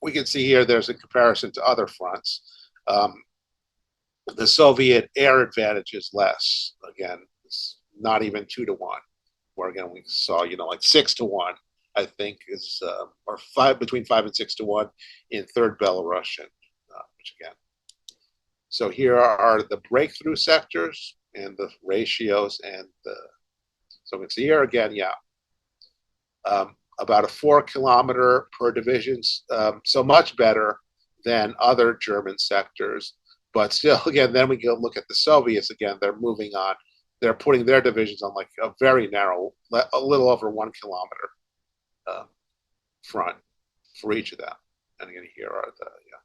We can see here there's a comparison to other fronts. The Soviet air advantage is less. Again, it's not even 2 to 1. Where again we saw, you know, like 6 to 1, I think is, or between 5 and 6 to 1 in 3rd Belarusian, which again. So here are the breakthrough sectors and the ratios, and so we can see here again, yeah, about a 4 kilometer per division, so much better than other German sectors. But still, again, then we go look at the Soviets again. They're moving on they're putting their divisions on like a very narrow, a little over 1 kilometer front for each of them. And again, here are the, yeah.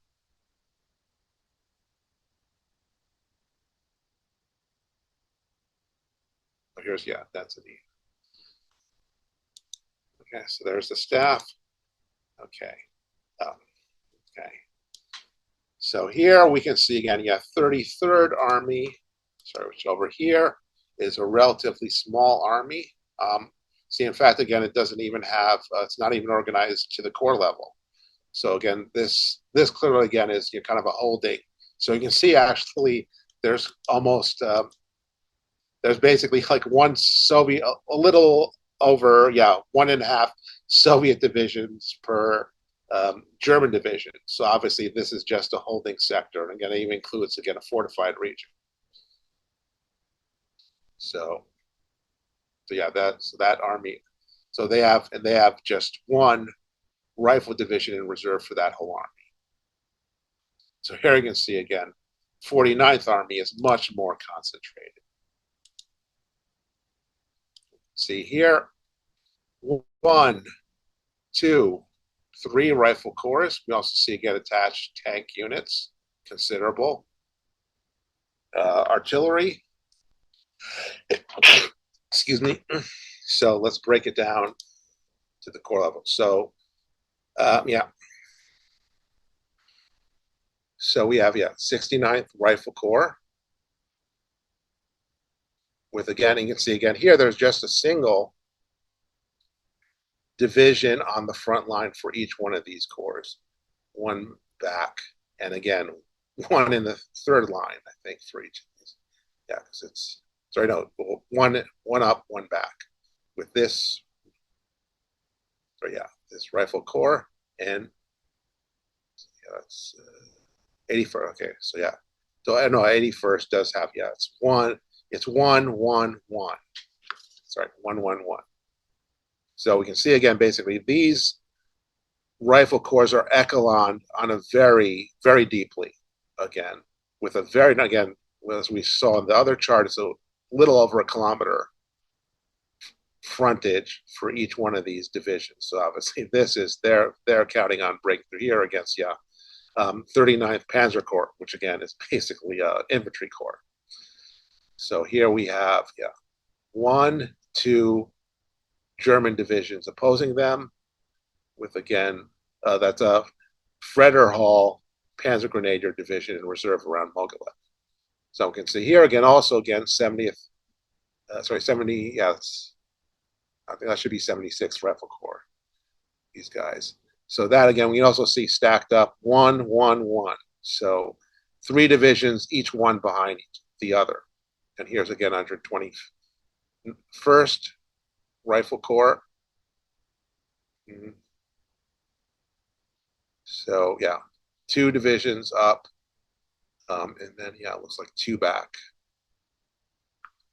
Here's, yeah, that's an E. Okay, so there's the staff. Okay. Okay. So here we can see again, yeah, 33rd Army, sorry, which over here is a relatively small army. See, in fact, again, it doesn't even have, it's not even organized to the corps level. So again, this clearly, again, is kind of a holding. So you can see actually there's almost, there's basically like one Soviet, a little over, yeah, 1.5 Soviet divisions per German division. So obviously this is just a holding sector. And again, it even includes, again, a fortified region. So yeah, that's that army. So they have just one rifle division in reserve for that whole army. So here you can see again, 49th Army is much more concentrated. See here, 1, 2, 3 rifle corps. We also see again attached tank units, considerable. Artillery. Excuse me. So let's break it down to the corps level. So yeah. So we have, yeah, 69th Rifle Corps. With, again, you can see again here, there's just a single division on the front line for each one of these corps. One back, and again, one in the third line, I think, for each of these. Yeah, because it's, sorry, no, one up, one back. With this, so yeah, this Rifle Corps, and yeah, it's 81st. Okay, so yeah, so I know 81st does have, yeah, it's 1, 1, 1. Sorry, 1, 1, 1. So we can see again, basically, these rifle corps are echeloned on a very, very deeply, again, with a very, again, as we saw in the other chart, it's a little over 1 kilometer frontage for each one of these divisions. So obviously this is, they're counting on breakthrough here against, yeah, 39th Panzer Corps, which again is basically an infantry corps. So here we have, yeah, 1, 2 German divisions opposing them, with again, that's a Frederhall Panzer Grenadier Division in reserve around Mogilev. So we can see here again, also again, 70th, sorry, 70, yeah, I think that should be 76th Rifle Corps, these guys. So that again, we can also see stacked up 1, 1, 1. So 3 divisions, each one behind the other. And here's again 121st Rifle Corps. So yeah, 2 divisions up, and then yeah, it looks like 2 back.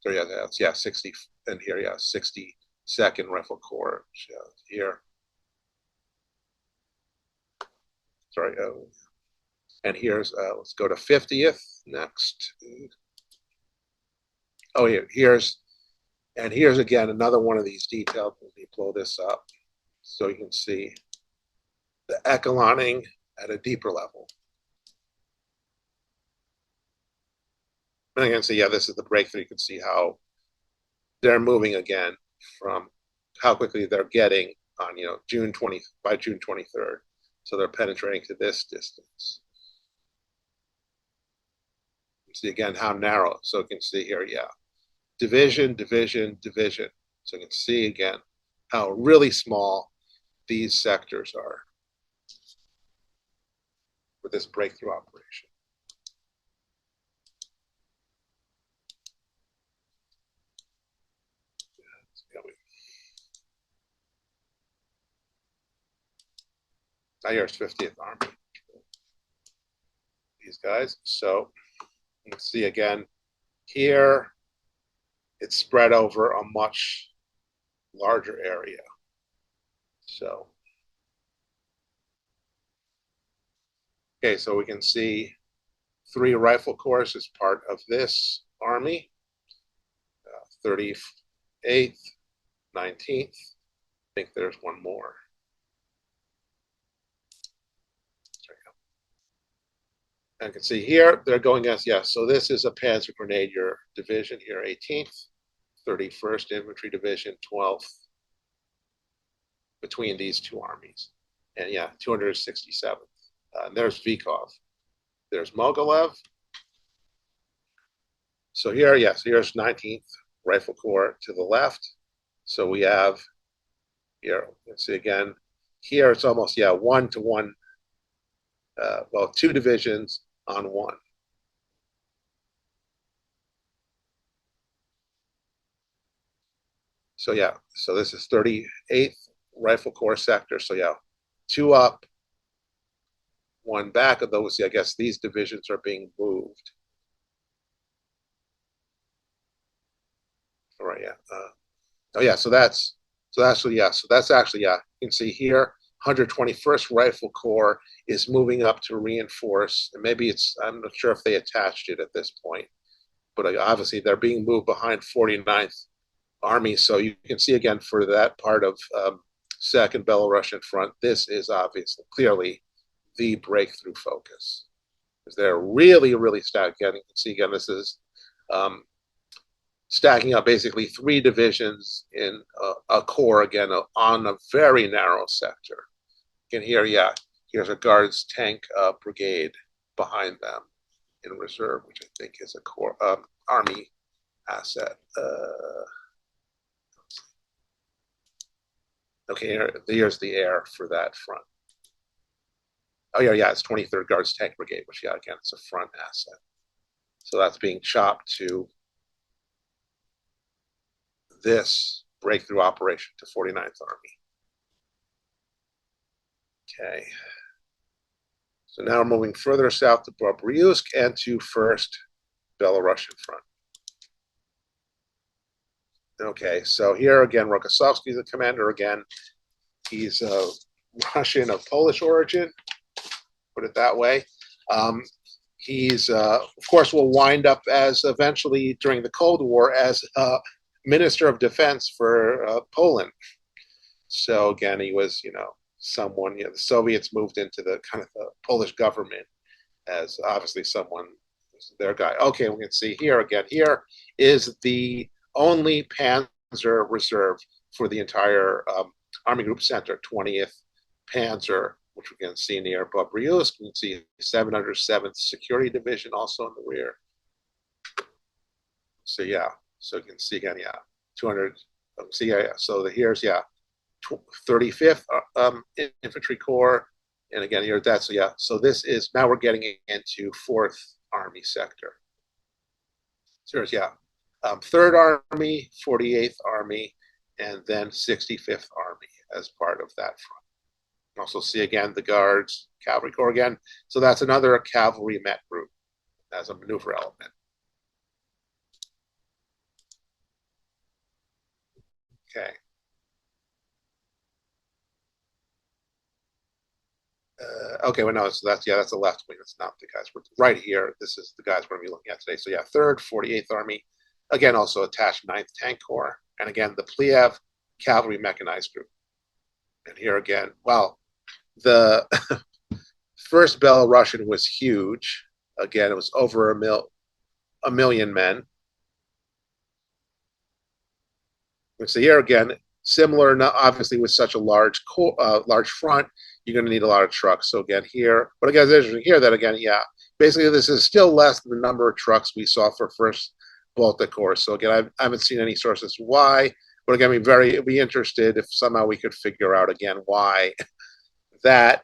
So yeah, that's, yeah, 60, and here, yeah, 62nd Rifle Corps, yeah, here. Sorry, and here's, let's go to 50th next. Oh, here's again another one of these detailed. Let me blow this up so you can see the echeloning at a deeper level. And you can see, yeah, this is the breakthrough. You can see how they're moving again from how quickly they're getting on, you know, by June 23rd. So they're penetrating to this distance. You see again how narrow. So you can see here, yeah, division, division, division. So you can see again how really small these sectors are with this breakthrough operation. Now here's 50th Army. These guys. So you can see again here, it's spread over a much larger area. So, okay, so we can see 3 rifle corps as part of this army. 38th, 19th. I think there's one more. And you can see here, they're going as, yes, so this is a Panzer Grenadier Division here, 18th, 31st Infantry Division, 12th, between these two armies. And yeah, 267th. And there's Vikov. There's Mogilev. So here, yes, here's 19th Rifle Corps to the left. So we have here, let's see again, here it's almost, yeah, 1-to-1, well, two divisions on one. So yeah, so this is 38th Rifle Corps sector. So yeah, two up, one back of those. I guess these divisions are being moved. All right, yeah. Oh yeah, so that's actually, yeah. So that's actually, yeah. You can see here, 121st Rifle Corps is moving up to reinforce. And maybe it's, I'm not sure if they attached it at this point, but obviously they're being moved behind 49th Army. So you can see again for that part of Second Belarusian Front, this is obviously clearly the breakthrough focus. Because they're really, really stacking. You can see again, this is stacking up basically three divisions in a corps again on a very narrow sector. You can hear, yeah, here's a Guards tank brigade behind them in reserve, which I think is a corps army asset. Okay, here's the air for that front. Oh yeah, it's 23rd Guards Tank Brigade, which yeah, again, it's a front asset. So that's being chopped to this breakthrough operation to 49th Army. Okay. So now we're moving further south to Bobruisk and to 1st Belarusian Front. Okay, so here again, Rokossovsky is the commander again. He's Russian of Polish origin, put it that way. He's, of course, will wind up as eventually during the Cold War as Minister of Defense for Poland. So again, he was, someone, the Soviets moved into the kind of the Polish government as obviously someone, their guy. Okay, we can see here again, here is the only Panzer reserve for the entire Army Group Center, 20th Panzer, which we can see near Bobruisk. You can see 707th Security Division also in the rear. So yeah, so you can see again, yeah, 200. See, yeah. So here's 35th Infantry Corps, and again here that's yeah. So this is now we're getting into 4th Army sector. So here's 3rd Army, 48th Army, and then 65th Army as part of that front. You can also see again the Guards, Cavalry Corps again. So that's another cavalry Met group as a maneuver element. Okay. Okay, well, no, so that's the left wing. That's not the guys. We're right here. This is the guys we're going to be looking at today. So yeah, 3rd, 48th Army, again, also attached 9th Tank Corps, and again, the Pliev Cavalry Mechanized Group. And here again, well, the first Belarusian was huge. Again, it was over a million men. So here again, similar, obviously with such a large front, you're going to need a lot of trucks. So again here, but again, it's interesting here that again, yeah, basically this is still less than the number of trucks we saw for First Baltic Corps. So again, I haven't seen any sources why, but again, I'd be interested if somehow we could figure out again why that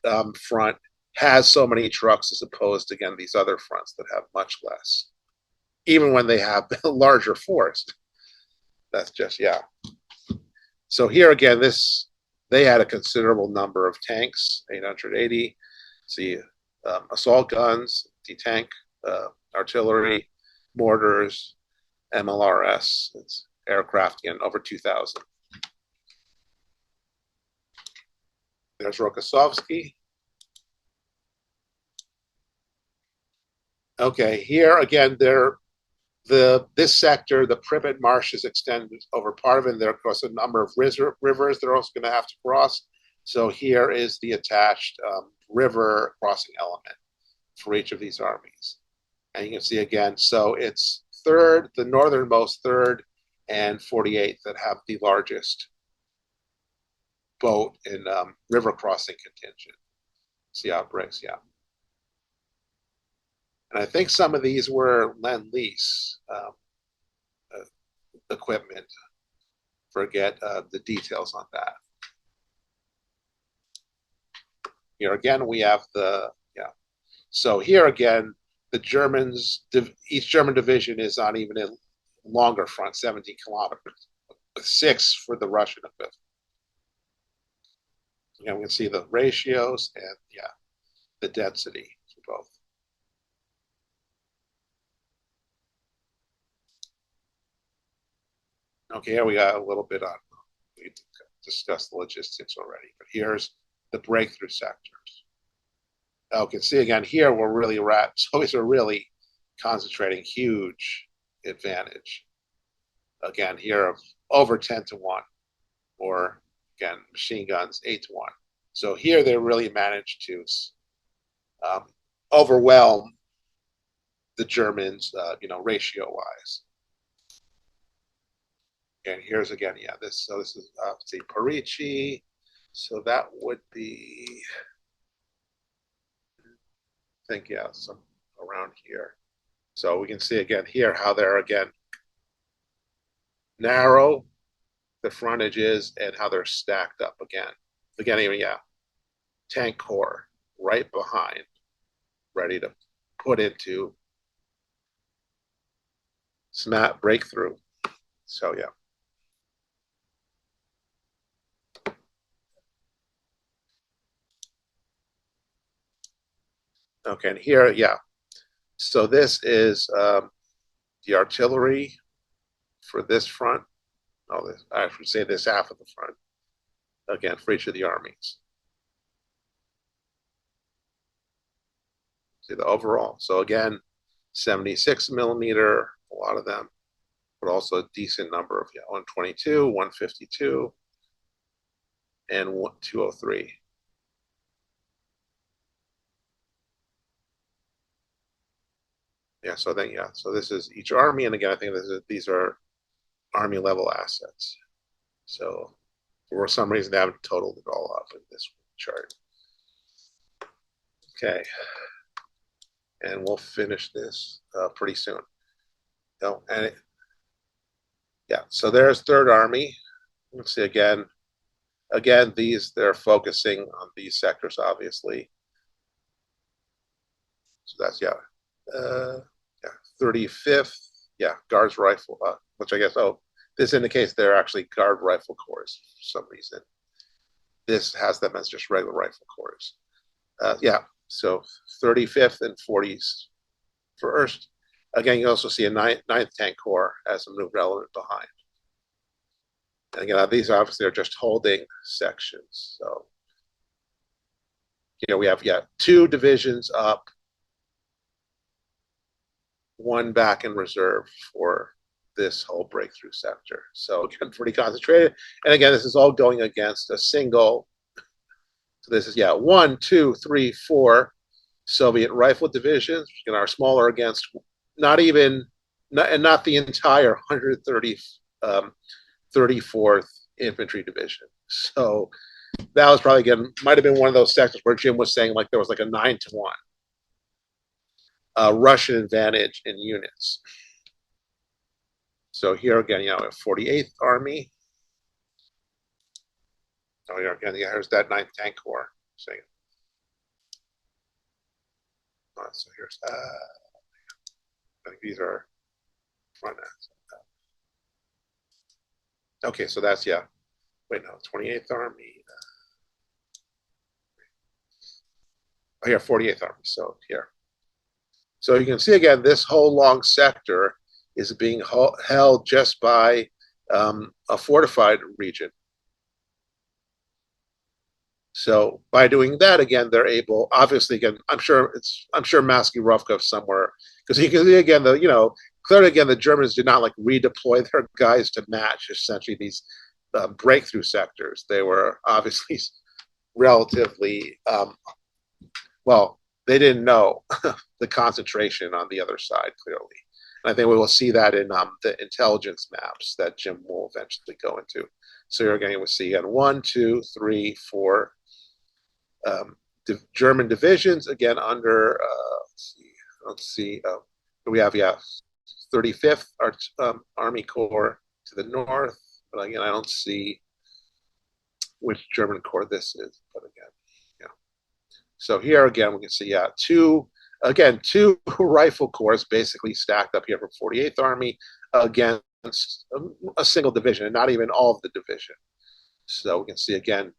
front has so many trucks as opposed to again these other fronts that have much less, even when they have a larger force. That's just So here again, they had a considerable number of tanks, 880. See, assault guns, anti-tank, artillery, mortars, MLRS. It's aircraft again, over 2,000. There's Rokossovsky. Okay, here again, this sector, the Pripyat marshes extend over part of it. And there are, of course, a number of rivers they're also going to have to cross. So here is the attached river crossing element for each of these armies. And you can see again, so it's the northernmost 3rd and 48th that have the largest boat and river crossing contingent. See how it breaks, yeah. And I think some of these were Lend-Lease equipment. Forget the details on that. Here again, we have so here again, the Germans, each German division is on even a longer front, 17 kilometers, with 6 for the Russian equivalent. Again, we can see the ratios and the density for both. Okay, here we got a little bit on, we discussed the logistics already, but here's the breakthrough sectors. You can see again here we're really so we're really concentrating huge advantage. Again, here of over 10-1, or again, machine guns 8-1. So here they really managed to overwhelm the Germans, ratio-wise. And here's again, this is see Parici. So that would be, I think, some around here. So we can see again here how they're again narrow the frontage is and how they're stacked up again. Again, even tank corps right behind, ready to put into snap breakthrough. So okay, and here, so this is the artillery for this front. I should say this half of the front, again, for each of the armies. See the overall. So again, 76 millimeter, a lot of them, but also a decent number of 122, 152, and 203. So then, so this is each army, and again, I think these are army level assets. So for some reason, they haven't totaled it all up in this chart. Okay, and we'll finish this pretty soon. So, so there's Third Army. Let's see again. Again, they're focusing on these sectors, obviously. So that's 35th, Guards Rifle, which I guess, this indicates they're actually Guard Rifle Corps for some reason. This has them as just regular rifle corps. So 35th and 41st. Again, you also see a 9th Tank Corps as a maneuver element behind. And again, these obviously are just holding sections. So, we have, 2 divisions up, 1 back in reserve for this whole breakthrough sector. So again, pretty concentrated. And again, this is all going against a single. So this is 1, 2, 3, 4 Soviet rifle divisions, are smaller against not the entire 34th Infantry Division. So that was probably, again, might have been one of those sectors where Jim was saying like there was like a 9-1. Russian advantage in units. So here again, we have 48th Army. Oh, here again, here's that 9th Tank Corps. So here's, I think these are front ends. Okay, so that's, wait, no, 28th Army. Oh, here, 48th Army, so here. So you can see again, this whole long sector is being held just by a fortified region. So by doing that, again, they're able, obviously, again, I'm sure Masky Rufkov somewhere, because you can see again, clearly, again, the Germans did not like redeploy their guys to match essentially these breakthrough sectors. They were obviously relatively, well, they didn't know the concentration on the other side, clearly. And I think we will see that in the intelligence maps that Jim will eventually go into. So you're going to see again 1, 2, 3, 4 German divisions, again, under, let's see, we have, 35th Army Corps to the north. But again, I don't see which German corps this is. But again, yeah. So here again, we can see, two rifle corps basically stacked up here from 48th Army against a single division, and not even all of the division. So we can see again,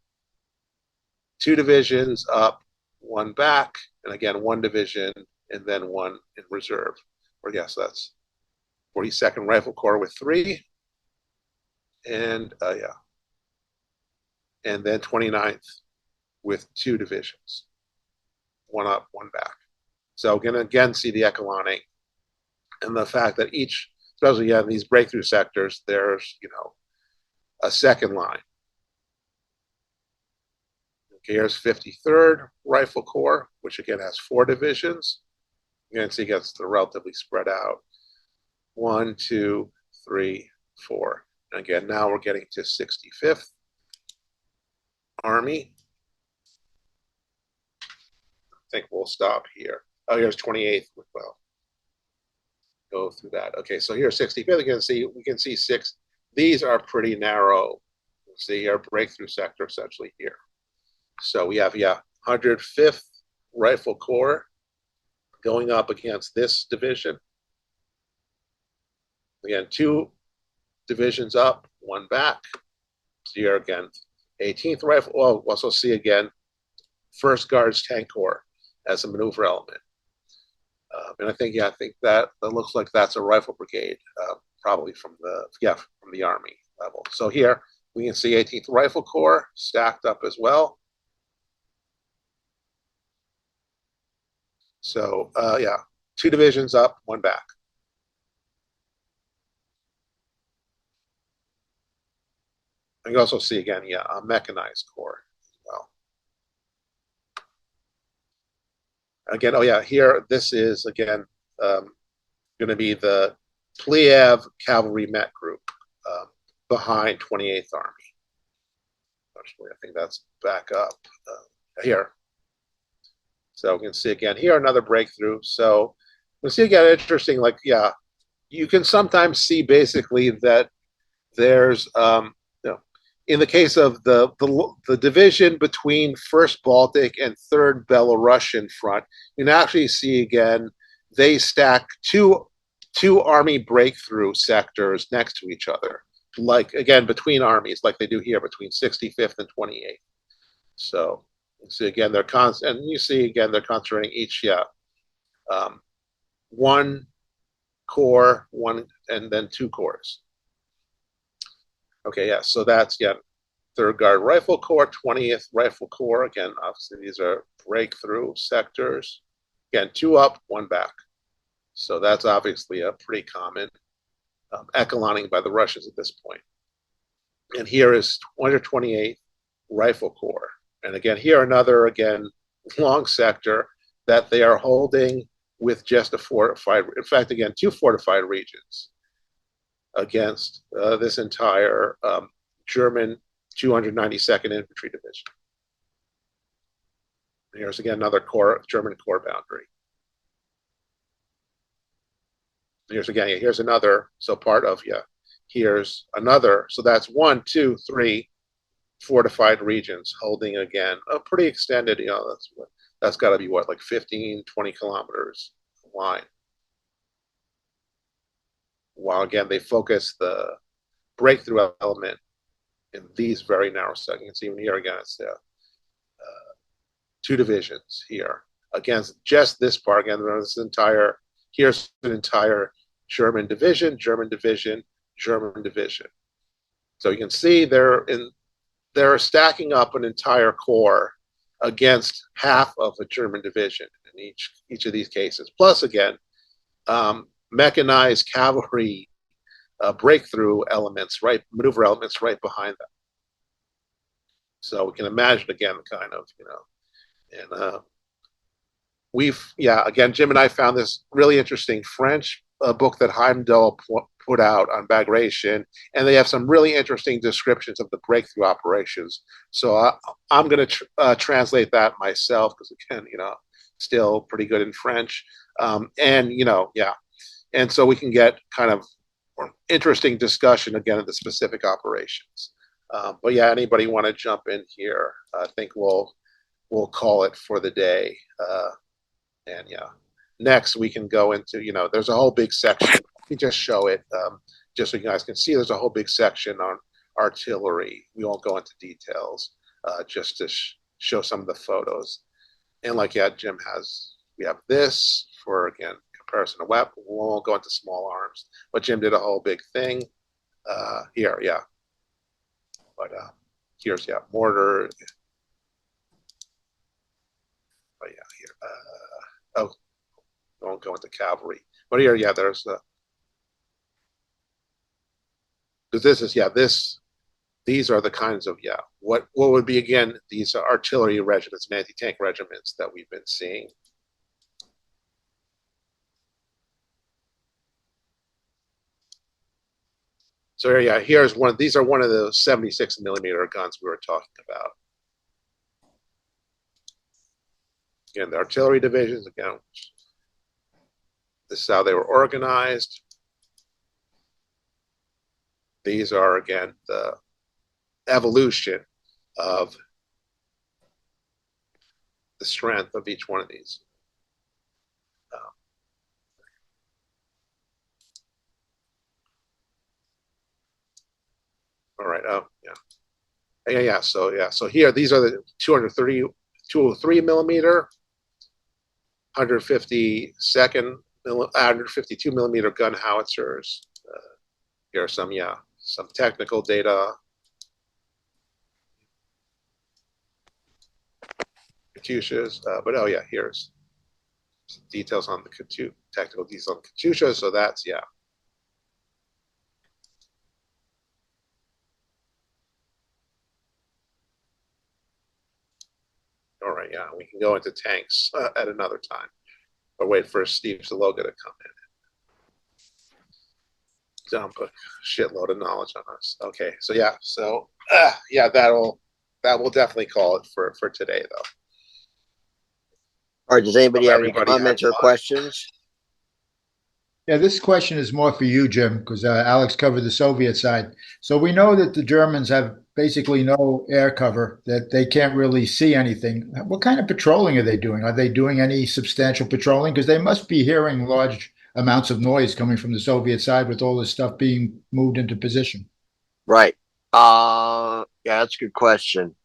2 divisions up, 1 back, and again, 1 division, and then 1 in reserve. Or yes, that's 42nd Rifle Corps with 3. And and then 29th with 2 divisions, 1 up, 1 back. So we're going to again see the echelon and the fact that each, especially in these breakthrough sectors, there's a second line. Okay, here's 53rd Rifle Corps, which again has 4 divisions. You can see it gets relatively spread out. 1, 2, 3, 4. And again, now we're getting to 65th Army. I think we'll stop here. Oh, here's 28th. Well, go through that. Okay, so here's 65th. We can see 6. These are pretty narrow. You see our breakthrough sector essentially here. So we have 105th Rifle Corps going up against this division. Again, 2 divisions up, 1 back. So here again, 18th Rifle. Well, we'll also see again 1st Guards Tank Corps as a maneuver element. And I think that looks like that's a rifle brigade, probably from the Army level. So here we can see 18th Rifle Corps stacked up as well. So 2 divisions up, 1 back. And you also see again, a mechanized corps as well. Again, here this is again going to be the Pliev Cavalry Met Group behind 28th Army. Actually, I think that's back up here. So we can see again here another breakthrough. So we see again interesting, you can sometimes see basically that there's in the case of the division between 1st Baltic and 3rd Belarusian front, you can actually see again they stack two army breakthrough sectors next to each other, like again between armies, like they do here between 65th and 28th. So you see again they're concentrating each 1 corps, 1 and then 2 corps. Okay, so that's 3rd Guard Rifle Corps, 20th Rifle Corps. Again, obviously these are breakthrough sectors. Again, 2 up, 1 back. So that's obviously a pretty common echelonning by the Russians at this point. And here is 128th Rifle Corps. And again, here another, long sector that they are holding with just a fortified, in fact, again, 2 fortified regions against this entire German 292nd Infantry Division. And here's again another German corps boundary. Here's again, here's another, so part of, here's another, so that's 1, 2, 3 fortified regions holding again a pretty extended, that's got to be what, like 15, 20 kilometers line. While again, they focus the breakthrough element in these very narrow segments. Even here again, it's 2 divisions here against just this part. Again, here's an entire German division. So you can see they're stacking up an entire corps against half of a German division in each of these cases. Plus, again, mechanized cavalry breakthrough elements, maneuver elements right behind them. So we can imagine again, kind of, and again, Jim and I found this really interesting French book that Heimdall put out on Bagration, and they have some really interesting descriptions of the breakthrough operations. So I'm going to translate that myself because, again, still pretty good in French, and so we can get kind of interesting discussion again of the specific operations. But yeah, anybody want to jump in here? I think we'll call it for the day. And yeah, next we can go into, there's a whole big section. Let me just show it, just so you guys can see. There's a whole big section on artillery. We won't go into details, just to show some of the photos. And Jim we have this for, again, comparison to weapon. We won't go into small arms, but Jim did a whole big thing here, yeah. But here's, mortar. But yeah, here. I won't go into cavalry. But here, there's because this is, these are the kinds of, what would be, again, these artillery regiments and anti-tank regiments that we've been seeing. So here's one. These are one of the 76 millimeter guns we were talking about. Again, the artillery divisions, again, this is how they were organized. These are, again, the evolution of the strength of each one of these. All right. So here, these are the 203 millimeter, 152 millimeter gun howitzers. Here are some technical data. Katyushas, but here's some details on the technical details on Katyusha. So that's All right, we can go into tanks at another time. But wait for Steve Zaloga to come in. Dump a shitload of knowledge on us. Okay, so that will definitely call it for today, though. All right, does anybody have any comments or questions? Yeah, this question is more for you, Jim, because Alex covered the Soviet side. So we know that the Germans have basically no air cover, that they can't really see anything. What kind of patrolling are they doing? Are they doing any substantial patrolling? Because they must be hearing large amounts of noise coming from the Soviet side with all this stuff being moved into position. Right. That's a good question.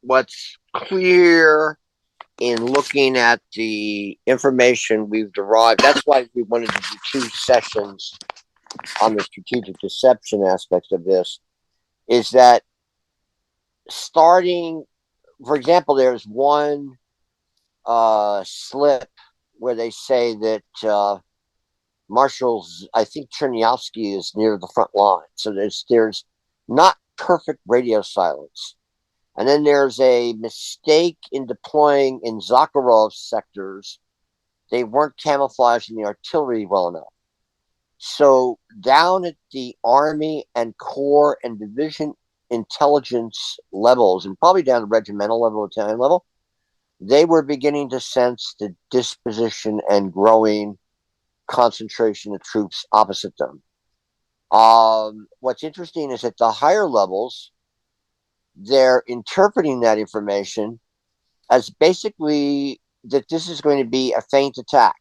What's clear in looking at the information we've derived, that's why we wanted to do 2 sessions on the strategic deception aspects of this, is that starting, for example, there's one slip where they say that Marshals, I think Chernyavsky is near the front line. So there's not perfect radio silence. And then there's a mistake in deploying in Zakharov's sectors. They weren't camouflaging the artillery well enough. So down at the Army and Corps and Division intelligence levels, and probably down to regimental level, battalion level, they were beginning to sense the disposition and growing concentration of troops opposite them. What's interesting is at the higher levels, they're interpreting that information as basically that this is going to be a feint attack,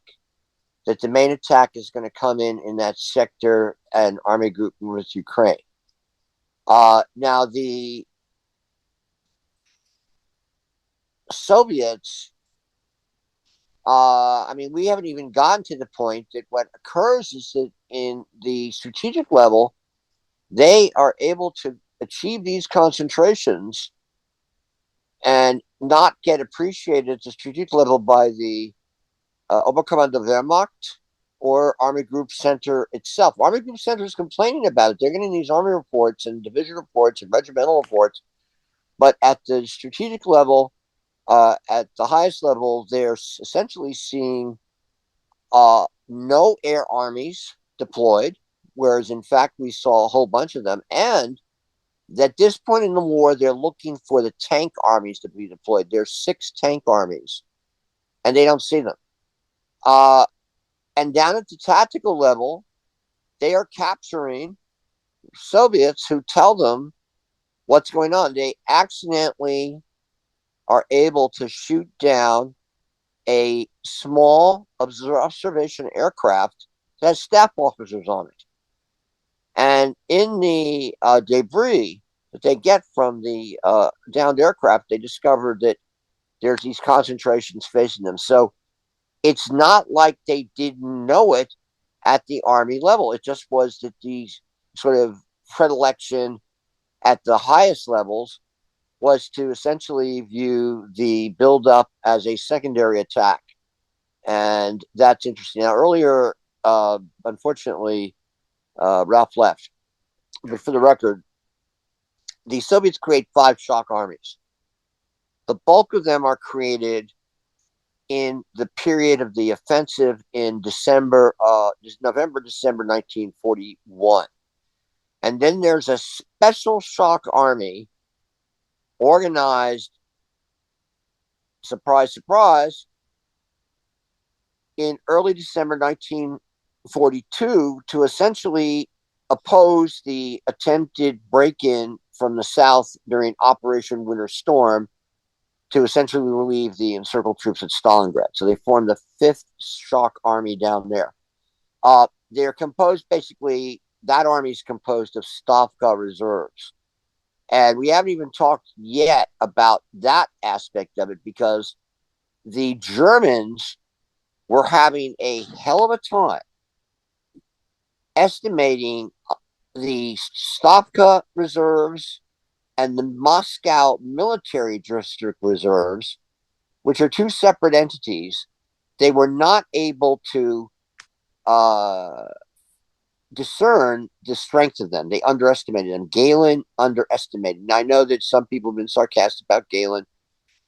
that the main attack is going to come in that sector and army group with Ukraine. Now, the Soviets, we haven't even gotten to the point that what occurs is that in the strategic level, they are able to achieve these concentrations and not get appreciated at the strategic level by the Oberkommando Wehrmacht or Army Group Center itself. Army Group Center is complaining about it. They're getting these army reports and division reports and regimental reports, but at the strategic level, at the highest level, they're essentially seeing no air armies deployed, whereas in fact we saw a whole bunch of them. And at this point in the war, they're looking for the tank armies to be deployed. There's 6 tank armies, and they don't see them. And down at the tactical level, they are capturing Soviets who tell them what's going on. They accidentally are able to shoot down a small observation aircraft that has staff officers on it. And in the debris that they get from the downed aircraft, they discovered that there's these concentrations facing them. So it's not like they didn't know it at the Army level. It just was that the sort of predilection at the highest levels was to essentially view the buildup as a secondary attack. And that's interesting. Now, earlier, unfortunately, Ralph left. But for the record, the Soviets create 5 shock armies. The bulk of them are created in the period of the offensive in November, December 1941. And then there's a special shock army organized, surprise, surprise, in early December 1942 to essentially oppose the attempted break-in from the south during Operation Winter Storm to essentially relieve the encircled troops at Stalingrad. So they formed the 5th Shock Army down there. They're composed basically, that army is composed of Stavka reserves. And we haven't even talked yet about that aspect of it because the Germans were having a hell of a time estimating the Stavka reserves and the Moscow military district reserves, which are 2 separate entities. They were not able to discern the strength of them. They underestimated them. Galen underestimated. Now, I know that some people have been sarcastic about Galen.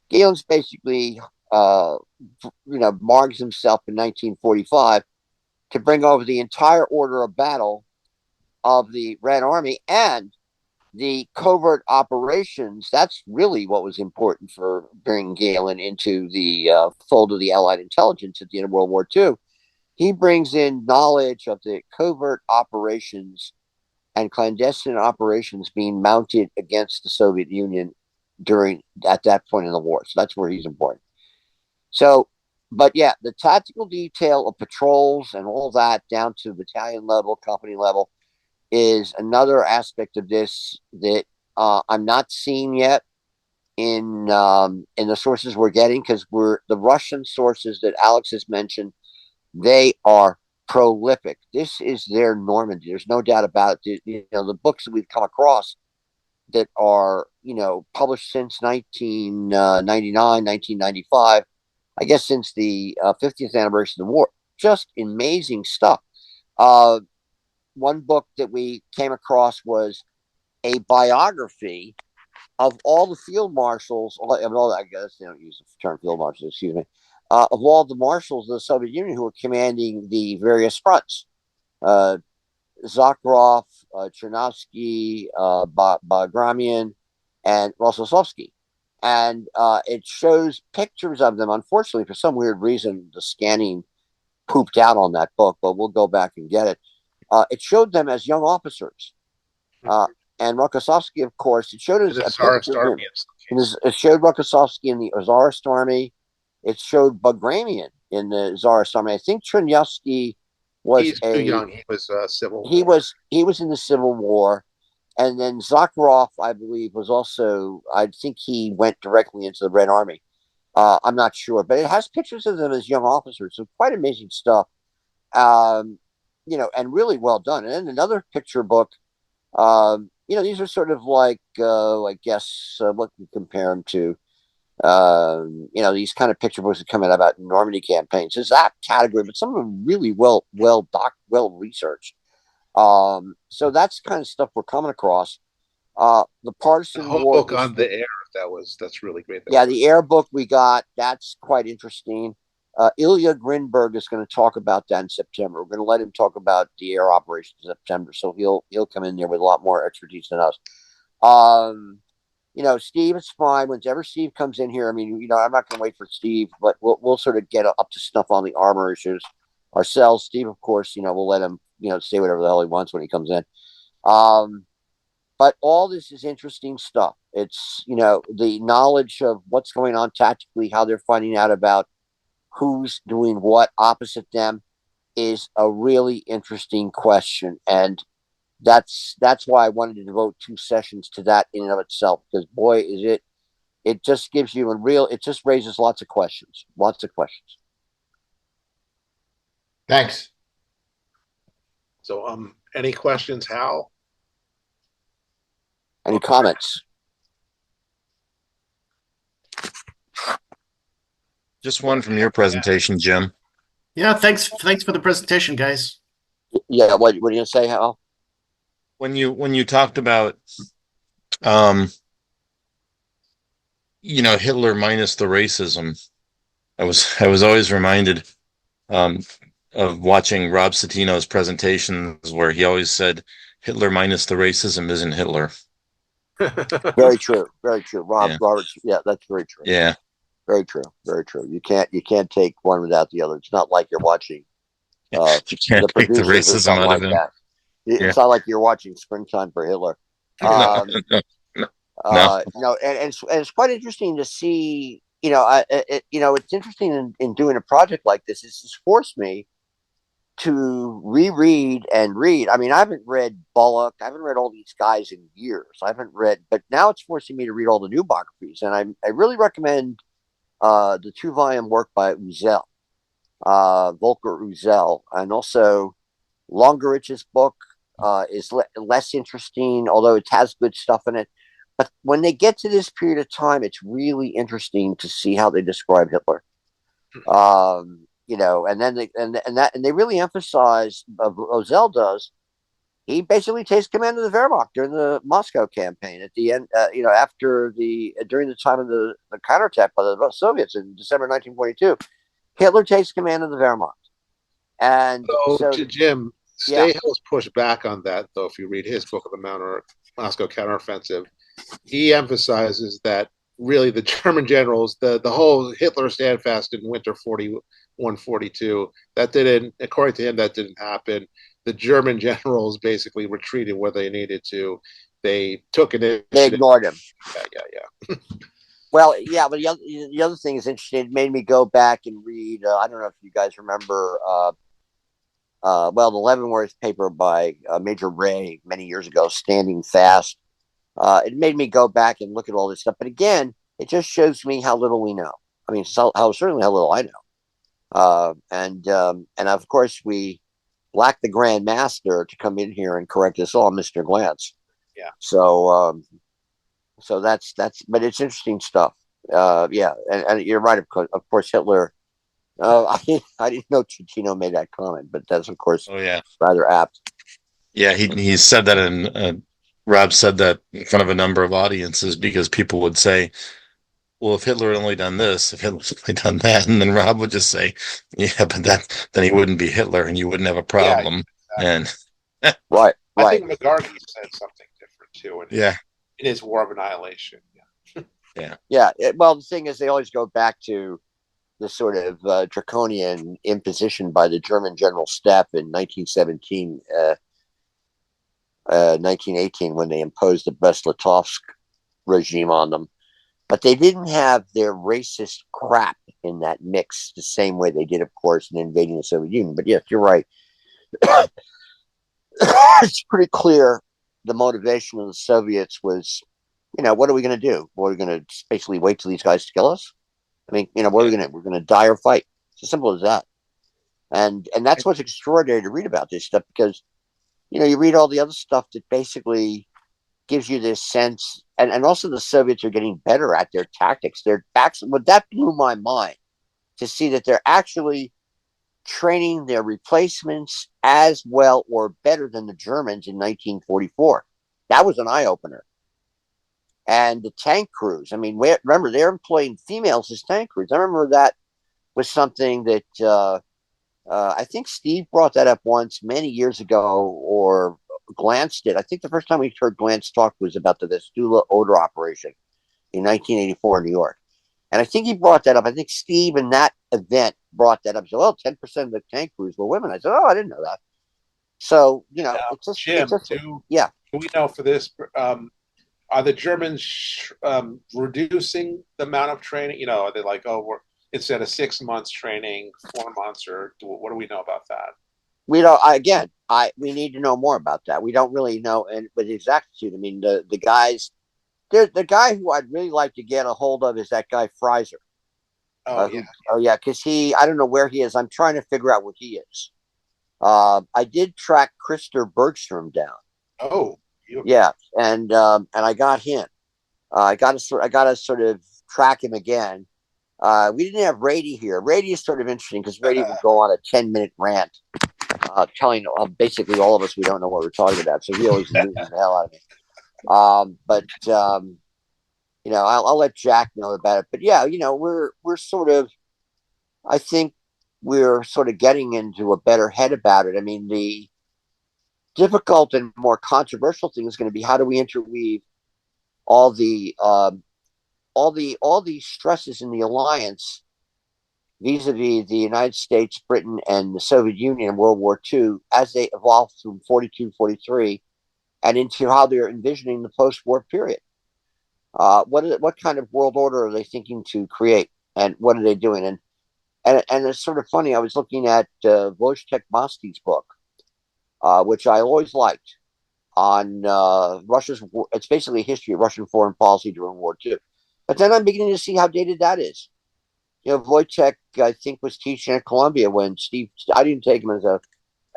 Galen's basically, marks himself in 1945 to bring over the entire order of battle of the Red Army and the covert operations. That's really what was important for bringing Galen into the fold of the Allied intelligence at the end of World War II. He brings in knowledge of the covert operations and clandestine operations being mounted against the Soviet Union at that point in the war. So that's where he's important. So, but yeah, the tactical detail of patrols and all that down to battalion level, company level is another aspect of this that I'm not seeing yet in the sources we're getting, because the Russian sources that Alex has mentioned, they are prolific. This is their Normandy. There's no doubt about it. The books that we've come across that are published since 1999, 1995, I guess since the 50th anniversary of the war, just amazing stuff. One book that we came across was a biography of all the field marshals. I guess they don't use the term field marshals, excuse me. Of all the marshals of the Soviet Union who were commanding the various fronts. Zakharov, Chernovsky, Bagramian, and Rossosovsky. And it shows pictures of them. Unfortunately, for some weird reason, the scanning pooped out on that book, but we'll go back and get it. It showed them as young officers. And Rokossovsky, of course, it showed us the Tsarist army. It showed Rokossovsky in the Tsarist army. It showed Bagramian in the Tsarist army. I think Chernyavsky was too young. He was civil. He was in the Civil War, and then Zakharov, I believe, was also. I think he went directly into the Red Army. I'm not sure, but it has pictures of them as young officers. So quite amazing stuff. And really well done. And then another picture book. These are sort of like, I guess, what you compare them to. These kind of picture books that come out about Normandy campaigns. There's that category, but some of them really well researched. So that's the kind of stuff we're coming across. The partisan whole war book on the air. That's really great. The air book we got, that's quite interesting. Ilya Grinberg is going to talk about that in September. We're going to let him talk about the air operations in September, so he'll come in there with a lot more expertise than us. Steve, it's fine. Whenever Steve comes in here, I mean, I'm not going to wait for Steve, but we'll sort of get up to snuff on the armor issues ourselves. Steve, of course, we'll let him, say whatever the hell he wants when he comes in. But all this is interesting stuff. It's, the knowledge of what's going on tactically, how they're finding out about who's doing what opposite them is a really interesting question. And that's why I wanted to devote 2 sessions to that in and of itself, because boy, it just gives you it just raises lots of questions. Thanks. So, any questions, Hal? Any comments? Just one from your presentation, Jim. Yeah, thanks for the presentation, guys. Yeah, what are you gonna say, Hal? When you talked about Hitler minus the racism, I was always reminded of watching Rob Citino's presentations where he always said Hitler minus the racism isn't Hitler. Very true. Roberts, yeah, that's very true. Yeah. Very true. You can't take one without the other. It's not like you're watching You can't take the racism out of him. That. It's not like you're watching Springtime for Hitler. No. And it's quite interesting to see. It's interesting in doing a project like this. It's just forced me to reread and read. I mean, I haven't read Bullock. I haven't read all these guys in years. But now it's forcing me to read all the new biographies, and I really recommend the 2-volume work by 𝐤𝐤𝐬𝐬, Volker 𝐤𝐤𝐬𝐬, and also Longerich's book is less interesting, although it has good stuff in it. But when they get to this period of time, it's really interesting to see how they describe Hitler. And then they really emphasize, 𝐤𝐤𝐬𝐬 does. He basically takes command of the Wehrmacht during the Moscow campaign at the end, during the time of the counterattack by the Soviets in December 1942. Hitler takes command of the Wehrmacht. And so Jim, Stahill's pushed back on that, though. If you read his book of the Moscow Counteroffensive, he emphasizes that really the German generals, the whole Hitler standfast in winter 41-42, that didn't, according to him, that didn't happen. The German generals basically retreated where they needed to. They took it. They ignored him. Yeah. Well, yeah, but the other thing is interesting. It made me go back and read. I don't know if you guys remember. The Leavenworth paper by Major Ray many years ago, Standing Fast. It made me go back and look at all this stuff. But again, it just shows me how little we know. I mean, certainly how little I know. And of course, we lack the Grand Master to come in here and correct us all, Mr. Glantz. Yeah. So that's, but it's interesting stuff. And you're right. Of course, Hitler. I didn't know Citino made that comment, but that's of course, rather apt. Yeah, he said that in. Rob said that in front of a number of audiences because people would say, well, if Hitler had only done this, if Hitler had only done that, and then Rob would just say, yeah, but then he wouldn't be Hitler and you wouldn't have a problem. Yeah, exactly. And right. I think McGarvey said something different too. In his War of Annihilation. Yeah. Well, the thing is, they always go back to the sort of draconian imposition by the German General Staff in 1917. 1918 when they imposed the Brest-Litovsk regime on them. But they didn't have their racist crap in that mix the same way they did, of course, in invading the Soviet Union. But yes, you're right. It's pretty clear the motivation of the Soviets was, what are we going to do? We're going to basically wait till these guys kill us? I mean, what are we going to do? We're going to die or fight. It's as simple as that. And that's what's extraordinary to read about this stuff, because you read all the other stuff that basically gives you this sense, and also the Soviets are getting better at their tactics. Their backs, but that blew my mind to see that they're actually training their replacements as well or better than the Germans in 1944. That was an eye opener. And the tank crews, I mean, remember, they're employing females as tank crews. I remember that was something that I think Steve brought that up once many years ago, or Glantz did. I think the first time we heard Glantz talk was about the Vistula Oder operation in 1984 in New York. And I think he brought that up. I think Steve in that event brought that up. He said, well, 10% of the tank crews were women. I said, oh, I didn't know that. So, you know, Now, it's just, Jim, yeah. Do we know for this? Are the Germans reducing the amount of training? You know, are they like, oh, we're instead of 6 months training, 4 months, or what do we know about that? We don't. We need to know more about that. We don't really know, and with exactitude. I mean, the guys. The guy who I'd really like to get a hold of is that guy Freiser. Oh Yeah, because I don't know where he is. I'm trying to figure out where he is. I did track Christer Bergstrom down. Oh, yeah, and I got him. I got to sort of track him again. We didn't have Rady here. Rady is sort of interesting because Rady would go on a 10-minute rant, telling basically all of us we don't know what we're talking about. So he always loses the hell out of me. But you know, I'll let Jack know about it. But yeah, you know, we're sort of, I think we're sort of getting into a better head about it. I mean, the difficult and more controversial thing is going to be how do we interweave all the stresses in the alliance vis-a-vis the United States, Britain, and the Soviet Union in World War II as they evolved from 42, 43, and into how they're envisioning the post-war period. What kind of world order are they thinking to create, and what are they doing? And it's sort of funny. I was looking at Wojciech Mosty's book, which I always liked, on Russia's. It's basically a history of Russian foreign policy during World War II. But then I'm beginning to see how dated that is. You know, Wojciech, I think, was teaching at Columbia when Steve. I didn't take him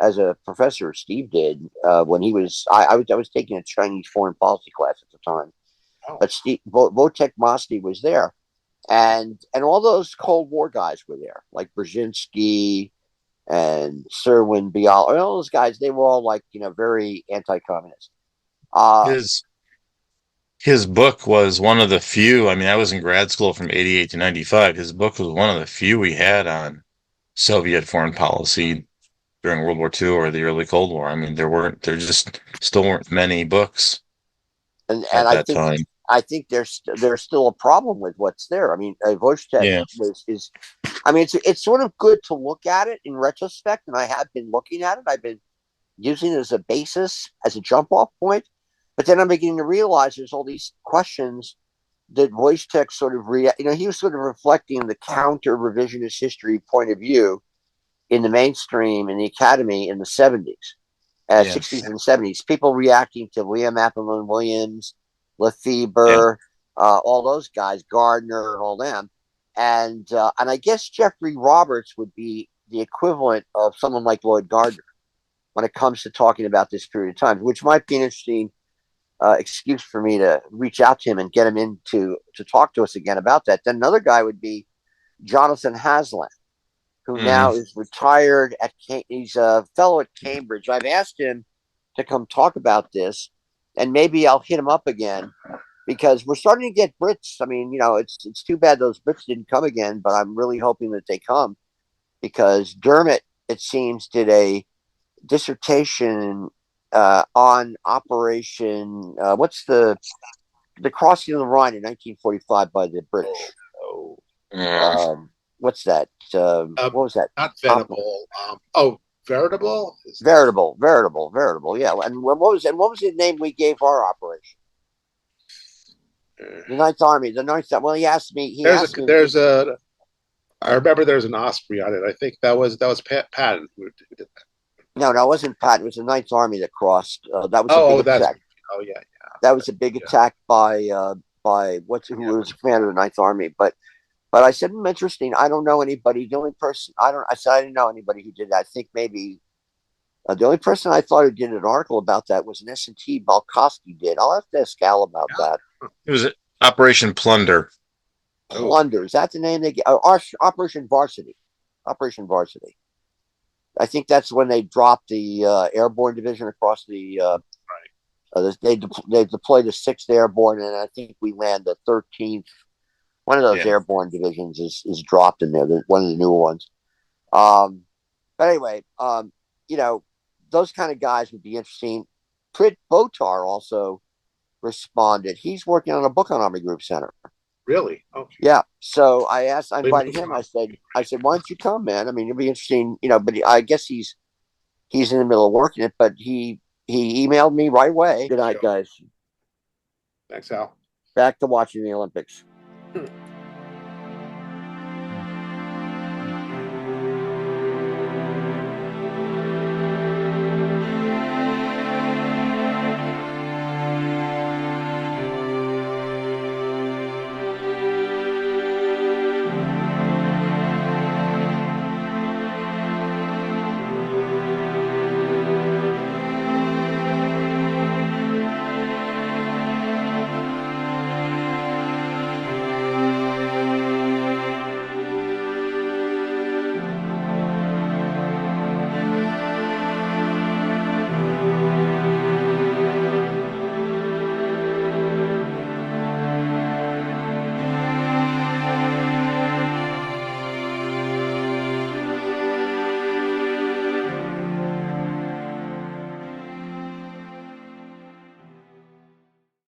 as a professor. Steve did when he was. I was taking a Chinese foreign policy class at the time. Oh. But Wojciech Mosty was there, and all those Cold War guys were there, like Brzezinski and Serwin Bial. All those guys, they were all like, you know, very anti-communist. His book was one of the few. I mean, I was in grad school from 88 to 95. His book was one of the few we had on Soviet foreign policy during World War II or the early Cold War. I mean, there just still weren't many books at that time. I think there's still a problem with what's there. I mean, Wojciech is. I mean, it's sort of good to look at it in retrospect, and I have been looking at it. I've been using it as a basis, as a jump-off point. But then I'm beginning to realize there's all these questions that Wojciech sort of he was sort of reflecting the counter revisionist history point of view in the mainstream in the academy in the 70s, 60s and 70s. People reacting to William Appleman Williams, Lefebvre, all those guys, Gardner, and all them, and I guess Jeffrey Roberts would be the equivalent of someone like Lloyd Gardner when it comes to talking about this period of time, which might be an interesting excuse for me to reach out to him and get him in to talk to us again about that. Then another guy would be Jonathan Haslam, who now is retired he's a fellow at Cambridge. I've asked him to come talk about this, and maybe I'll hit him up again because we're starting to get Brits. I mean, you know, it's too bad those Brits didn't come again, but I'm really hoping that they come because Dermot, it seems, did a dissertation on Operation what's the crossing of the Rhine in 1945 by the British. What's that? What was that? Not Venable. Veritable. Veritable. Yeah. And what was the name we gave our operation? The Ninth Army. The Ninth. Well, he asked me. I remember there's an Osprey on it. I think that was Patton who did that. No, it wasn't Patton. It was the Ninth Army that crossed. That was a big attack. Oh yeah. That was a big attack by who was the commander of the Ninth Army. But I said, interesting. I don't know anybody. The only person I said I didn't know anybody who did that. I think maybe The only person I thought who did an article about that was an S&T Balkowski did. I'll have to ask Al about that. It was Operation Plunder. Plunder, is that the name they get? Operation Varsity. Operation Varsity. I think that's when they dropped the airborne division across the. They deployed the 6th Airborne, and I think we land the 13th. One of those airborne divisions is dropped in there. One of the newer ones. But anyway, you know, those kind of guys would be interesting. Prit Botar also responded. He's working on a book on Army Group Center. Really? Okay. Yeah. So I invited him. I said, why don't you come, man? I mean, it'll be interesting, you know. But I guess he's in the middle of working it. But he emailed me right away. Good night, guys. Thanks, Al. Back to watching the Olympics.